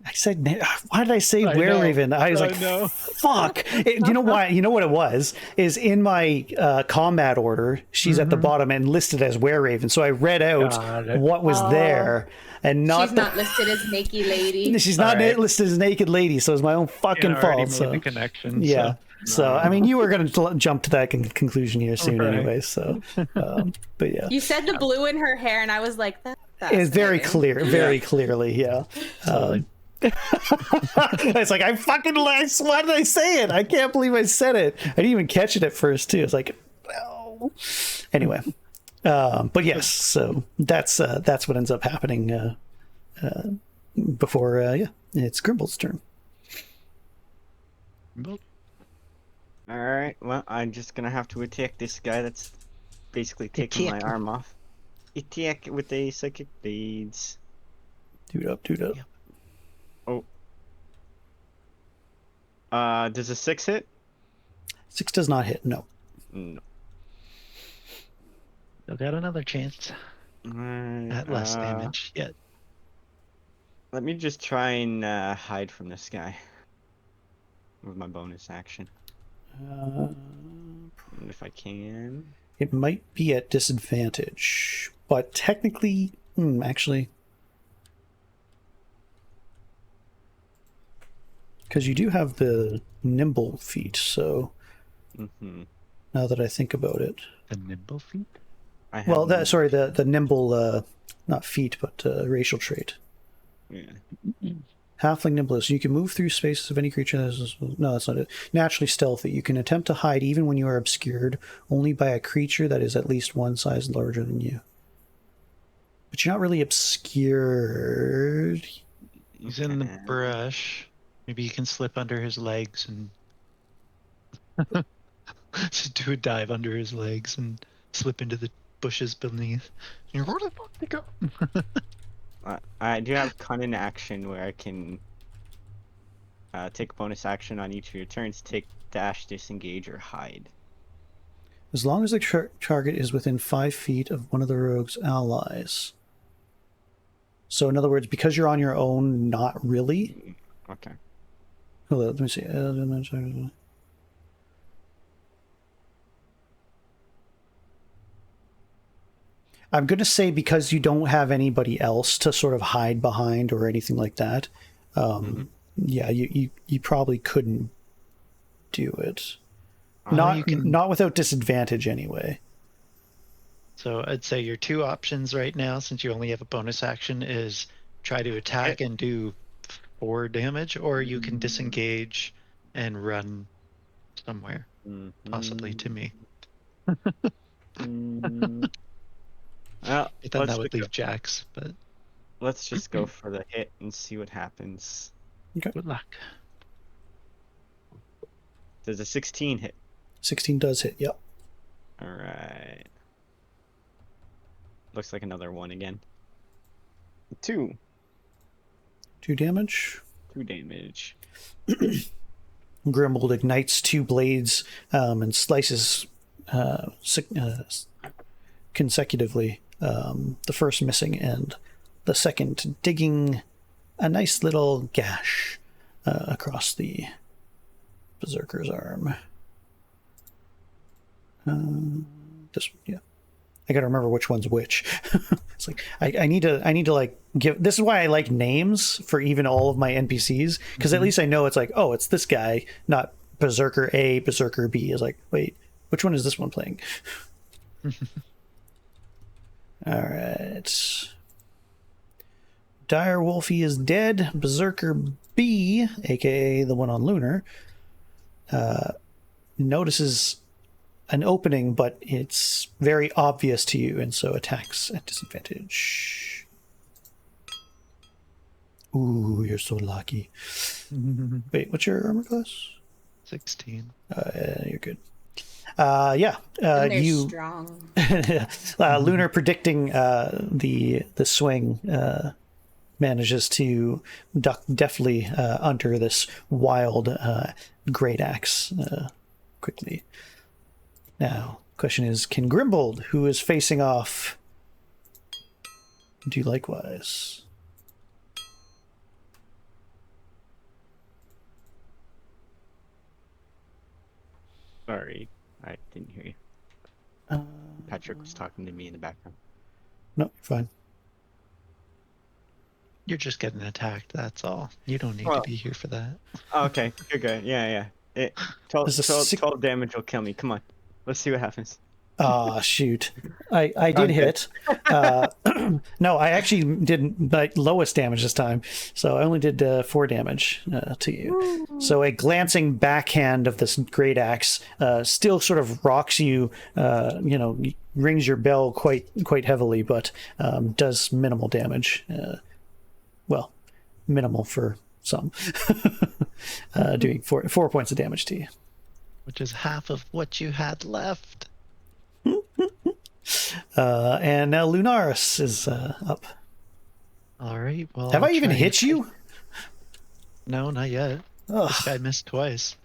I said, why did I say were-raven? I was like, fuck. You know why? You know what it was? Is in my combat order, she's at the bottom and listed as were-raven. So I read out what was there, and not She's not listed as naked lady. she's not listed as naked lady. So it's my own fucking already fault. made So the connection. yeah. So I mean, you were going to jump to that conclusion here soon, Right. anyway. So, but yeah, You said the blue in her hair, and I was like, that's it's very fascinating. clear, very clearly, yeah. It's like, why did I say it? I can't believe I said it. I didn't even catch it at first too. It's like, no. Anyway, but yes, so that's what ends up happening before it's Grimble's turn. All right. Well, I'm just gonna have to attack this guy that's basically taking my arm off. Attack with a psychic blades. Dude up. Yeah. Oh. Does a 6 hit? 6 does not hit. No. No. Still got another chance Alright, at less damage yet. Let me just try and hide from this guy with my bonus action. If I can. It might be at disadvantage, but technically, actually, because you do have the nimble feat. So now that I think about it, The nimble feet? well, the nimble, not feat, but racial trait. Yeah. Halfling nimblest. You can move through spaces of any creature that is... No, that's not it. Naturally stealthy. You can attempt to hide even when you are obscured only by a creature that is at least one size larger than you. But you're not really obscured. He's in the brush. Maybe you can slip under his legs and just do a dive under his legs and slip into the bushes beneath. Where the fuck did they go? I do have cunning action where I can take a bonus action on each of your turns, take dash, disengage, or hide. As long as the target is within 5 feet of one of the rogue's allies. So in other words, because you're on your own, not really. Okay. Hold on, let me see. I'm going to say because you don't have anybody else to sort of hide behind or anything like that. Yeah, you probably couldn't do it. Not without disadvantage anyway. So I'd say your two options right now, since you only have a bonus action, is try to attack and do 4 damage, or you can disengage and run somewhere, possibly to me. Well, But then that would leave Jax, but let's just go for the hit and see what happens. Okay. good luck. Does a 16 hit? 16 does hit, yep. Alright. Looks like another 1 again. 2. 2 damage. 2 damage. Grimbold ignites 2 blades and slices consecutively. The first missing and the second digging a nice little gash across the berserker's arm. Yeah. I gotta remember which one's which. It's like I need to like give. This is why I like names for even all of my NPCs, because at least I know it's like, oh, it's this guy, not Berserker A, Berserker B. Is like, wait, which one is this one playing? All right. Dire Wolfie is dead. Berserker B, aka the one on Lunar, notices an opening, but it's very obvious to you, and so attacks at disadvantage. Ooh, you're so lucky. Wait, what's your armor class? 16. You're good. Yeah. And they're you strong. Lunar predicting the swing manages to duck deftly under this wild great axe quickly. Now, question is, can Grimbold, who is facing off, do likewise? Sorry, I didn't hear you. Patrick was talking to me in the background. No, you're fine. You're just getting attacked, that's all. You don't need to be here for that. Oh, okay, you're good. Yeah. 12 damage will kill me. Come on. Let's see what happens. Ah, shoot. I did hit. No, I actually did like lowest damage this time. So I only did 4 damage to you. So a glancing backhand of this great axe still sort of rocks you, rings your bell quite heavily, but does minimal damage. Well, minimal for some. Doing 4 points of damage to you. Which is half of what you had left. And now Lunaris is up. All right. Well, have I even hit you? No, not yet. Ugh, This guy missed twice,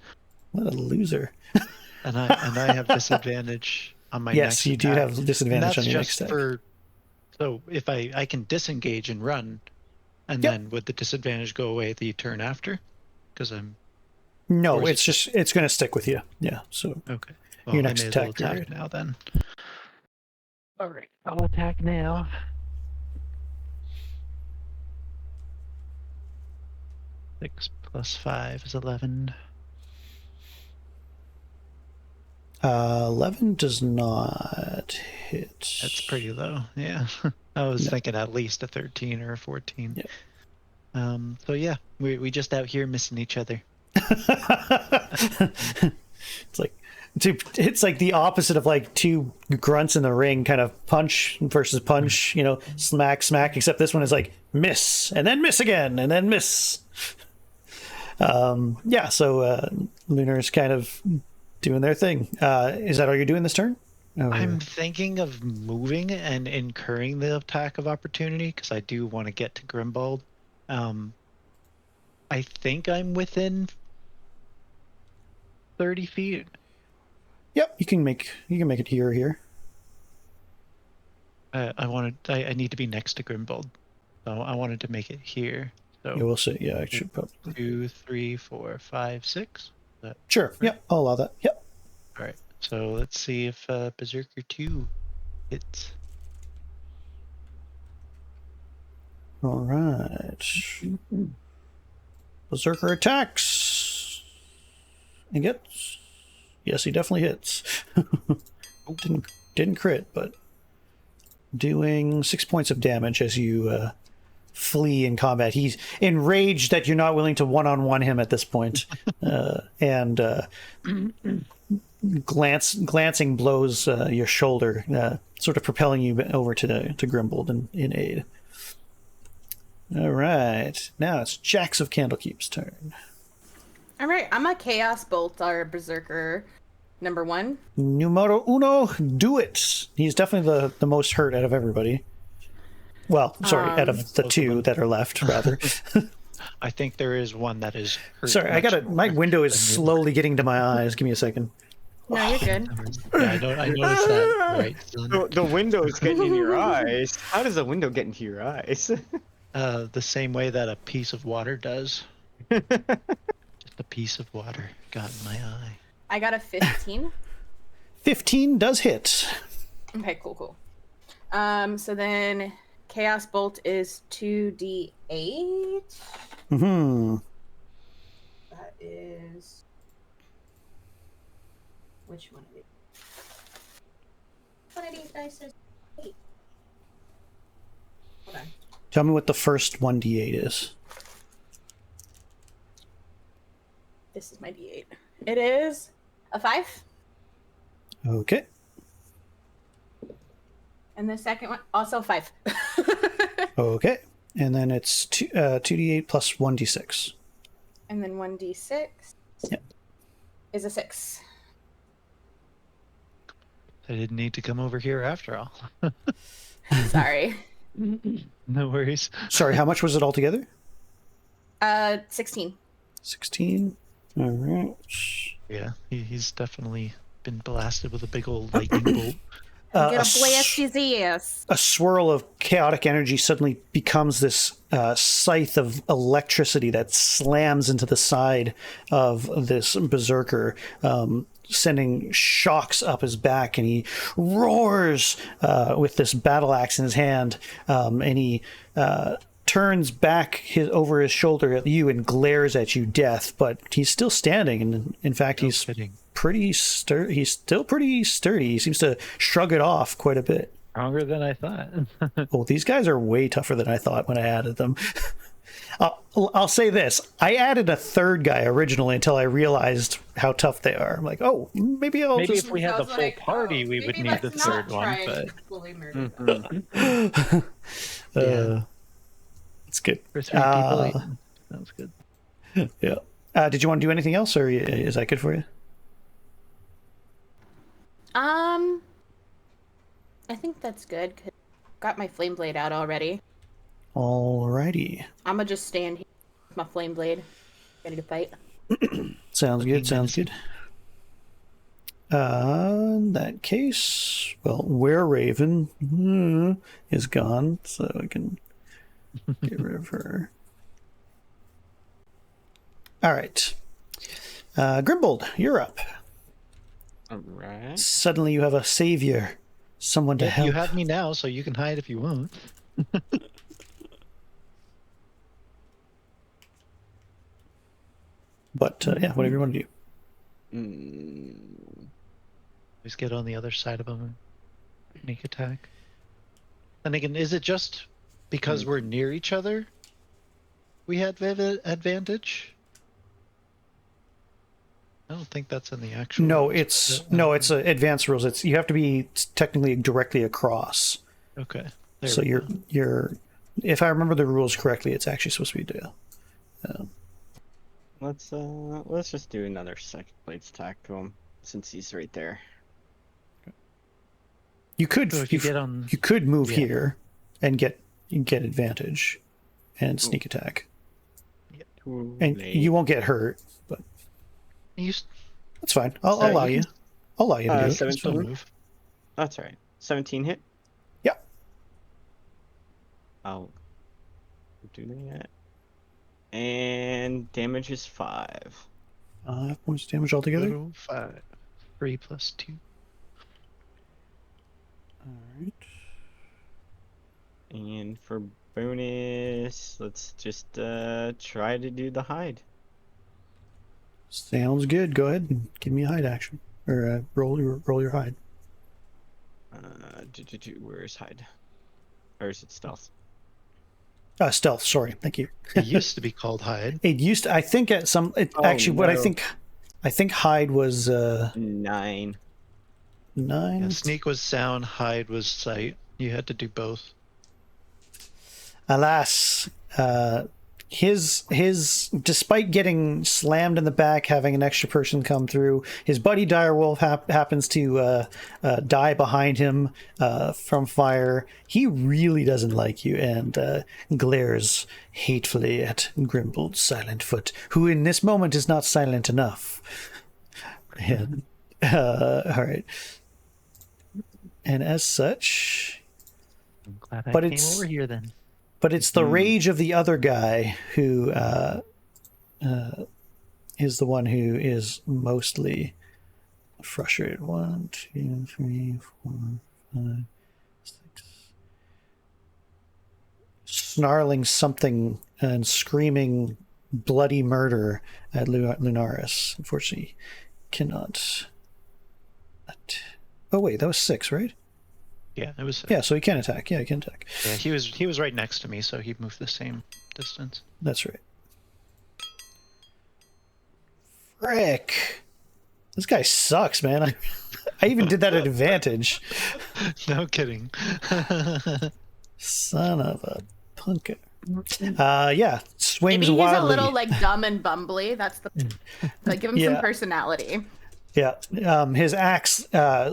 what a loser! and I have disadvantage on my next. Yes, you do attack. have disadvantage on And your that's next just attack. so if I can disengage and run, and then would the disadvantage go away the turn after? Because I'm. No, or is it's going to stick with you. Yeah. So okay. your next I may as well attack period. now then. All right, I'll attack now. Six plus 5 is 11. 11 does not hit. That's pretty low. Yeah, I was thinking at least a 13 or a 14. Yeah. So yeah, we just out here missing each other. It's like the opposite of like two grunts in the ring, kind of punch versus punch, you know, smack, smack, except this one is like miss and then miss again and then miss. Yeah, so Lunar's kind of doing their thing. Is that all you're doing this turn? I'm thinking of moving and incurring the attack of opportunity because I do want to get to Grimbold. I think I'm within 30 feet. Yep, you can make it here or here. I need to be next to Grimbold, so I wanted to make it here. So Yeah, we'll see. Yeah, I should probably. 2, 3, 4, 5, 6. Sure. Right? Yep, I'll allow that. Yep. All right. So let's see if Berserker 2 hits. All right. Berserker attacks. And gets. Yes, he definitely hits. Didn't crit, but doing 6 points of damage as you flee in combat. He's enraged that you're not willing to one-on-one him at this point, and glancing blows your shoulder, sort of propelling you over to Grimbold in aid. All right, now it's Jax of Candlekeep's turn. All right, I'm a Chaos Bolt, our Berserker number 1. Numero uno, do it. He's definitely the most hurt out of everybody. Well, sorry, out of the two that are left, rather. I think there is one that is hurt. Sorry, my window is slowly getting to my eyes. Give me a second. No, you're good. Yeah, I noticed that. Right. The window is getting in your eyes. How does the window get into your eyes? The same way that a piece of water does. Just a piece of water got in my eye. I got a 15. 15 does hit. Okay, cool. So then Chaos Bolt is 2d8. Mm-hmm. That is... Which one of these? One of these dice is 8. Hold on. Tell me what the first 1d8 is. This is my d8. It is a 5. Okay. And the second one, also 5. Okay. And then it's 2d8 plus 1d6. And then 1d6 is a 6. I didn't need to come over here after all. Sorry. No worries. Sorry, how much was it altogether? 16. 16. All right. Yeah, he's definitely been blasted with a big old lightning bolt. Get a blast his ass. A swirl of chaotic energy suddenly becomes this scythe of electricity that slams into the side of this berserker, sending shocks up his back, and he roars with this battle axe in his hand, and he turns back over his shoulder at you and glares at you, Death, but he's still standing, and in fact he's pretty sturdy. He's still pretty sturdy. He seems to shrug it off quite a bit. Stronger than I thought. Oh, these guys are way tougher than I thought when I added them. I'll say this. I added a third guy originally until I realized how tough they are. I'm like, oh, maybe if we had the full party, we would need the third one. But yeah. It's good. For 3 people, sounds good. Yeah. Did you want to do anything else, or is that good for you? I think that's good. Cause got my flame blade out already. Alrighty. I'm gonna just stand here with my flame blade, ready to fight. Sounds good. Sounds good. In that case, well, Were Raven is gone, so I can get rid of her. All right. Grimbold, you're up. All right. Suddenly you have a savior someone to You help. have me now, so you can hide if you want. But yeah, whatever you want to do. Just get on the other side of them and sneak attack. And again, is it just because we're near each other we had advantage? I don't think that's in the actual. No, rules. it's advanced rules. It's you have to be technically directly across. Okay. So you're if I remember the rules correctly, it's actually supposed to be Let's just do another second blades attack to him since he's right there. You could So if you get on, you could move here and get advantage and sneak attack. And you won't get hurt, but that's fine. I'll allow you. I'll allow you to do it. 17 move. That's right. 17 hit. Yeah. I'll do that. And damage is 5. 5 points of damage altogether. 5. 3 plus 2. All right. And for bonus, let's just try to do the hide. Sounds good. Go ahead and give me a hide action, or roll your hide. Where's hide? Or is it stealth? Stealth. Sorry. Thank you. It used to be called hide. It used to, I think at some. What I think hide was 9. 9. Yeah, sneak was sound, hide was sight. You had to do both. Alas, his despite getting slammed in the back, having an extra person come through, his buddy Direwolf happens to die behind him from fire. He really doesn't like you and glares hatefully at Grimbold Silentfoot, who in this moment is not silent enough. And, all right. And as such, I'm glad I came over here then. But it's the rage of the other guy who is the one who is mostly frustrated. 1, 2, 3, 4, 5, 6. Snarling something and screaming bloody murder at Lunaris. Unfortunately, cannot. Oh wait, that was 6, right? Yeah, it was. Yeah, so he can attack. Yeah, he can attack. Yeah, he was right next to me, so he moved the same distance. That's right. Frick. This guy sucks, man. I even did that at advantage. No kidding. Son of a punker. Yeah, swings Maybe he's wildly. a little like dumb and bumbly. That's the like give him Yeah. some personality. Yeah, his axe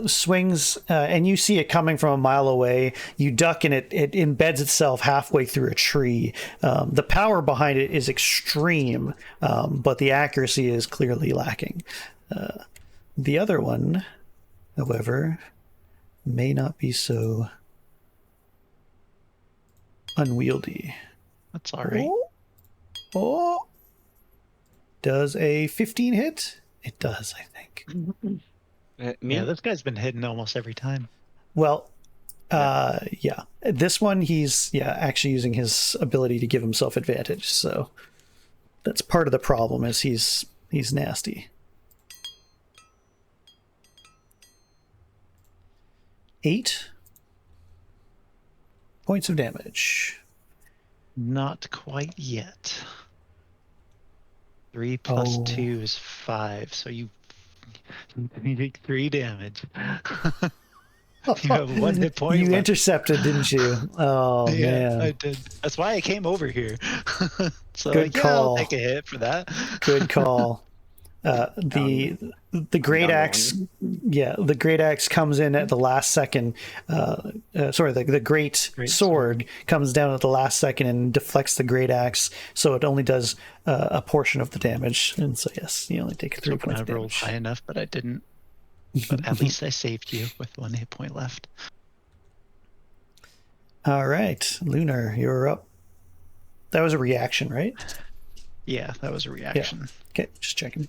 swings, and you see it coming from a mile away. You duck, and it embeds itself halfway through a tree. The power behind it is extreme, but the accuracy is clearly lacking. The other one, however, may not be so unwieldy. That's all right. Oh. Does a 15 hit? It does, I think. Me? Yeah, this guy's been hitting almost every time. Well, yeah. This one, he's actually using his ability to give himself advantage. So that's part of the problem. Is he's nasty. 8 points of damage. Not quite yet. 3 plus Oh. 2 is 5, so you take 3 damage. You have 1 hit point You left. intercepted, didn't you? Oh, Yeah, man. I did. That's why I came over here. So Good call. I'll take a hit for that. Good call. The great axe, the great axe comes in at the last second. The great sword comes down at the last second and deflects the great axe, so it only does a portion of the damage. And so yes, you only take 3 points I of rolled damage. high enough, but I didn't. But at least I saved you with 1 hit point left. All right, Lunar, you're up. That was a reaction, right? Yeah, that was a reaction. Okay, just checking.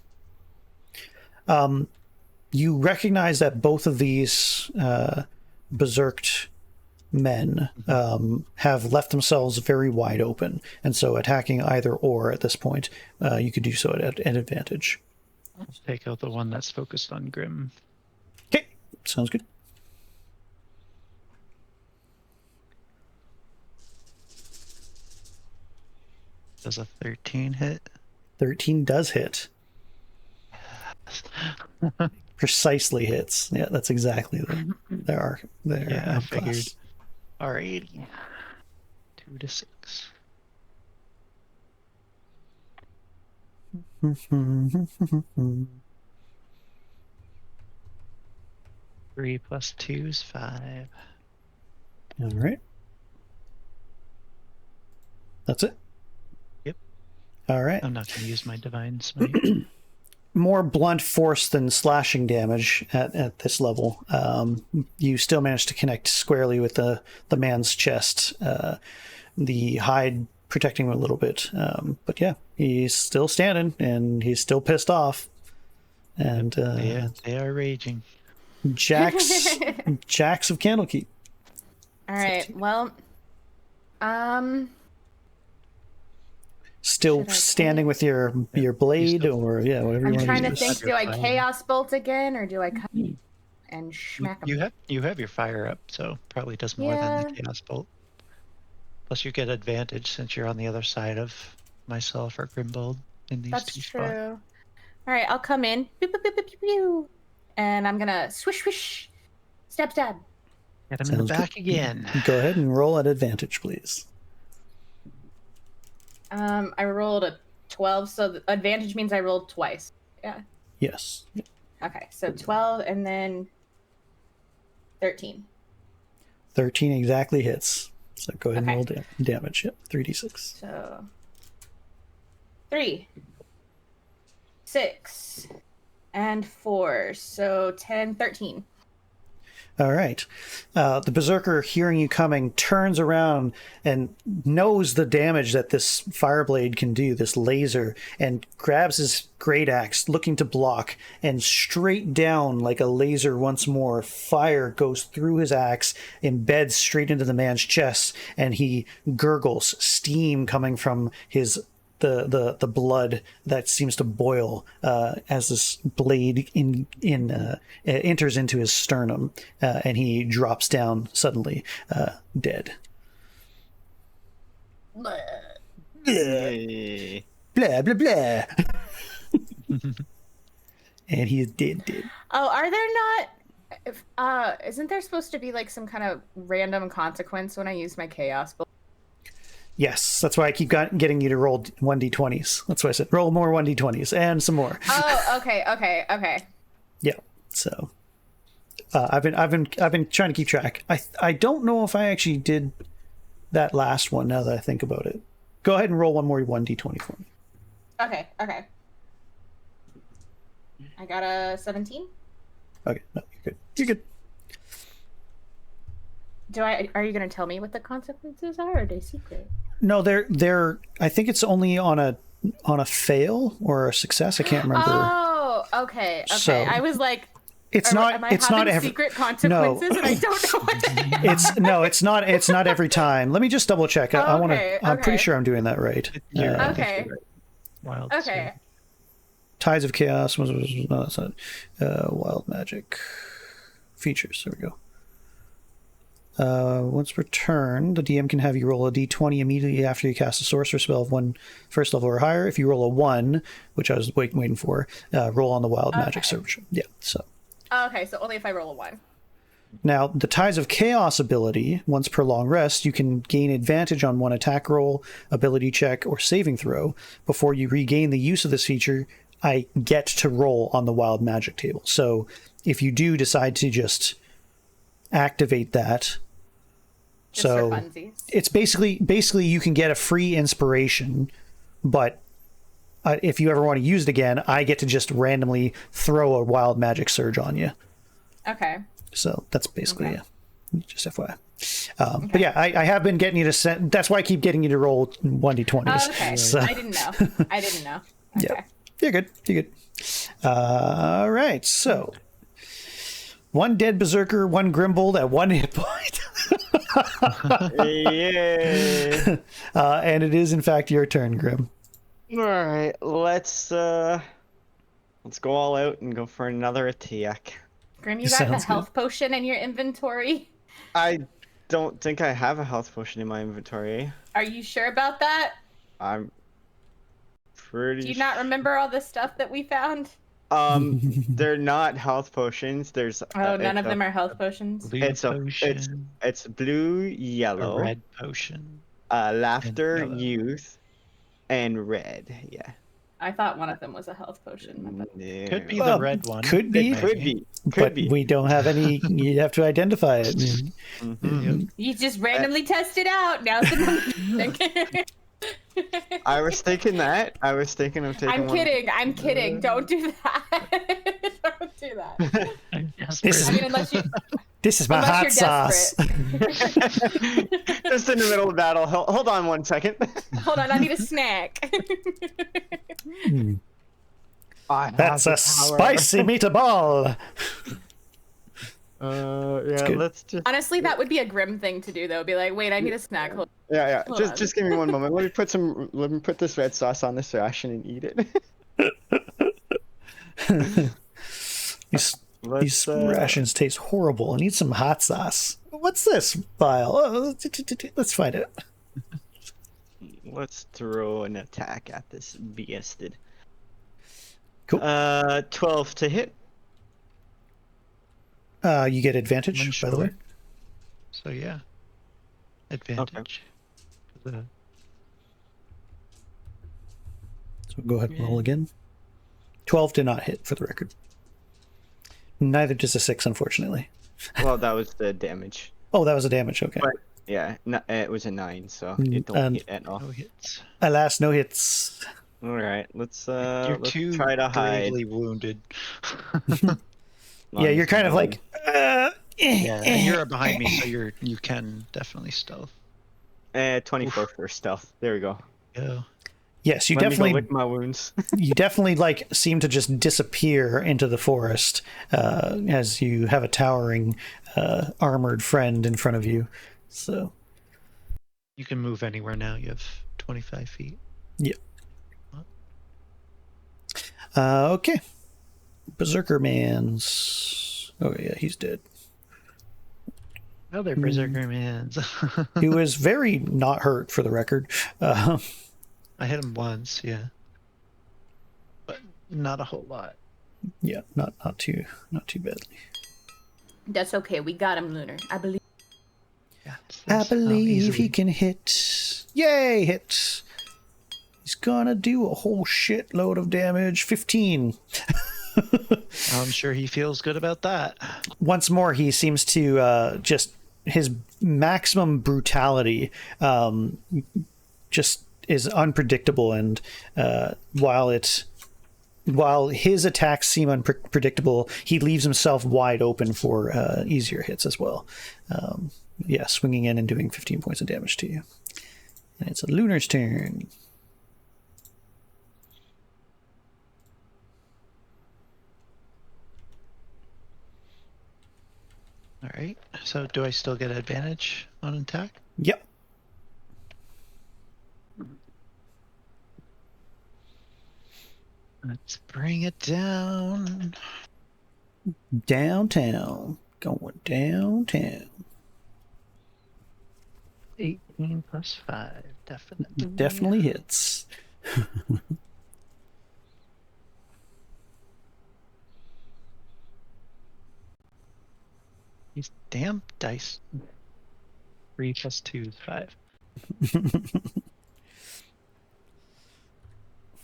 You recognize that both of these berserked men have left themselves very wide open, and so attacking either or at this point, you could do so at an advantage. Let's take out the one that's focused on Grim. Okay, sounds good. Does a 13 hit? 13 does hit. Precisely hits. Yeah, that's exactly their Yeah, I figured. class. Alrighty. 2 to 6. Three plus 2 is 5. All right. That's it? Yep. All right. I'm not going to use my divine smite. More blunt force than slashing damage at this level. You still manage to connect squarely with the man's chest. The hide protecting him a little bit. But yeah, he's still standing and he's still pissed off. And Yeah, they are raging. Jacks of Candlekeep. All right. Well, Still Should I standing with your blade, or yeah, whatever you I'm want trying to to use. think. Do I chaos bolt again, or do I cut and smack him? You have your fire up, so probably does more than the chaos bolt. Plus, you get advantage since you're on the other side of myself or Grimbold in these That's two true. spots. All right, I'll come in. Pew, pew, pew, pew, pew, pew. And I'm gonna swish, swish, stab, stab. Get him in the back again. Go ahead and roll at advantage, please. I rolled a 12, so the advantage means I rolled twice. Yeah. Yes. Okay, so 12 and then 13. 13 exactly hits. So go ahead Okay. and roll damage. Yep, 3d6. So 3, 6, and 4. So 10, 13. All right. The Berserker, hearing you coming, turns around and knows the damage that this Fireblade can do, this laser, and grabs his great axe, looking to block, and straight down like a laser once more, fire goes through his axe, embeds straight into the man's chest, and he gurgles, steam coming from his the blood that seems to boil as this blade enters into his sternum, and he drops down suddenly, dead. Blah Yay. blah blah. And he is dead. Oh, are there not? Isn't there supposed to be like some kind of random consequence when I use my chaos bolt? Yes, that's why I keep getting you to roll 1d20s. That's why I said roll more 1d20s and some more. Oh, okay. Yeah. So I've been trying to keep track. I don't know if I actually did that last one now that I think about it. Go ahead and roll one more 1d20 for me. Okay. I got a 17. Okay, no, you're good. You're good. Are you going to tell me what the consequences are, or are they secret? No, they're. I think it's only on a fail or a success. I can't remember. Oh, okay. So, I was like, It's am not. I It's not having every. secret consequences, and I don't know what they are. It's not. It's not every time. Let me just double check. I want to. I'm pretty sure I'm doing that right. Okay. Wild. Okay. Tides of Chaos. No, that's not. Wild magic features. There we go. Once returned, the DM can have you roll a d20 immediately after you cast a sorcerer spell of first level or higher. If you roll a 1, which I was waiting for, roll on the wild magic search. Yeah, so. Okay, so only if I roll a 1. Now, the Tides of Chaos ability, once per long rest, you can gain advantage on one attack roll, ability check, or saving throw. Before you regain the use of this feature, I get to roll on the wild magic table. So if you do decide to just activate that, Just so for funsies. it's basically you can get a free inspiration, but if you ever want to use it again, I get to just randomly throw a wild magic surge on you. Okay. So that's basically just FYI. But yeah, I have been getting you to send. That's why I keep getting you to roll 1d20s. Oh, okay. So, I didn't know. Okay. yeah, you're good. All right, so One dead berserker, one Grimbold at 1 hit point. Yay! And it is in fact your turn, Grim. All right, let's go all out and go for another attack. Grim, you got the Sounds good. health potion in your inventory? I don't think I have a health potion in my inventory. Are you sure about that? I'm pretty. Do you not remember all the stuff that we found? They're not health potions. There's None of them are health potions. Blue It's potion, it's blue, a yellow, red potion. laughter, yellow. youth, and red. Yeah. I thought one of them was a health potion. No. Could be Well, the red one. could be. Could be. But Could be. we don't have any. You have to identify it. Mhm. You just randomly test it out. Now's the I was thinking that. I was thinking of taking. I'm one. kidding. I'm kidding. Don't do that. Don't do that. This- I mean, unless you. This is my Unless hot you're sauce. Just in the middle of battle. Hold on 1 second. Hold on, I need a snack. That's a spicy meatball. Yeah. good. Let's just. Honestly, that would be a grim thing to do, though. Be like, wait, I need a snack. Hold Yeah. Hold on. Just give me 1 moment. Let me put this red sauce on this ration and eat it. These rations taste horrible. I need some hot sauce. What's this vial? Oh, let's find it. Let's throw an attack at this beasted. Cool. 12 to hit. You get advantage, by the way. So yeah, advantage. The- So go ahead and roll again. 12 did not hit, for the record. Neither does a 6, unfortunately. Well, that was the damage. Oh, that was a damage. Okay. But- Yeah, it was a 9, so it don't And- hit at all. No hits. Alas, no hits. All right, let's You're let's too try to hide. gravely wounded. Yeah, you're kind of like. Yeah, and you're behind me, so you can definitely stealth. 24 for stealth. There we go. Go. Yes, you Let me go definitely. lick my wounds. You definitely like seem to just disappear into the forest as you have a towering armored friend in front of you. So You can move anywhere now. You have 25 feet. okay, Berserker Man's. Oh yeah, he's dead. Other berserker mans. He was very not hurt, for the record. I hit him once, yeah, but not a whole lot. Yeah, not too badly. That's okay. We got him, Lunar. I believe. Yeah, I believe easily. he can hit. Yay, hit. He's gonna do a whole shitload of damage. 15. I'm sure he feels good about that. Once more, he seems to just his maximum brutality just is unpredictable, and while his attacks seem unpredictable, he leaves himself wide open for easier hits as well. Yeah, swinging in and doing 15 points of damage to you. And it's a Lunar's turn. All right. So do I still get advantage on attack? Yep. Let's bring it down. Downtown. Going downtown. 18 plus 5. Definitely. Definitely hits. These damn dice. 3 plus 2 is 5.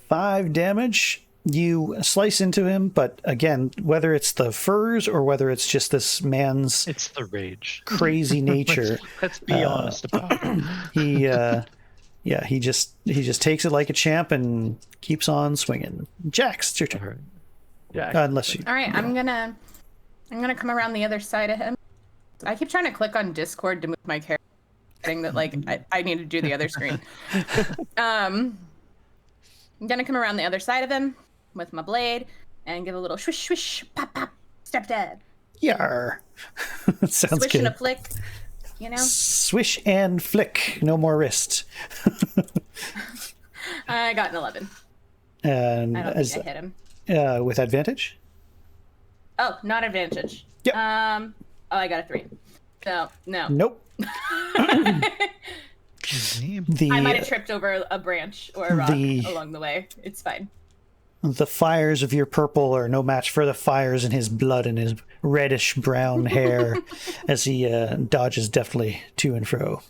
5 damage. You slice into him, but again, whether it's the furs or whether it's just this man's It's the rage. crazy nature, Let's be honest about it. he just takes it like a champ and keeps on swinging. Jax, it's your turn. Yeah. Unless you. All right, I'm gonna come around the other side of him. I keep trying to click on Discord to move my character, saying that like I need to do the other screen. I'm gonna come around the other side of him with my blade and give a little swish swish pop pop step dead. Yar. Sounds Swish good. and a flick, you know? Swish and flick. No more wrist. I got an 11. And I don't think I hit him. with advantage? Oh, not advantage. Yep. Oh, I got a 3. So, no. Nope. I might have tripped over a branch or a rock along the way. It's fine. The fires of your purple are no match for the fires in his blood and his reddish brown hair as he dodges deftly to and fro.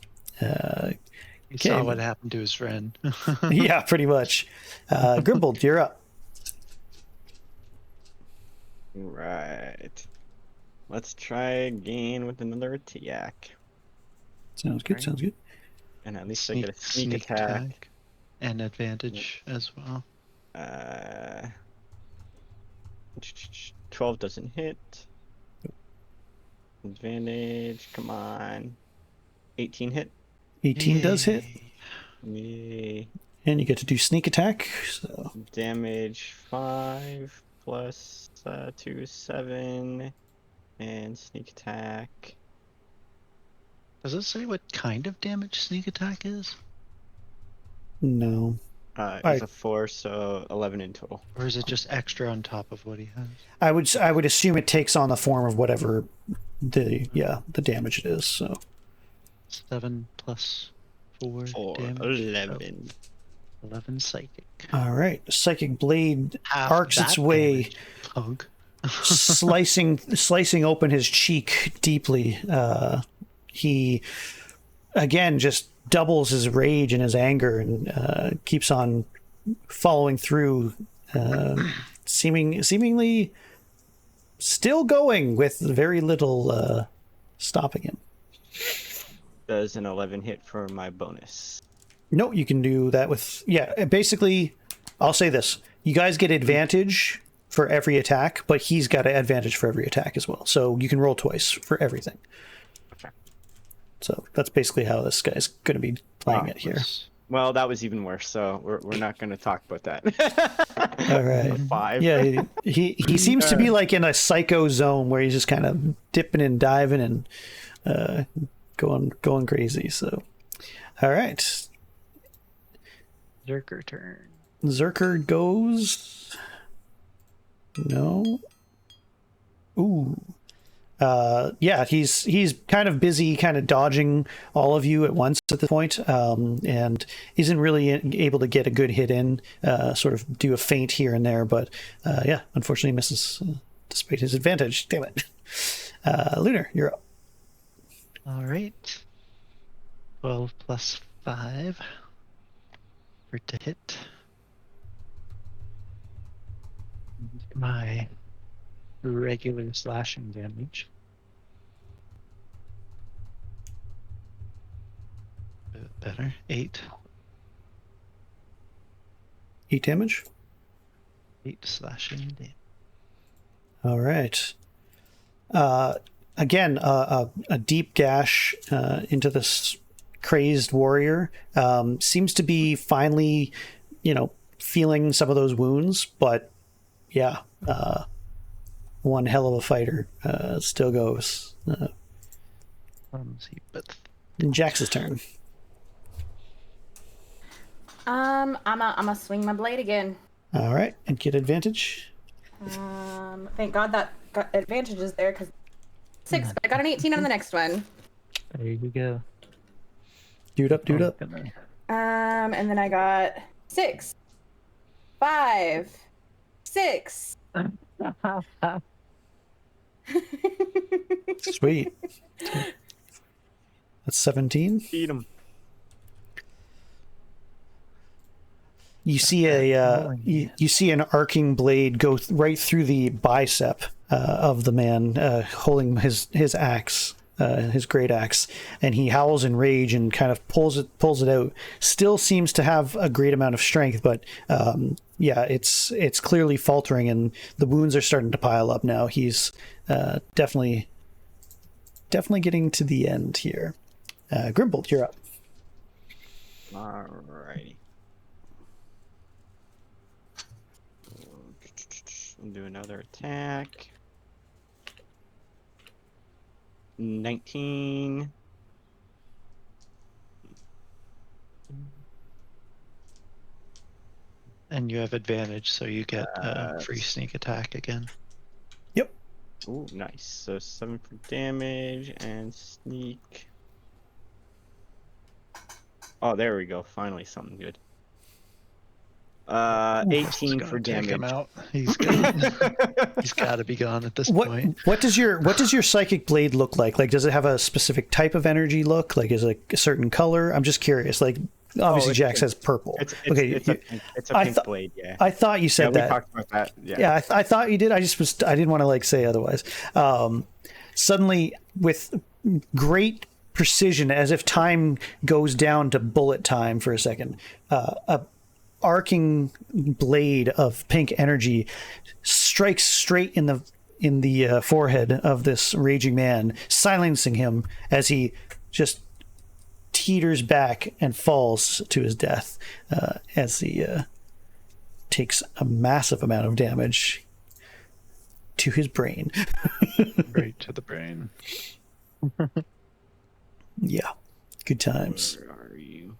He saw what happened to his friend. Yeah, pretty much. Grimbold, you're up. Right. Let's try again with another attack. Sounds good, sounds good. And at least I get a sneak attack. And advantage as well. 12 doesn't hit. Advantage, come on. 18 hit. 18 does hit. Yay. And you get to do sneak attack. So Damage 5 plus 2 is 7. And sneak attack. Does it say what kind of damage sneak attack is? no. It's a 4, so 11 in total. Or is it just extra on top of what he has? I would assume it takes on the form of whatever the damage it is. So 7 plus 4 4, damage. 11. 11 psychic. all right, psychic blade Half arcs its that way, damage, pug. slicing open his cheek deeply. He again just doubles his rage and his anger and keeps on following through, seemingly still going with very little stopping him. Does an 11 hit for my bonus? No, you can do that with basically, I'll say this: you guys get advantage for every attack, but he's got an advantage for every attack as well. So you can roll twice for everything. Okay. So that's basically how this guy's going to be playing it here. Well, that was even worse, so we're not going to talk about that. All right. 5. Yeah, he seems to be like in a psycho zone where he's just kind of dipping and diving and going crazy. So, all right. Zerker turn. Zerker goes. No. Ooh. Yeah, he's kind of busy, kind of dodging all of you at once at this point, and isn't really able to get a good hit in. Sort of do a feint here and there, but yeah, unfortunately misses despite his advantage. Damn it. Lunar, you're up. All right. 12 plus 5 for to hit. My regular slashing damage. A bit better. 8. 8 damage. 8 slashing damage. All right. Again, a deep gash into this crazed warrior. Seems to be finally, feeling some of those wounds, but yeah, one hell of a fighter still goes. Jax's turn. I'm a swing my blade again. All right, and get advantage. Thank God that got advantages there because 6, but I got an 18 on the next one. There you go. Dude up. And then I got 6, 5, 6. Sweet. That's 17. Beat him. You see you see an arcing blade go right through the bicep of the man holding his axe, his great axe, and he howls in rage and kind of pulls it out. Still seems to have a great amount of strength, but yeah, it's clearly faltering, and the wounds are starting to pile up now. He's definitely getting to the end here. Grimbold, you're up. Alrighty. I'll do another attack. 19. And you have advantage, so you get free sneak attack again. Yep. Ooh, nice. So 7 for damage and sneak. Oh, there we go. Finally, something good. This is 18 gonna for take him damage. out. He's got to be gone at this point. What does your psychic blade look like? Like, does it have a specific type of energy look? Like, is it like a certain color? I'm just curious. Like, obviously, it's Jack pink. says purple. It's okay, a pink blade. Yeah. I thought you said we that. talked about that. Yeah. Yeah, I thought you did. I didn't want to like say otherwise. Suddenly, with great precision, as if time goes down to bullet time for a second, a arcing blade of pink energy strikes straight in the forehead of this raging man, silencing him as he just teeters back and falls to his death as he takes a massive amount of damage to his brain. Right to the brain. Yeah, good times. Where are you?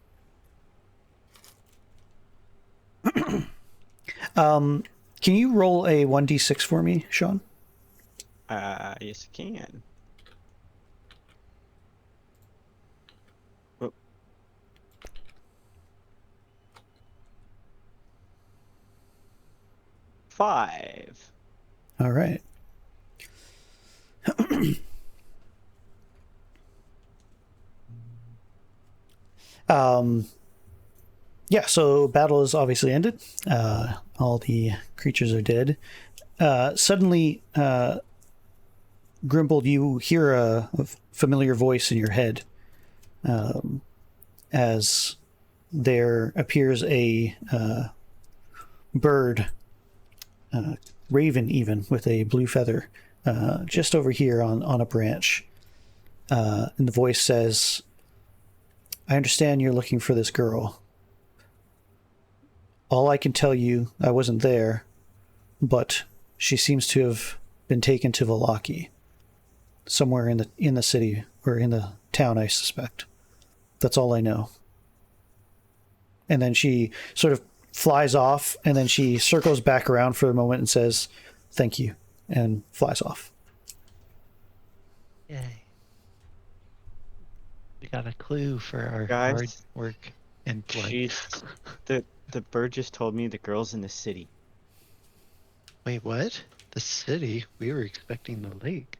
Can you roll a 1d6 for me, Sean? Yes, I can. Oh. Five. All right. Yeah, so battle is obviously ended. All the creatures are dead. Suddenly, Grimbold, you hear a familiar voice in your head as there appears a bird, raven even, with a blue feather just over here on a branch. And the voice says, I understand you're looking for this girl. All I can tell you, I wasn't there, but she seems to have been taken to Vallaki, somewhere in the city or in the town, I suspect. That's all I know. And then she sort of flies off, and then she circles back around for a moment and says, "Thank you," and flies off. Yay. We got a clue for our Guys, hard work in blood. Jeez. The bird just told me the girl's in the city. Wait, what? The city? We were expecting the lake.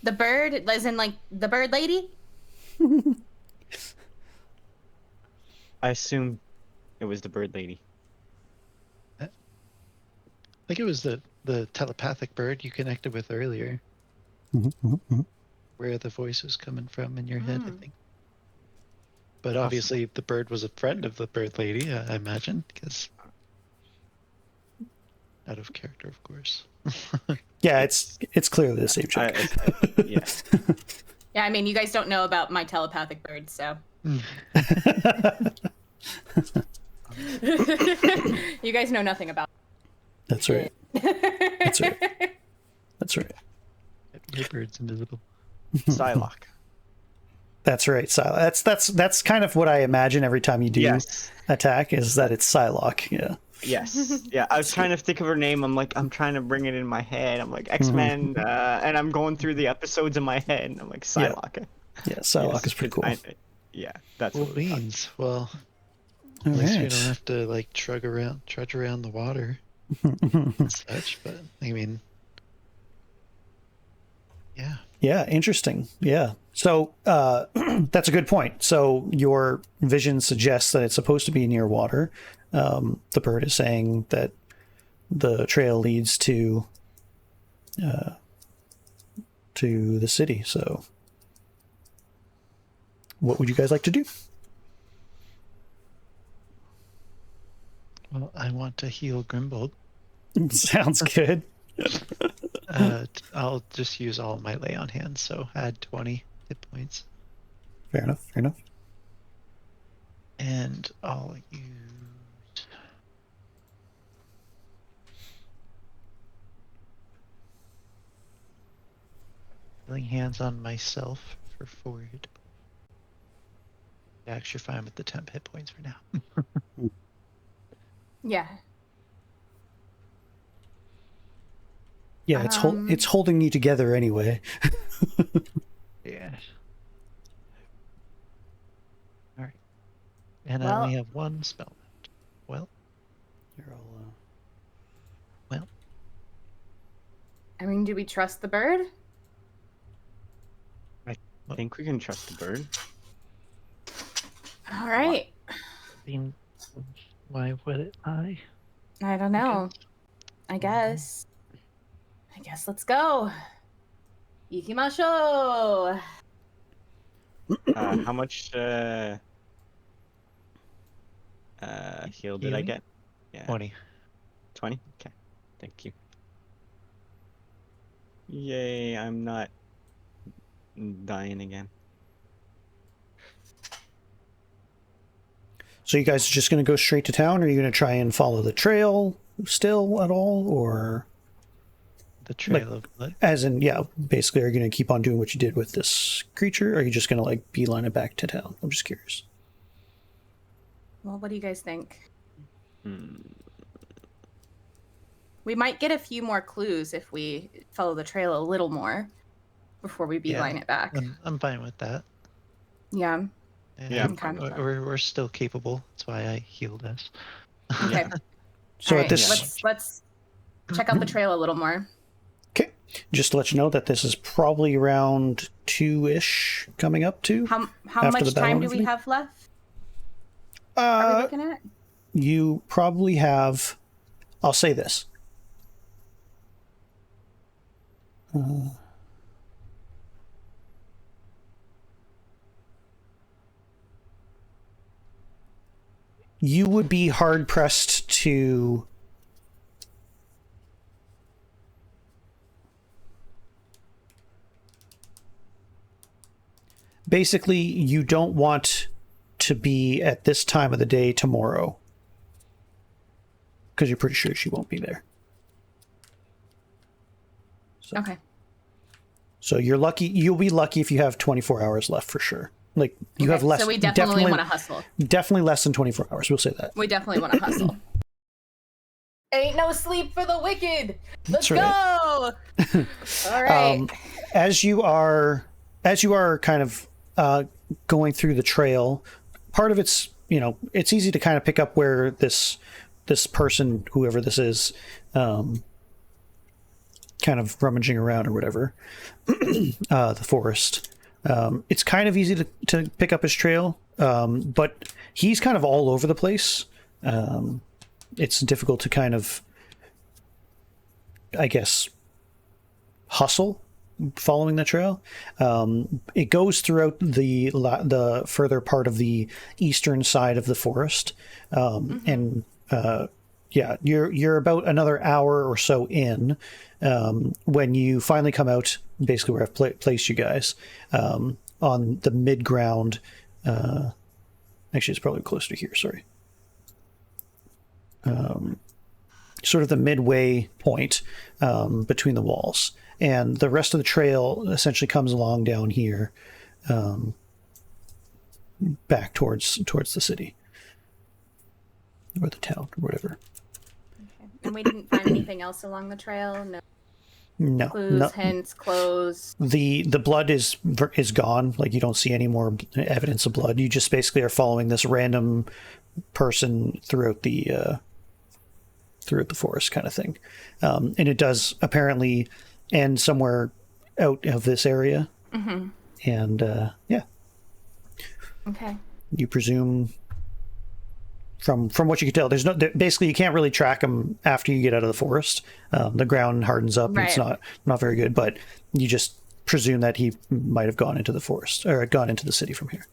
The bird, as in like the bird lady? I assume it was the bird lady. I think it was the telepathic bird you connected with earlier, where the voice was coming from in your head, I think. But obviously the bird was a friend of the bird lady, I imagine, because out of character, of course. Yeah, it's clearly the same chick. Yeah. Yeah, I mean, you guys don't know about my telepathic bird, so. You guys know nothing about That's right. That's right. That's right. Your bird's invisible. Psylocke. That's right. That's kind of what I imagine every time you do attack, is that it's Psylocke. Yeah. Yes. Yeah, I was trying to think of her name. I'm trying to bring it in my head. I'm like X-Men, and I'm going through the episodes in my head, and I'm like Psylocke. Yeah, Psylocke is pretty cool. Yeah, that's Cool what we thought. beans. Well, All at least we right. don't have to like trudge around the water and such. But I mean, yeah. Yeah, interesting. Yeah. So that's a good point. So your vision suggests that it's supposed to be near water. The bird is saying that the trail leads to the city. So what would you guys like to do? Well, I want to heal Grimbold. Sounds good. I'll just use all my lay on hands, so add 20 hit points. Fair enough. Fair enough. And I'll use... Laying hands on myself for forward. Yeah, you're fine with the temp hit points for now. Yeah. Yeah, it's holding you together anyway. Yeah. All right. And I Well- only have one spell left. Well, You're all, well. I mean, do we trust the bird? I think we can trust the bird. All right. I mean, why would it lie? I don't know. I guess let's go. Ikimasho. How much heal did I Healing? get? Yeah. 20. 20? Okay. Thank you. Yay, I'm not dying again. So you guys are just going to go straight to town, or are you going to try and follow the trail still at all, or The trail of blood. as in, yeah, basically, are you going to keep on doing what you did with this creature, or are you just going to like beeline it back to town? I'm just curious. Well, what do you guys think? Hmm. We might get a few more clues if we follow the trail a little more before we beeline it back. I'm fine with that. Yeah. And Yeah, I'm Okay. fine with that. we're still capable. That's why I healed us. Okay. So All at right, this, let's check out the trail a little more. okay, just to let you know that this is probably around 2-ish coming up to. How After much the battle time and do we everything? have left? Are we looking at? You probably have. I'll say this. You would be hard pressed to basically you don't want to be at this time of the day tomorrow because you're pretty sure she won't be there. Okay. So you're lucky. You'll be lucky if you have 24 hours left for sure. Like you have Okay, less. So we definitely want to hustle. Definitely less than 24 hours. We'll say that. We definitely want to hustle. Ain't no sleep for the wicked. Let's That's right. go. All right. As you are kind of going through the trail, part of it's, it's easy to kind of pick up where this person, whoever this is, kind of rummaging around or whatever, the forest. It's kind of easy to pick up his trail, but he's kind of all over the place. It's difficult to kind of, I guess, hustle following the trail. It goes throughout the further part of the eastern side of the forest, and yeah, you're about another hour or so in when you finally come out, basically where I've placed you guys, on the mid ground. Actually, it's probably closer to here. Sorry. Sort of the midway point between the walls, and the rest of the trail essentially comes along down here, back towards the city or the town or whatever. Okay. And we didn't find anything else along the trail. No Clues, hints, clothes. The blood is gone. Like you don't see any more evidence of blood. You just basically are following this random person throughout the forest kind of thing, and it does apparently end somewhere out of this area. Mm-hmm. And yeah, Okay. you presume from what you can tell, basically you can't really track him after you get out of the forest. The ground hardens up, and it's not very good, but you just presume that he might have gone into the forest or gone into the city from here.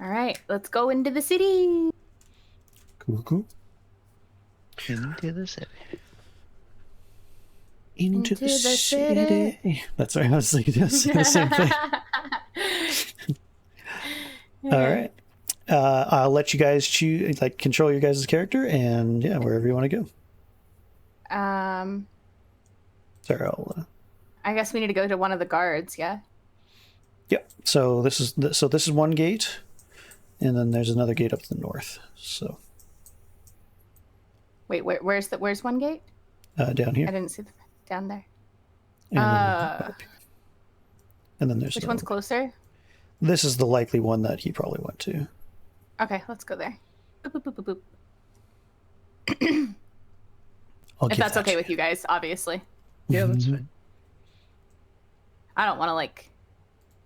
All right, let's go into the city. Cool. Into the city. Into the city. That's right. I was like, just the same thing. All right. I'll let you guys choose, like, control your guys' character, and yeah, wherever you want to go. Um, Sorry, I'll. I guess we need to go to one of the guards. Yeah. Yep. So this is one gate, and then there's another gate up to the north. So Wait, where's one gate? down here. I didn't see down there. And then there's Which another one's one. closer? This is the likely one that he probably went to. Okay, let's go there. Boop, boop, boop, boop. If that's okay with you guys, obviously. Yeah, that's fine. I don't want to like,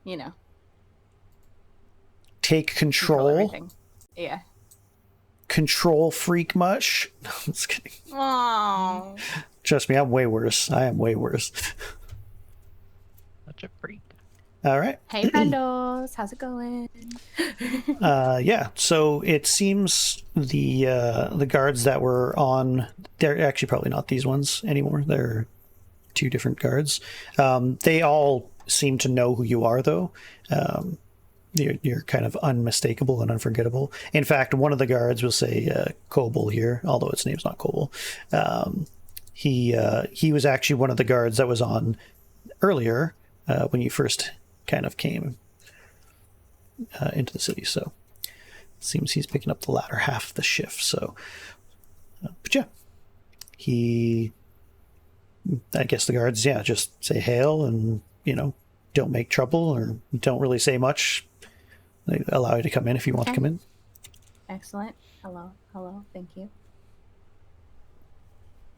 you know, Take control control. everything. Yeah. Control freak much? No, I'm just kidding. Oh. Trust me, I'm way worse. I am way worse. Such a freak. All right. Hey, friendos, how's it going? Yeah. So it seems the guards that were on, they're actually probably not these ones anymore. They're two different guards. They all seem to know who you are, though. You're kind of unmistakable and unforgettable. In fact, one of the guards will say Kobold here, although its name's not Kobold. He was actually one of the guards that was on earlier when you first kind of came into the city. So it seems he's picking up the latter half of the shift. So, but yeah, I guess the guards, just say hail and, don't make trouble or don't really say much. They allow you to come in if you want to come in. Excellent. Hello. Thank you.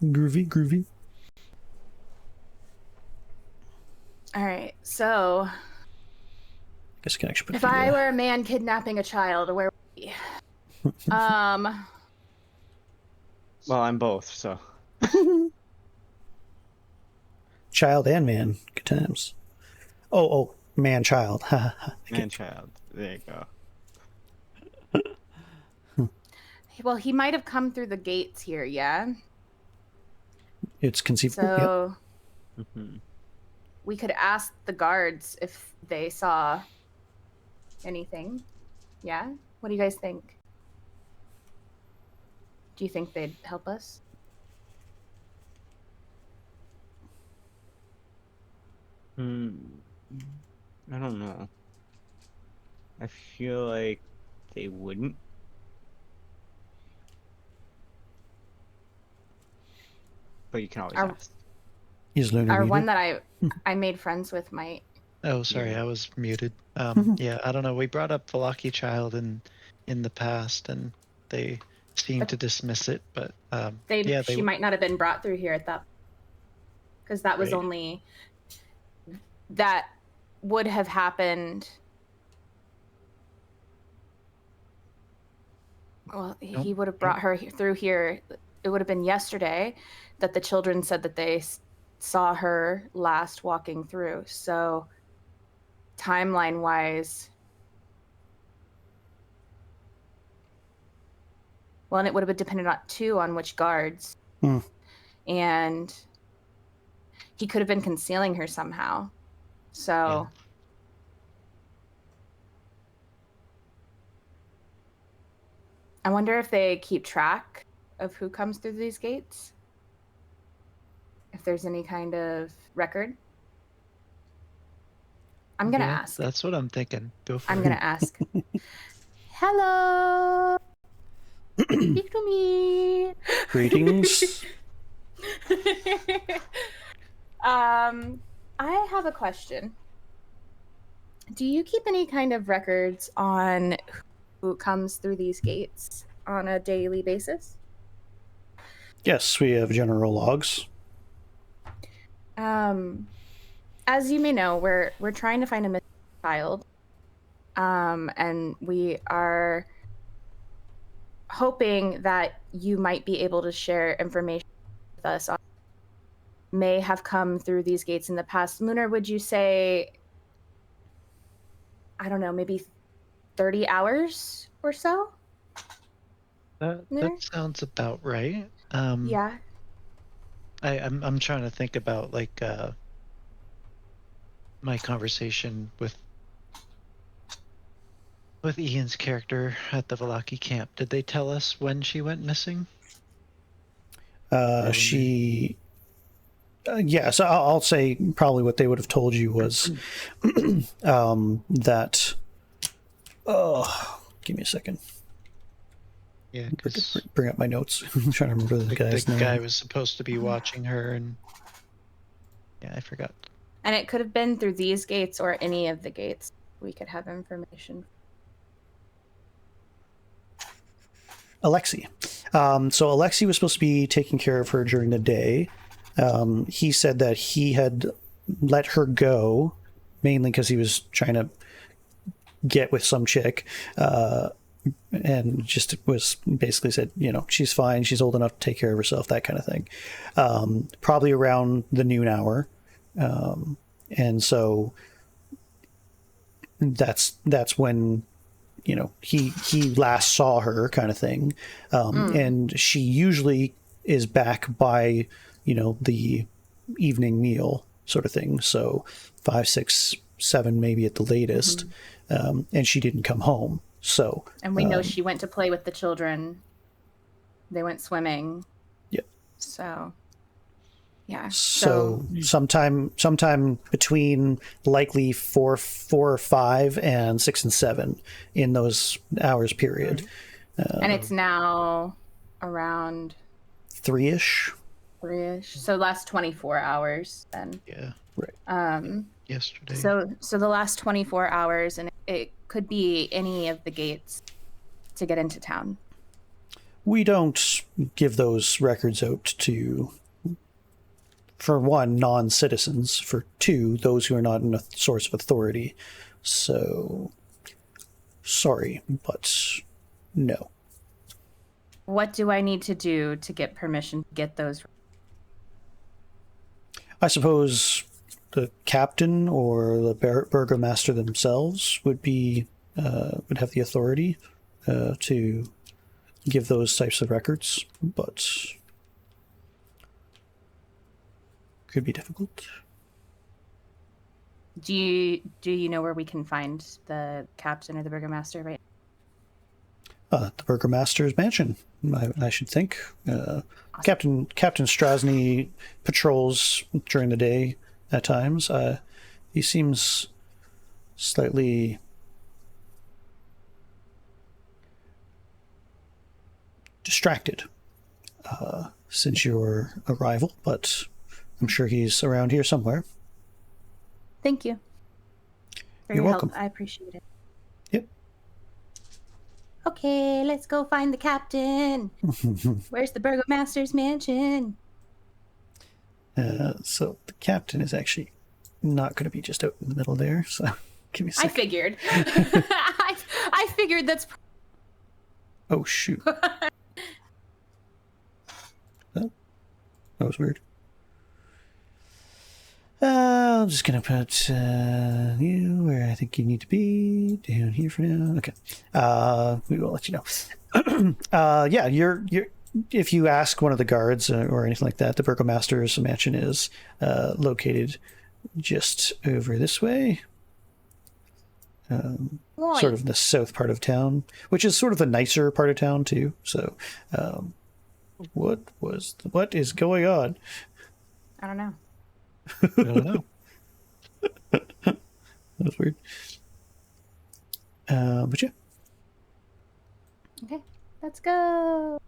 Groovy. All right. So, I guess I can actually put if I were a man kidnapping a child, where would we? Well, I'm both, so. Child and man. Good times. Oh, man, child. Man, child. There you go. Well, he might have come through the gates here, yeah? It's conceivable. So, Mm-hmm. we could ask the guards if they saw anything. Yeah? What do you guys think? Do you think they'd help us? I don't know. I feel like they wouldn't. But you can always ask. Is Lunar Our muted? one that I made friends with might. Oh, sorry, Yeah. I was muted. Yeah, I don't know. We brought up Vallaki child in the past, and they seemed to dismiss it. But She might not have been brought through here at that, because that was Right. only that would have happened. Well, he would have brought her through here. It would have been yesterday that the children said that they saw her last walking through. So, timeline wise, well, and it would have been dependent on which guards. And he could have been concealing her somehow. So, Yeah. I wonder if they keep track of who comes through these gates. If there's any kind of record. I'm going to ask. That's what I'm thinking. Go for it. I'm going to ask. Hello. Speak to me. Greetings. I have a question. Do you keep any kind of records on who comes through these gates on a daily basis? Yes, we have general logs. As you may know, we're trying to find a missing child, and we are hoping that you might be able to share information with us on may have come through these gates in the past. Lunar, would you say, I don't know, maybe 30 hours or so? That sounds about right. Yeah. I'm trying to think about like my conversation with Ian's character at the Vallaki camp. Did they tell us when she went missing? She Yeah, so I'll say probably what they would have told you was that. Oh, give me a second. Yeah, because Bring up my notes. I'm trying to remember the guy's the name. guy was supposed to be watching her, and yeah, I forgot. And it could have been through these gates or any of the gates. We could have information. Alexei. So Alexei was supposed to be taking care of her during the day. He said that he had let her go mainly because he was trying to get with some chick, and just was basically said, she's fine, she's old enough to take care of herself, that kind of thing. Probably around the noon hour, and so that's when he last saw her, kind of thing. And she usually is back by the evening meal sort of thing, so 5, 6, 7 maybe at the latest. And she didn't come home, so And we know she went to play with the children. They went swimming. Yeah. So yeah. So sometime between likely 4 or 5 and 6 and 7 in those hours period. And it's now around 3-ish. 3-ish. So last 24 hours then. Yeah. Right. Yesterday. So the last 24 hours, and it could be any of the gates to get into town. We don't give those records out to, for one, non-citizens, for two, those who are not in a source of authority. So, sorry, but no. What do I need to do to get permission to get those? I suppose the captain or the burgomaster themselves would have the authority to give those types of records, but could be difficult. Do you know where we can find the captain or the burgomaster right The burgomaster's mansion, I should think. Captain Strahd patrols during the day at times. He seems slightly distracted since your arrival, but I'm sure he's around here somewhere. Thank you. For You're your welcome. help. I appreciate it. Yep. Okay, let's go find the captain. Where's the burgomaster's mansion? So the captain is actually not going to be just out in the middle there, so give me a second. I figured. I figured that's... Oh, shoot. Oh, that was weird. I'm just going to put you where I think you need to be, down here for now. Okay. We will let you know. Yeah, you're if you ask one of the guards or anything like that, the burgomaster's mansion is located just over this way. Sort of in the south part of town, which is sort of the nicer part of town too. So, what is going on? I don't know. I don't know. That's weird. But yeah. Okay, let's go.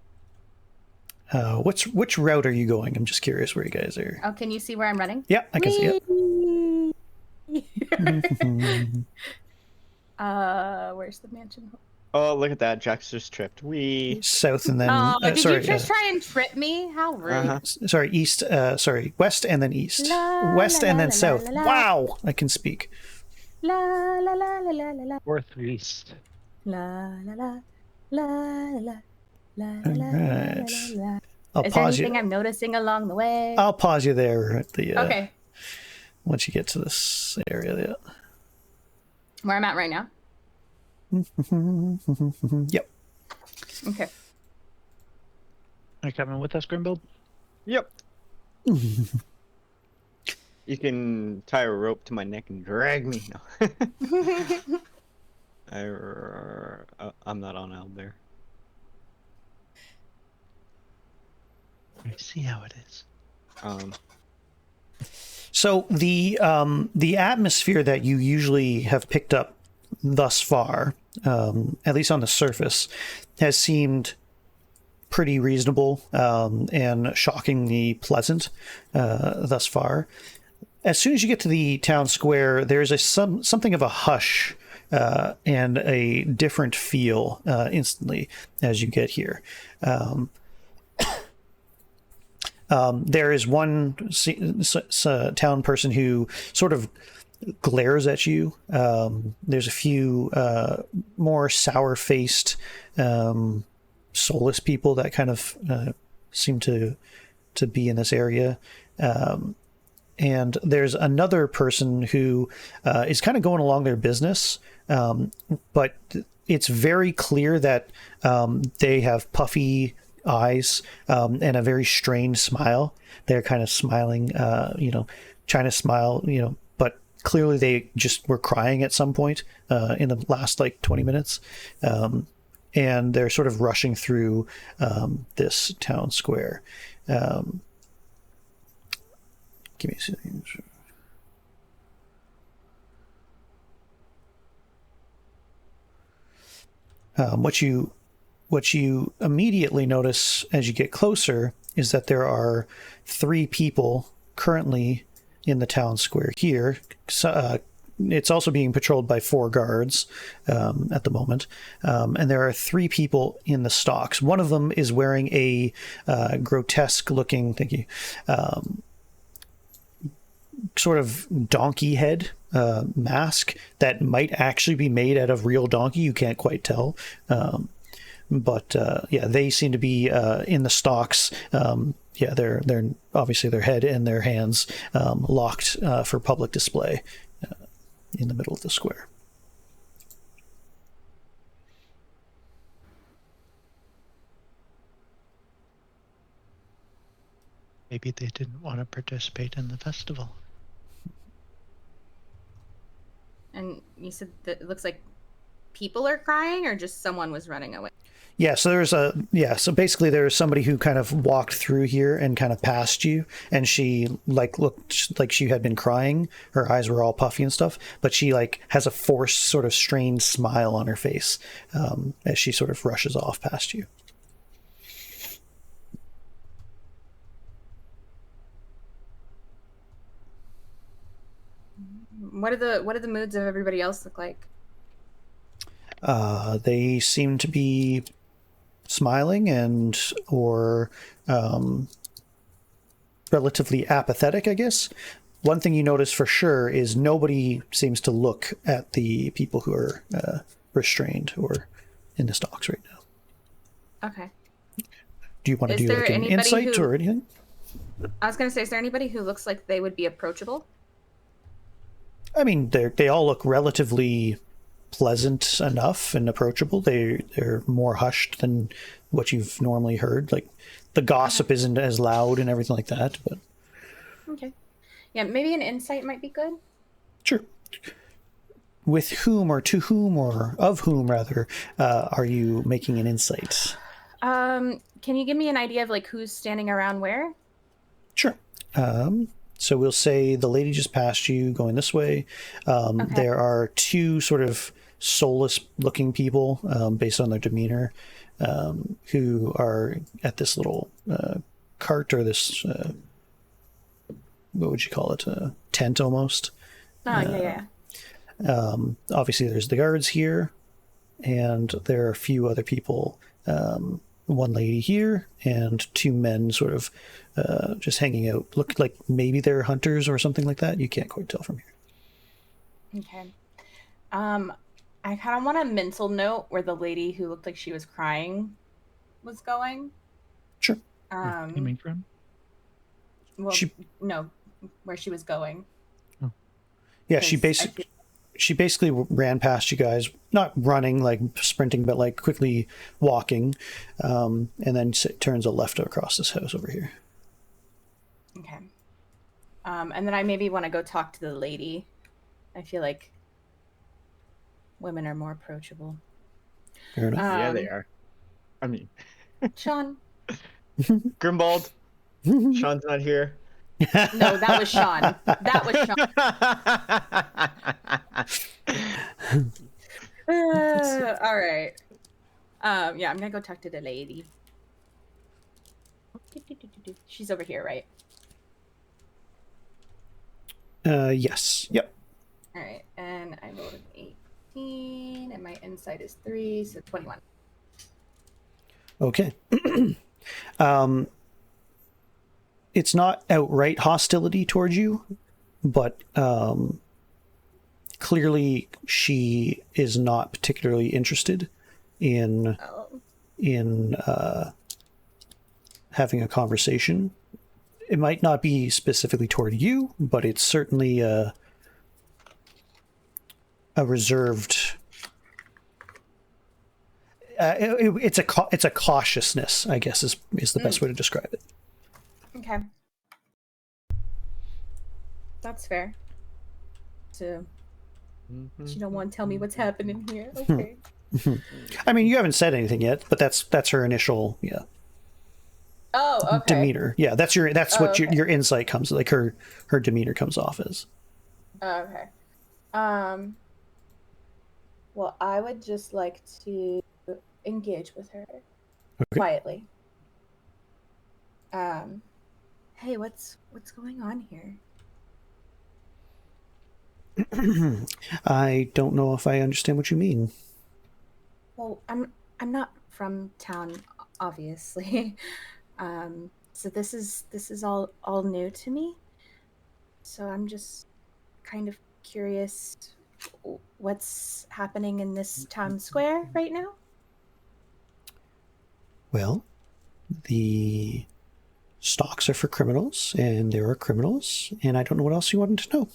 Which route are you going? I'm just curious where you guys are. Oh, can you see where I'm running? Yeah, I can see it. Where's the mansion? Oh, look at that. Jack's just tripped. South and then Did sorry, you just try and trip me? How rude. sorry, east, west and then east. West la, and then la, south. la, la. Wow, I can speak. La la la la la la la. Northeast. La la la la la la la la Alright. la la. I'll Is there pause anything you. I'm noticing along the way? I'll pause you there at the Okay. once you get to this area. Yeah. Where I'm at right now? Yep. Okay. Are you coming with us, Grimble? Yep. You can tie a rope to my neck and drag me. No. I'm not on Owlbear. I see how it is. So the atmosphere that you usually have picked up thus far, at least on the surface, has seemed pretty reasonable and shockingly pleasant thus far. As soon as you get to the town square, there's something of a hush and a different feel instantly as you get here. There is one town person who sort of glares at you. There's a few more sour-faced, soulless people that kind of seem to be in this area. And there's another person who is kind of going along their business, but it's very clear that they have puffy eyes and a very strained smile. They're kind of smiling, trying to smile, but clearly they just were crying at some point in the last 20 minutes. And they're sort of rushing through this town square. Give me a second. What you immediately notice as you get closer is that there are 3 people currently in the town square here. It's also being patrolled by 4 guards at the moment. And there are 3 people in the stocks. One of them is wearing a grotesque looking, thank you, sort of donkey head mask that might actually be made out of real donkey. You can't quite tell. But they seem to be in the stocks. They're obviously their head and their hands locked for public display in the middle of the square. Maybe they didn't want to participate in the festival. And you said that it looks like people are crying, or just someone was running away? Yeah, so so basically there's somebody who kind of walked through here and kind of passed you, and she looked like she had been crying. Her eyes were all puffy and stuff, but she has a forced sort of strained smile on her face as she sort of rushes off past you. What do the moods of everybody else look like? They seem to be smiling or relatively apathetic, I guess. One thing you notice for sure is nobody seems to look at the people who are restrained or in the stocks right now. Okay. Do you want to do an insight or anything? I was going to say, is there anybody who looks like they would be approachable? I mean, they all look relatively pleasant enough and approachable. They're more hushed than what you've normally heard. The gossip isn't as loud and everything like that. But okay, yeah, maybe an insight might be good. Sure. With whom or to whom or of whom rather are you making an insight? Can you give me an idea of who's standing around where? Sure. So we'll say the lady just passed you going this way. Okay. There are 2 sort of soulless looking people based on their demeanor who are at this little cart or this, what would you call it? A tent almost. Oh, yeah. Obviously there's the guards here, and there are a few other people. One lady here and 2 men sort of just hanging out. Look like maybe they're hunters or something like that. You can't quite tell from here. Okay. I kind of want a mental note where the lady who looked like she was crying was going. Sure. Coming from? Well, no, where she was going. Oh. Yeah, she basically ran past you guys, not running, sprinting, but quickly walking, and then turns a left across this house over here. Okay. And then I maybe want to go talk to the lady. I feel like women are more approachable. Fair enough. Yeah, they are. I mean, Sean. Grimbald. Sean's not here. No, that was Sean. That was Sean. All right. Yeah, I'm gonna go talk to the lady. She's over here, right? Yes. Yep. All right, and I rolled an 18, and my insight is 3, so 21. Okay. It's not outright hostility towards you, but clearly she is not particularly interested in having a conversation. It might not be specifically toward you, but it's certainly a reserved. It's a cautiousness, I guess, is the best way to describe it. Okay. That's fair. So she don't want to tell me what's happening here. Okay. I mean, you haven't said anything yet, but that's her initial Oh, okay. demeanor. Yeah, that's what your insight comes like her demeanor comes off as. Okay. Well, I would just like to engage with her quietly. Hey, what's going on here? I don't know if I understand what you mean. Well, I'm not from town, obviously. So this is all new to me. So I'm just kind of curious what's happening in this town square right now. Well, the stocks are for criminals, and there are criminals, and I don't know what else you wanted to know.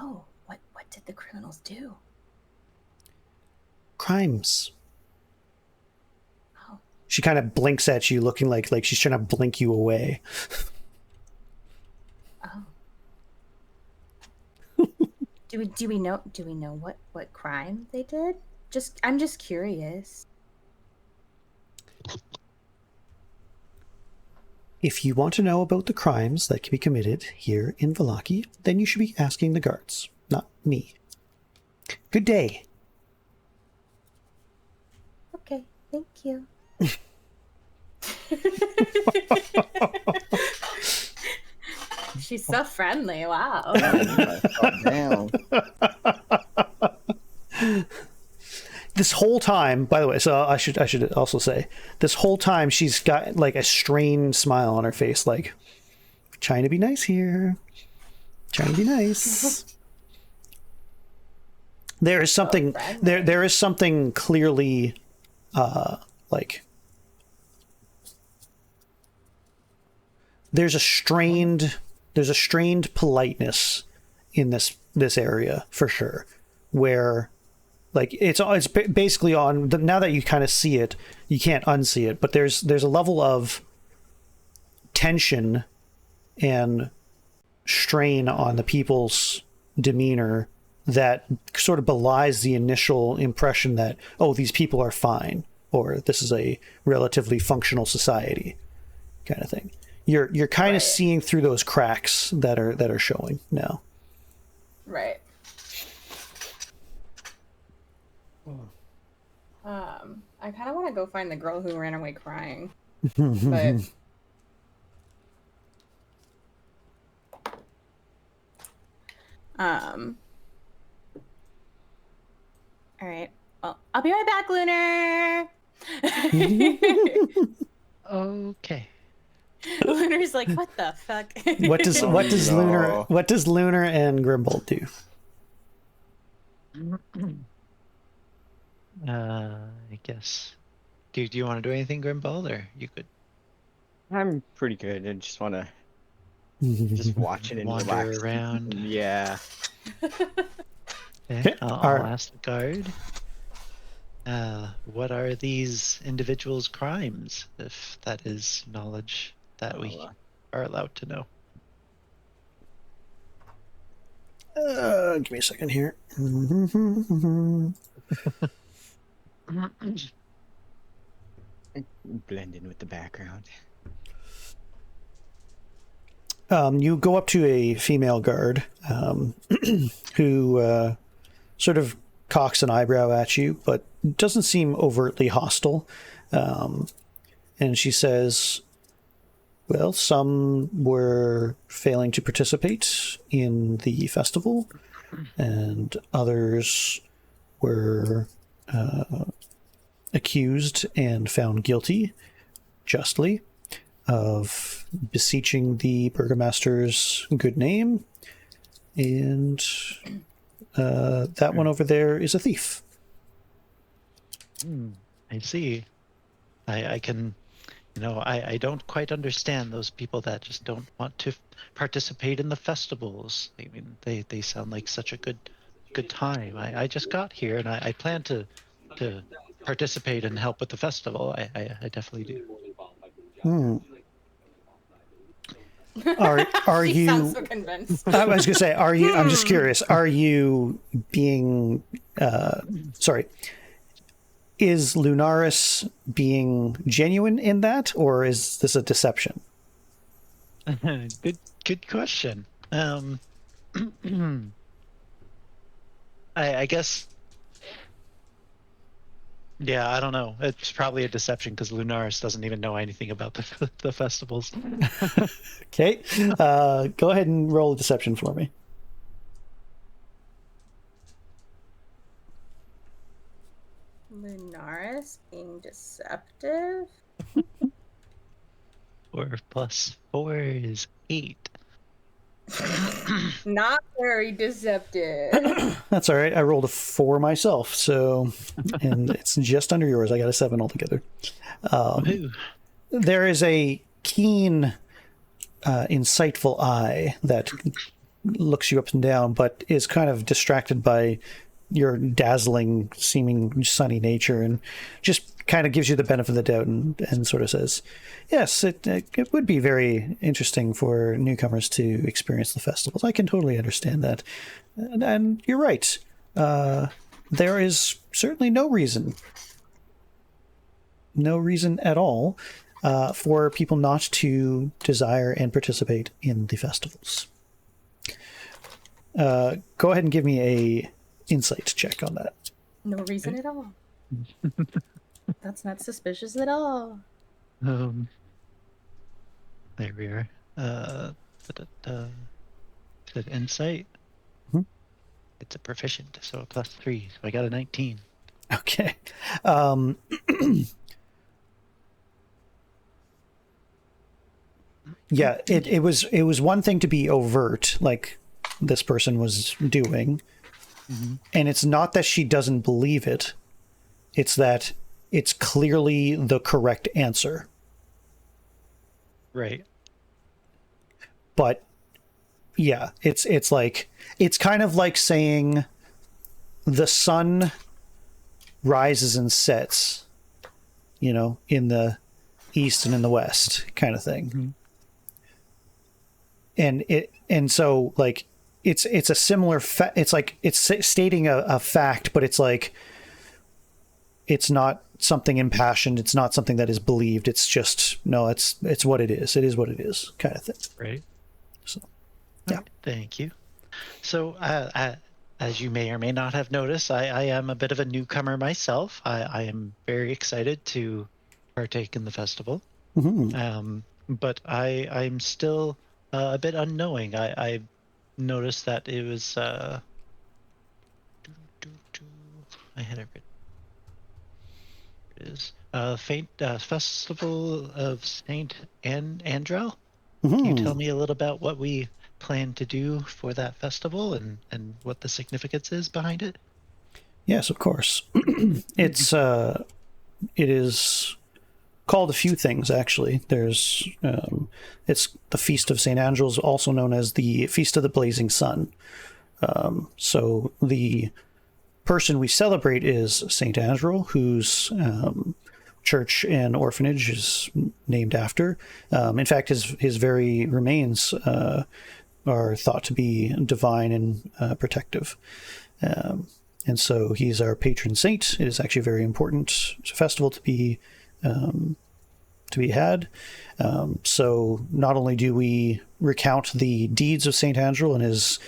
Oh, what did the criminals do? Crimes. Oh. She kind of blinks at you, looking like she's trying to blink you away. Oh. Do we know what crime they did? I'm just curious. If you want to know about the crimes that can be committed here in Vallaki, then you should be asking the guards, not me. Good day. Okay, thank you. She's so friendly. Wow. Down. This whole time, by the way, so I should also say, this whole time she's got like a strained smile on her face, like trying to be nice here, trying to be nice. There is something there is something clearly like there's a strained politeness in this area for sure, where like it's basically on now that you kind of see it, you can't unsee it, but there's a level of tension and strain on the people's demeanor that sort of belies the initial impression that, oh, these people are fine, or this is a relatively functional society kind of thing. You're kind of seeing through those cracks that are showing now. Right. I kind of want to go find the girl who ran away crying, but all right. Well, I'll be right back, Lunar. Okay. Lunar's like, what the fuck? What does Lunar and Grimbold do? I guess. Do you want to do anything, Grimbold, or you could I'm pretty good. I just want to just watch it and wander relax. around? Yeah. Okay, I'll ask the guard. What are these individuals' crimes, if that is knowledge that we are allowed to know? Give me a second here. Blend in with the background. You go up to a female guard who sort of cocks an eyebrow at you, but doesn't seem overtly hostile. And she says, well, some were failing to participate in the festival, and others were accused and found guilty, justly, of beseeching the burgomaster's good name, and that one over there is a thief. I see. I can, I don't quite understand those people that just don't want to participate in the festivals. I mean, they sound like such a good time. I just got here and I plan to participate and help with the festival. I definitely do. Are She you? sounds so convinced. I was gonna say, are you? I'm just curious. Are you being? Sorry. Is Lunaris being genuine in that, or is this a deception? Good question. I guess. Yeah, I don't know. It's probably a deception because Lunaris doesn't even know anything about the festivals. Okay. Go ahead and roll a deception for me. Lunaris being deceptive. 4 plus 4 is 8. Not very deceptive. That's all right. I rolled a 4 myself, so, and it's just under yours. I got a 7 altogether. There is a keen, insightful eye that looks you up and down, but is kind of distracted by your dazzling, seeming sunny nature, and just kind of gives you the benefit of the doubt and sort of says, yes, it would be very interesting for newcomers to experience the festivals. I can totally understand that. And you're right. There is certainly no reason at all for people not to desire and participate in the festivals. Go ahead and give me a insight check on that. No reason at all. That's not suspicious at all. There we are. Good insight. Mm-hmm. It's a proficient, so a +3. So I got a 19. Okay. Yeah, it was one thing to be overt, like this person was doing, and it's not that she doesn't believe it. It's that it's clearly the correct answer. Right. But yeah, it's like, it's kind of like saying the sun rises and sets, in the east and in the west, kind of thing. And so like it's a similar it's like it's stating a fact, but it's like it's not something impassioned, it's not something that is believed, it's just it's what it is what it is, kind of thing. Right. So yeah. Thank you. So as you may or may not have noticed, I am a bit of a newcomer myself. I am very excited to partake in the festival. But I'm still a bit unknowing. I noticed that it was I had it written. It is Festival of Saint Andral. Can you tell me a little about what we plan to do for that festival and what the significance is behind it? Yes, of course. It is called a few things, actually. There's it's the Feast of St. Andrew's, also known as the Feast of the Blazing Sun. So the person we celebrate is St. Andral, whose church and orphanage is named after. In fact, his very remains are thought to be divine and protective. And so he's our patron saint. It is actually a very important festival to be to be had. So not only do we recount the deeds of Saint Andral and his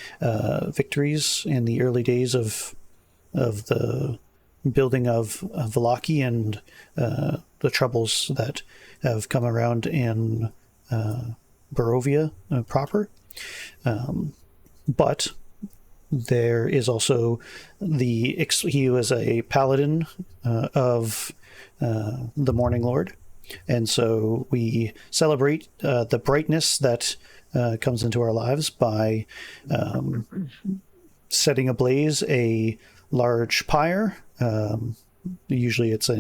victories in the early days of the building of Vallaki and the troubles that have come around in Barovia proper, but there is also he was a paladin of the Morninglord, and so we celebrate the brightness that comes into our lives by setting ablaze a large pyre. Usually it's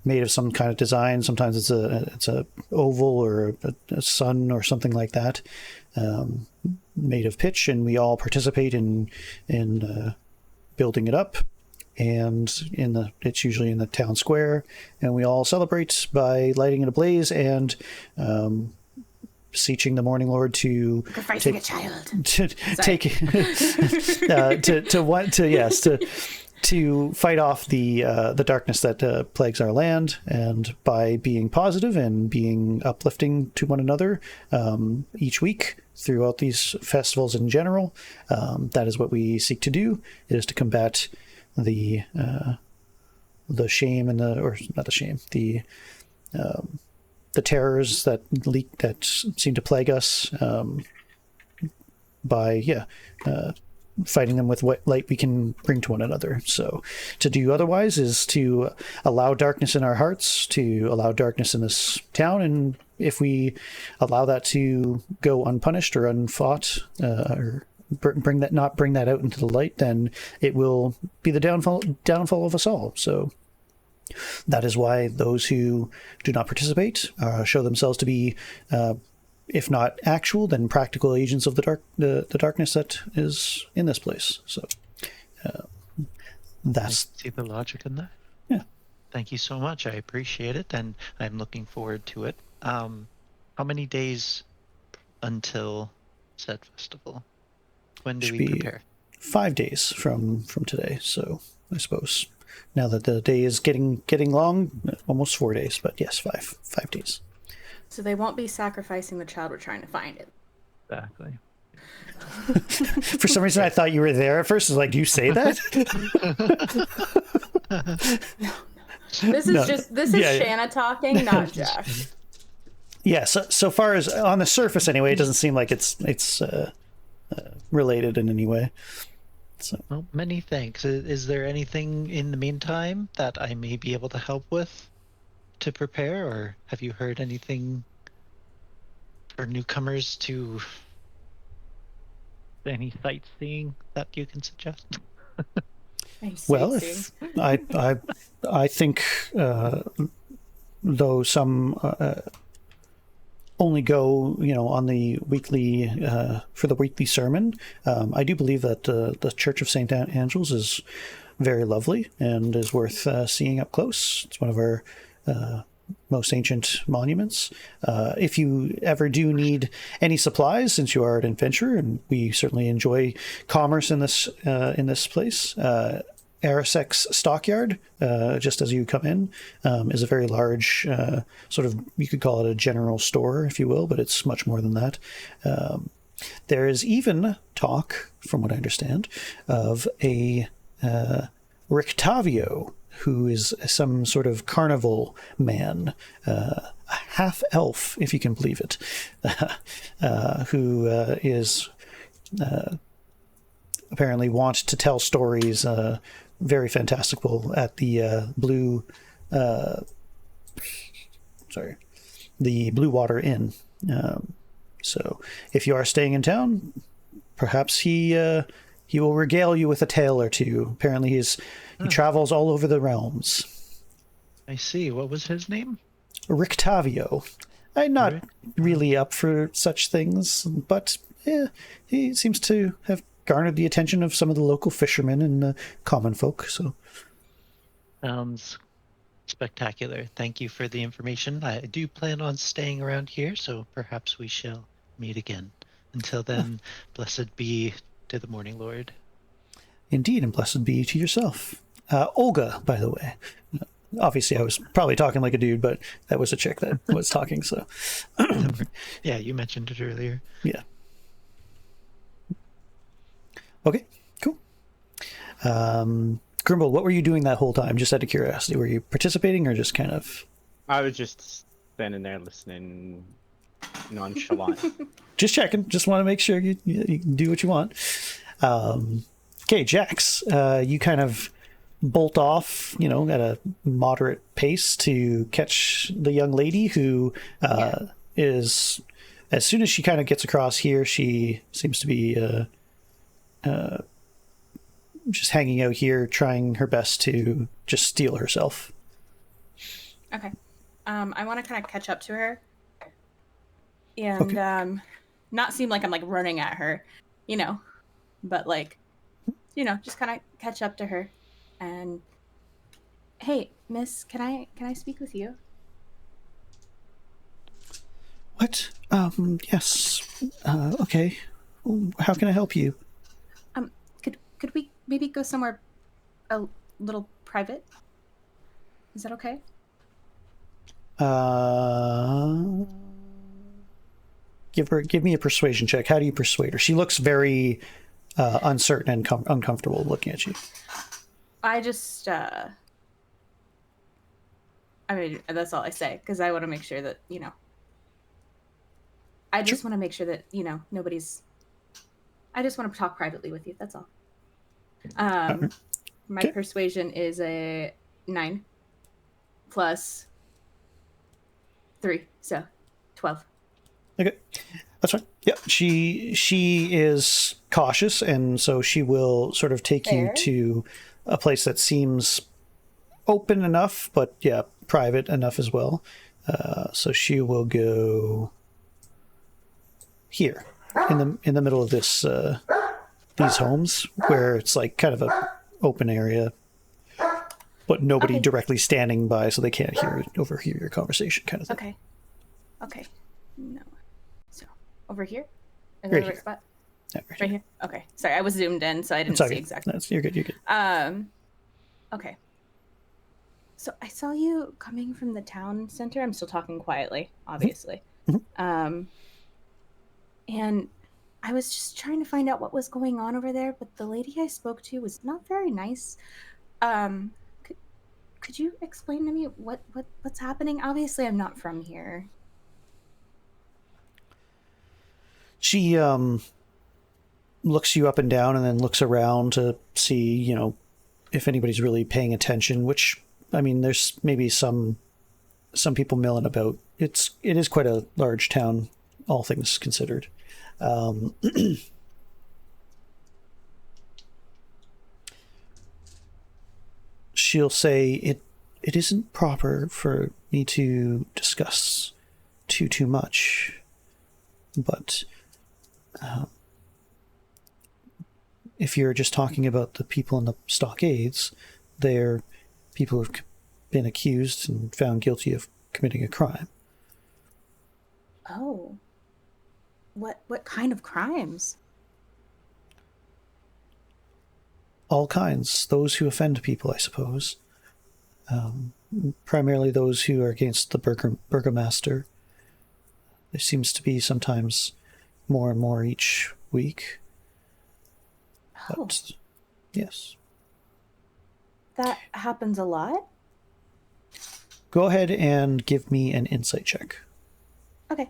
made of some kind of design. Sometimes it's a oval or a sun or something like that, made of pitch, and we all participate in building it up. And it's usually in the town square, and we all celebrate by lighting it ablaze and beseeching the Morninglord to Sacrificing a child. To fight off the darkness that plagues our land, and by being positive and being uplifting to one another each week throughout these festivals in general. That is what we seek to do. It is to combat the shame and the terrors that seem to plague us by fighting them with what light we can bring to one another. So to do otherwise is to allow darkness in our hearts, to allow darkness in this town, and if we allow that to go unpunished or unfought, or bring that out into the light, then it will be the downfall of us all. So that is why those who do not participate show themselves to be if not actual, then practical agents of the darkness that is in this place. So that's... I see the logic in that. Yeah. Thank you so much. I appreciate it, and I'm looking forward to it. How many days until said festival? When do we prepare? 5 days from today. So I suppose now that the day is getting long, almost 4 days. But yes, 5 days. So they won't be sacrificing the child. We're trying to find it. Exactly. For some reason, I thought you were there at first. I was like, do you say that? No. This is Shanna talking, not Jeff. Yeah. So far as on the surface, anyway, it doesn't seem like it's related in any way. So. Well, many thanks. Is there anything in the meantime that I may be able to help with to prepare, or have you heard anything for newcomers to any sightseeing that you can suggest? Well, if I think though some only go on the weekly for the weekly sermon, I do believe that the Church of St. Andrew's is very lovely and is worth seeing up close. It's one of our most ancient monuments. If you ever do need any supplies, since you are an adventurer, and we certainly enjoy commerce in this place, Arisek's Stockyard, just as you come in, is a very large sort of, you could call it a general store, if you will, but it's much more than that. There is even talk, from what I understand, of a Rictavio, who is some sort of carnival man, a half-elf, if you can believe it, who is apparently wont to tell stories, very fantastical, at the Blue Water Inn. So if you are staying in town, perhaps he will regale you with a tale or two. Apparently he travels all over the realms. I see. What was his name? Rictavio. I'm not really up for such things, but he seems to have garnered the attention of some of the local fishermen and common folk. So, sounds spectacular. Thank you for the information. I do plan on staying around here, so perhaps we shall meet again. Until then, blessed be to the Morninglord. Indeed, and blessed be to yourself. Olga, by the way. Obviously, I was probably talking like a dude, but that was a chick that was talking, so. Yeah, you mentioned it earlier. Yeah. Okay, cool. Grimble, what were you doing that whole time? Just out of curiosity. Were you participating or just kind of... I was just standing there listening, nonchalant. Just checking. Just want to make sure you do what you want. Okay, Jax, you kind of bolt off, at a moderate pace to catch the young lady who is... As soon as she kind of gets across here, she seems to be just hanging out here, trying her best to just steal herself. Okay. I want to kind of catch up to her. And not seem like I'm like running at her, but like, just kind of catch up to her. And hey, miss, can I speak with you? What? Yes. Okay. How can I help you? Could we maybe go somewhere a little private? Is that okay? Give me a persuasion check. How do you persuade her? She looks very uncertain and uncomfortable looking at you. I just I mean, that's all I say, because I want to make sure that, I just want to make sure that, nobody's... I just want to talk privately with you, that's all. My persuasion is a 9 plus 3, so 12. Okay, that's fine. Yeah, she is cautious, and so she will sort of take you to a place that seems open enough, but yeah, private enough as well. So she will go here in the middle of this these homes, where it's like kind of a open area, but nobody directly standing by, so they can't overhear your conversation, kind of thing. Okay. No. So over here? Is that Right the right here. spot? Yeah, Right here? Okay. Sorry, I was zoomed in, so I didn't see exactly. You're good. Okay. So I saw you coming from the town center. I'm still talking quietly, obviously. Mm-hmm. And I was just trying to find out what was going on over there, but the lady I spoke to was not very nice. Could you explain to me what's happening? Obviously, I'm not from here. She looks you up and down, and then looks around to see, if anybody's really paying attention, which, I mean, there's maybe some people milling about. It is quite a large town, all things considered. She'll say it isn't proper for me to discuss too much, but if you're just talking about the people in the stockades, they're people who've been accused and found guilty of committing a crime. Oh. What kind of crimes? All kinds. Those who offend people, I suppose. Primarily those who are against the burgomaster. There seems to be sometimes more and more each week. Oh. But, yes. That happens a lot? Go ahead and give me an insight check. Okay.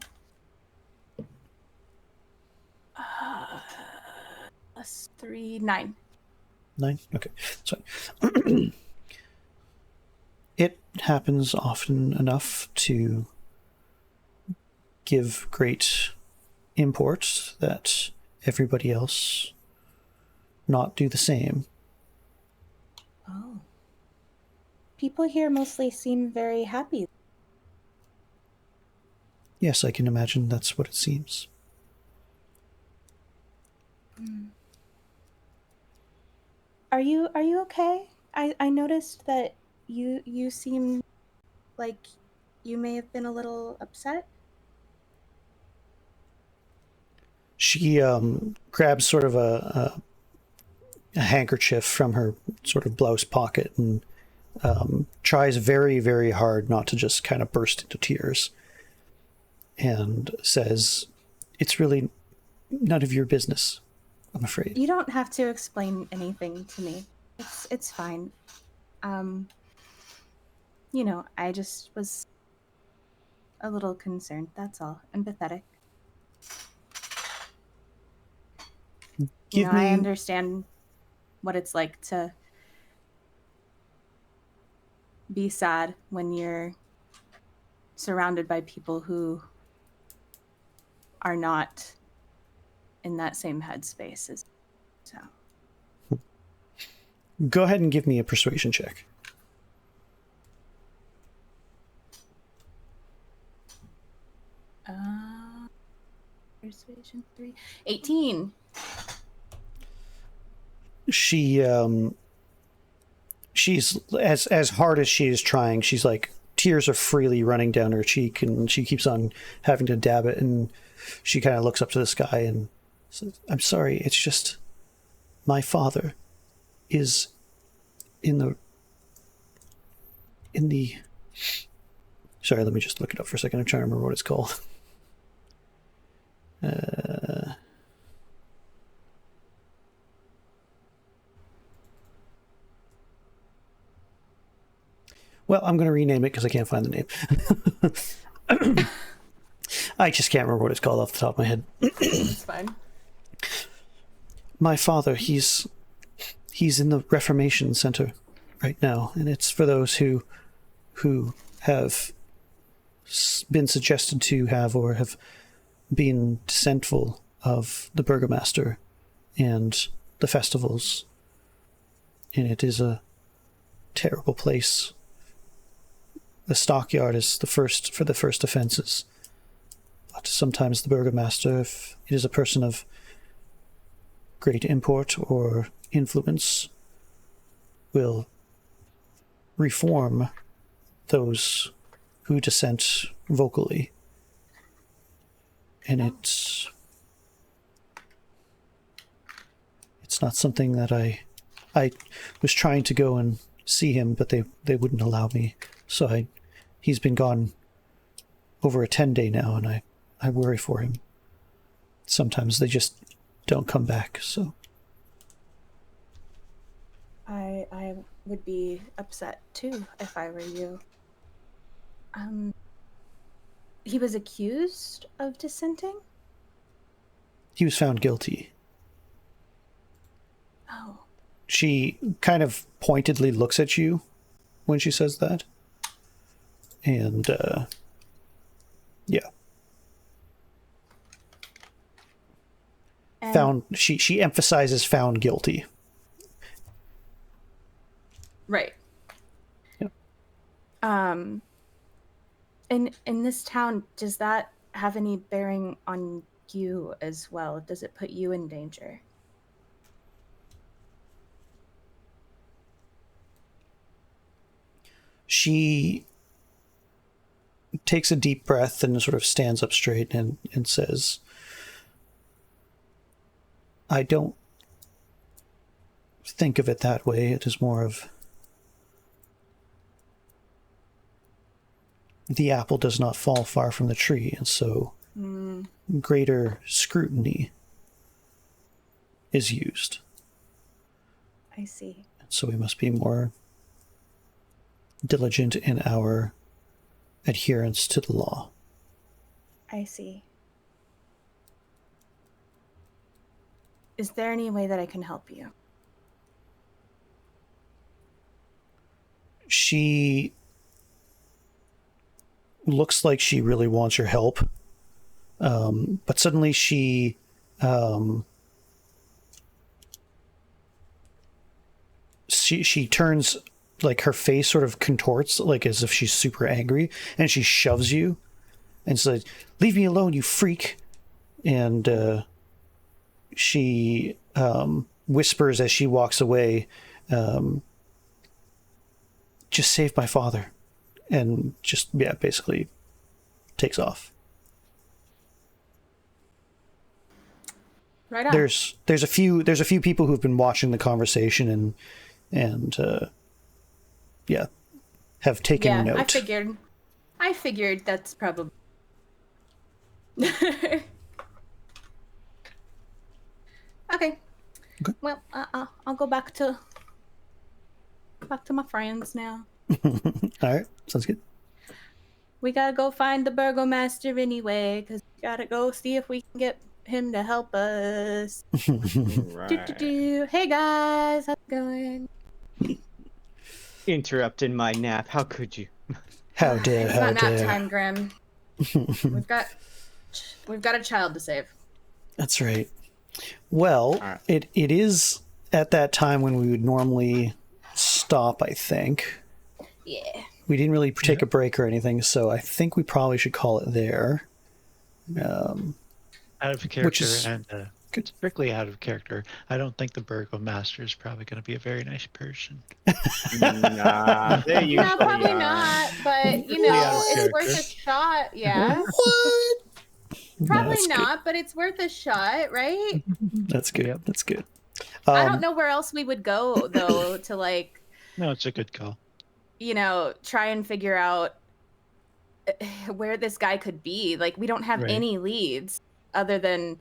Plus 3, 9. 9? Okay. So it happens often enough to give great import that everybody else not do the same. Oh. People here mostly seem very happy. Yes, I can imagine that's what it seems. Are you okay? I noticed that you seem like you may have been a little upset. She grabs sort of a handkerchief from her sort of blouse pocket and tries very, very hard not to just kind of burst into tears, and says, "It's really none of your business, I'm afraid." You don't have to explain anything to me. It's fine. I just was a little concerned, that's all. Empathetic. I understand what it's like to be sad when you're surrounded by people who are not in that same headspace as so. Go ahead and give me a persuasion check. Persuasion 3. 18. She's as hard as she is trying, she's like, tears are freely running down her cheek, and she keeps on having to dab it, and she kind of looks up to the sky and says, "I'm sorry, it's just my father is in the sorry, let me just look it up for a second. I'm trying to remember what it's called. Well, I'm going to rename it because I can't find the name. I just can't remember what it's called off the top of my head. It's fine. My father, he's in the Reformation Center right now, and it's for those who have been suggested to have or have been dissentful of the burgomaster and the festivals. And it is a terrible place. The stockyard is the first for the first offenses. But sometimes the burgomaster, if it is a person of great import or influence, will reform those who dissent vocally. And it's not something that I was trying to go and see him, but they wouldn't allow me. So he's been gone over a 10-day now, and I worry for him. Sometimes they just don't come back, so. I would be upset too if I were you. He was accused of dissenting? He was found guilty. Oh. She kind of pointedly looks at you when she says that. And, yeah. And she emphasizes found guilty. Right. Yep. In this town, does that have any bearing on you as well? Does it put you in danger? She takes a deep breath and sort of stands up straight and says, "I don't think of it that way. It is more of the apple does not fall far from the tree, and so greater scrutiny is used. I see. So we must be more diligent in our adherence to the law." I see. Is there any way that I can help you? She looks like she really wants your help, but suddenly she turns, like her face sort of contorts, like as if she's super angry, and she shoves you and says, "Leave me alone, you freak." And she whispers as she walks away, "Just save my father," and just, yeah, basically takes off. Right on. There's a few people who've been watching the conversation and have taken note. I figured that's probably. Okay. Well, I'll go back to my friends now. All right, sounds good. We gotta go find the burgomaster anyway, because we gotta go see if we can get him to help us. Right. Hey guys, how's it going? Interrupting my nap. How could you? How dare, It's how not nap dare. time, Grim. We've got a child to save. That's right. Well, right. it is at that time when we would normally stop, I think. Yeah. We didn't really take a break or anything, so I think we probably should call it there. Out of character Which is and strictly out of character. I don't think the burgomaster is probably going to be a very nice person. Nah, they usually No, probably are. not. But you Really know, out of it's worth a character. shot. Yeah. What? Probably That's not, but it's worth a shot, right? That's good. Yep. That's good. I don't know where else we would go though to like, No, it's a good call. you know, try and figure out where this guy could be. Like, we don't have Right. any leads other than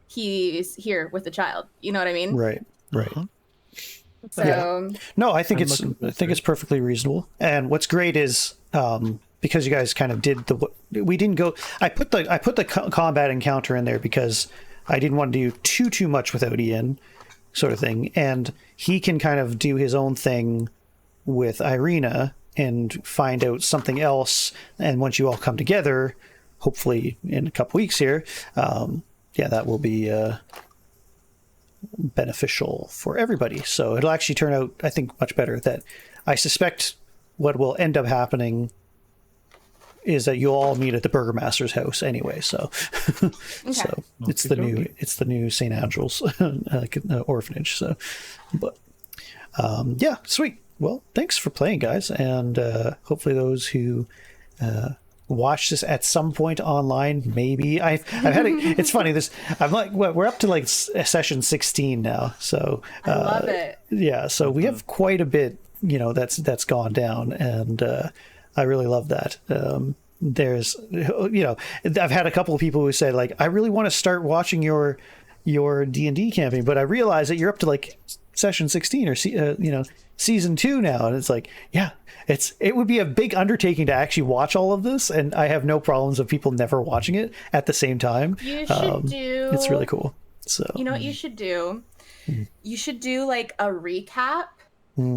he's here with the child. You know what I mean? Right. Uh-huh. So No, I think I'm it's looking I think it's perfectly reasonable. And what's great is because you guys kind of did we didn't go. I put the combat encounter in there because I didn't want to do too much without Ian, sort of thing. And he can kind of do his own thing with Ireena and find out something else. And once you all come together, hopefully in a couple weeks here, that will be beneficial for everybody. So it'll actually turn out, I think, much better. That I suspect what will end up happening is that you'll all meet at the burgomaster's house anyway. So, so it's the new St. Andral's orphanage. So, but sweet. Well, thanks for playing, guys, and hopefully those who watch this at some point online, maybe I've had it's funny. I'm like, we're up to like session 16 now, so I love it. Yeah, so we have quite a bit, that's gone down, and I really love that. There's, I've had a couple of people who said like, I really want to start watching your D&D campaign, but I realize that you're up to like session 16 or season 2 now, and it's like, it would be a big undertaking to actually watch all of this, and I have no problems of people never watching it at the same time. You should do. It's really cool. So you know what you should do? You should do like a recap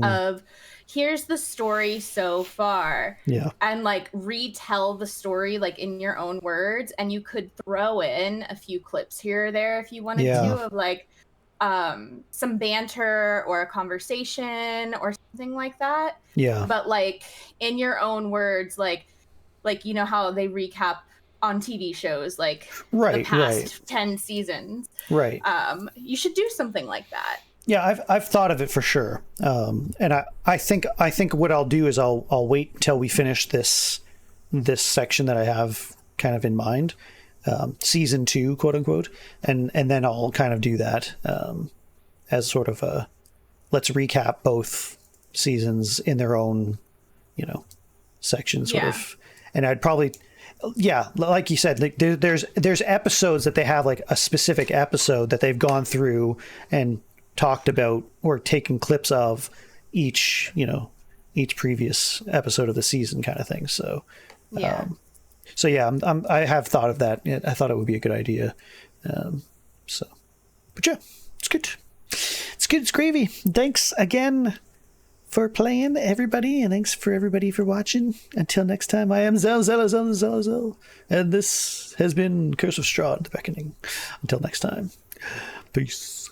of here's the story so far. Yeah. And like retell the story like in your own words, and you could throw in a few clips here or there if you wanted to of like some banter or a conversation or something like that. Yeah. But like in your own words, like you know how they recap on TV shows like the past 10 seasons. Right. You should do something like that. Yeah, I've thought of it for sure. And I think what I'll do is I'll wait until we finish this section that I have kind of in mind. Season 2, quote unquote, and then I'll kind of do that as sort of a let's recap both seasons in their own, section sort of. And I'd probably, like you said, like there's episodes that they have like a specific episode that they've gone through and talked about or taken clips of each previous episode of the season kind of thing. So I have thought of that. I thought it would be a good idea. But yeah, it's good. It's good. It's gravy. Thanks again for playing, everybody, and thanks for everybody for watching. Until next time, I am Zel, and this has been Curse of Strahd, the Beckoning. Until next time, peace.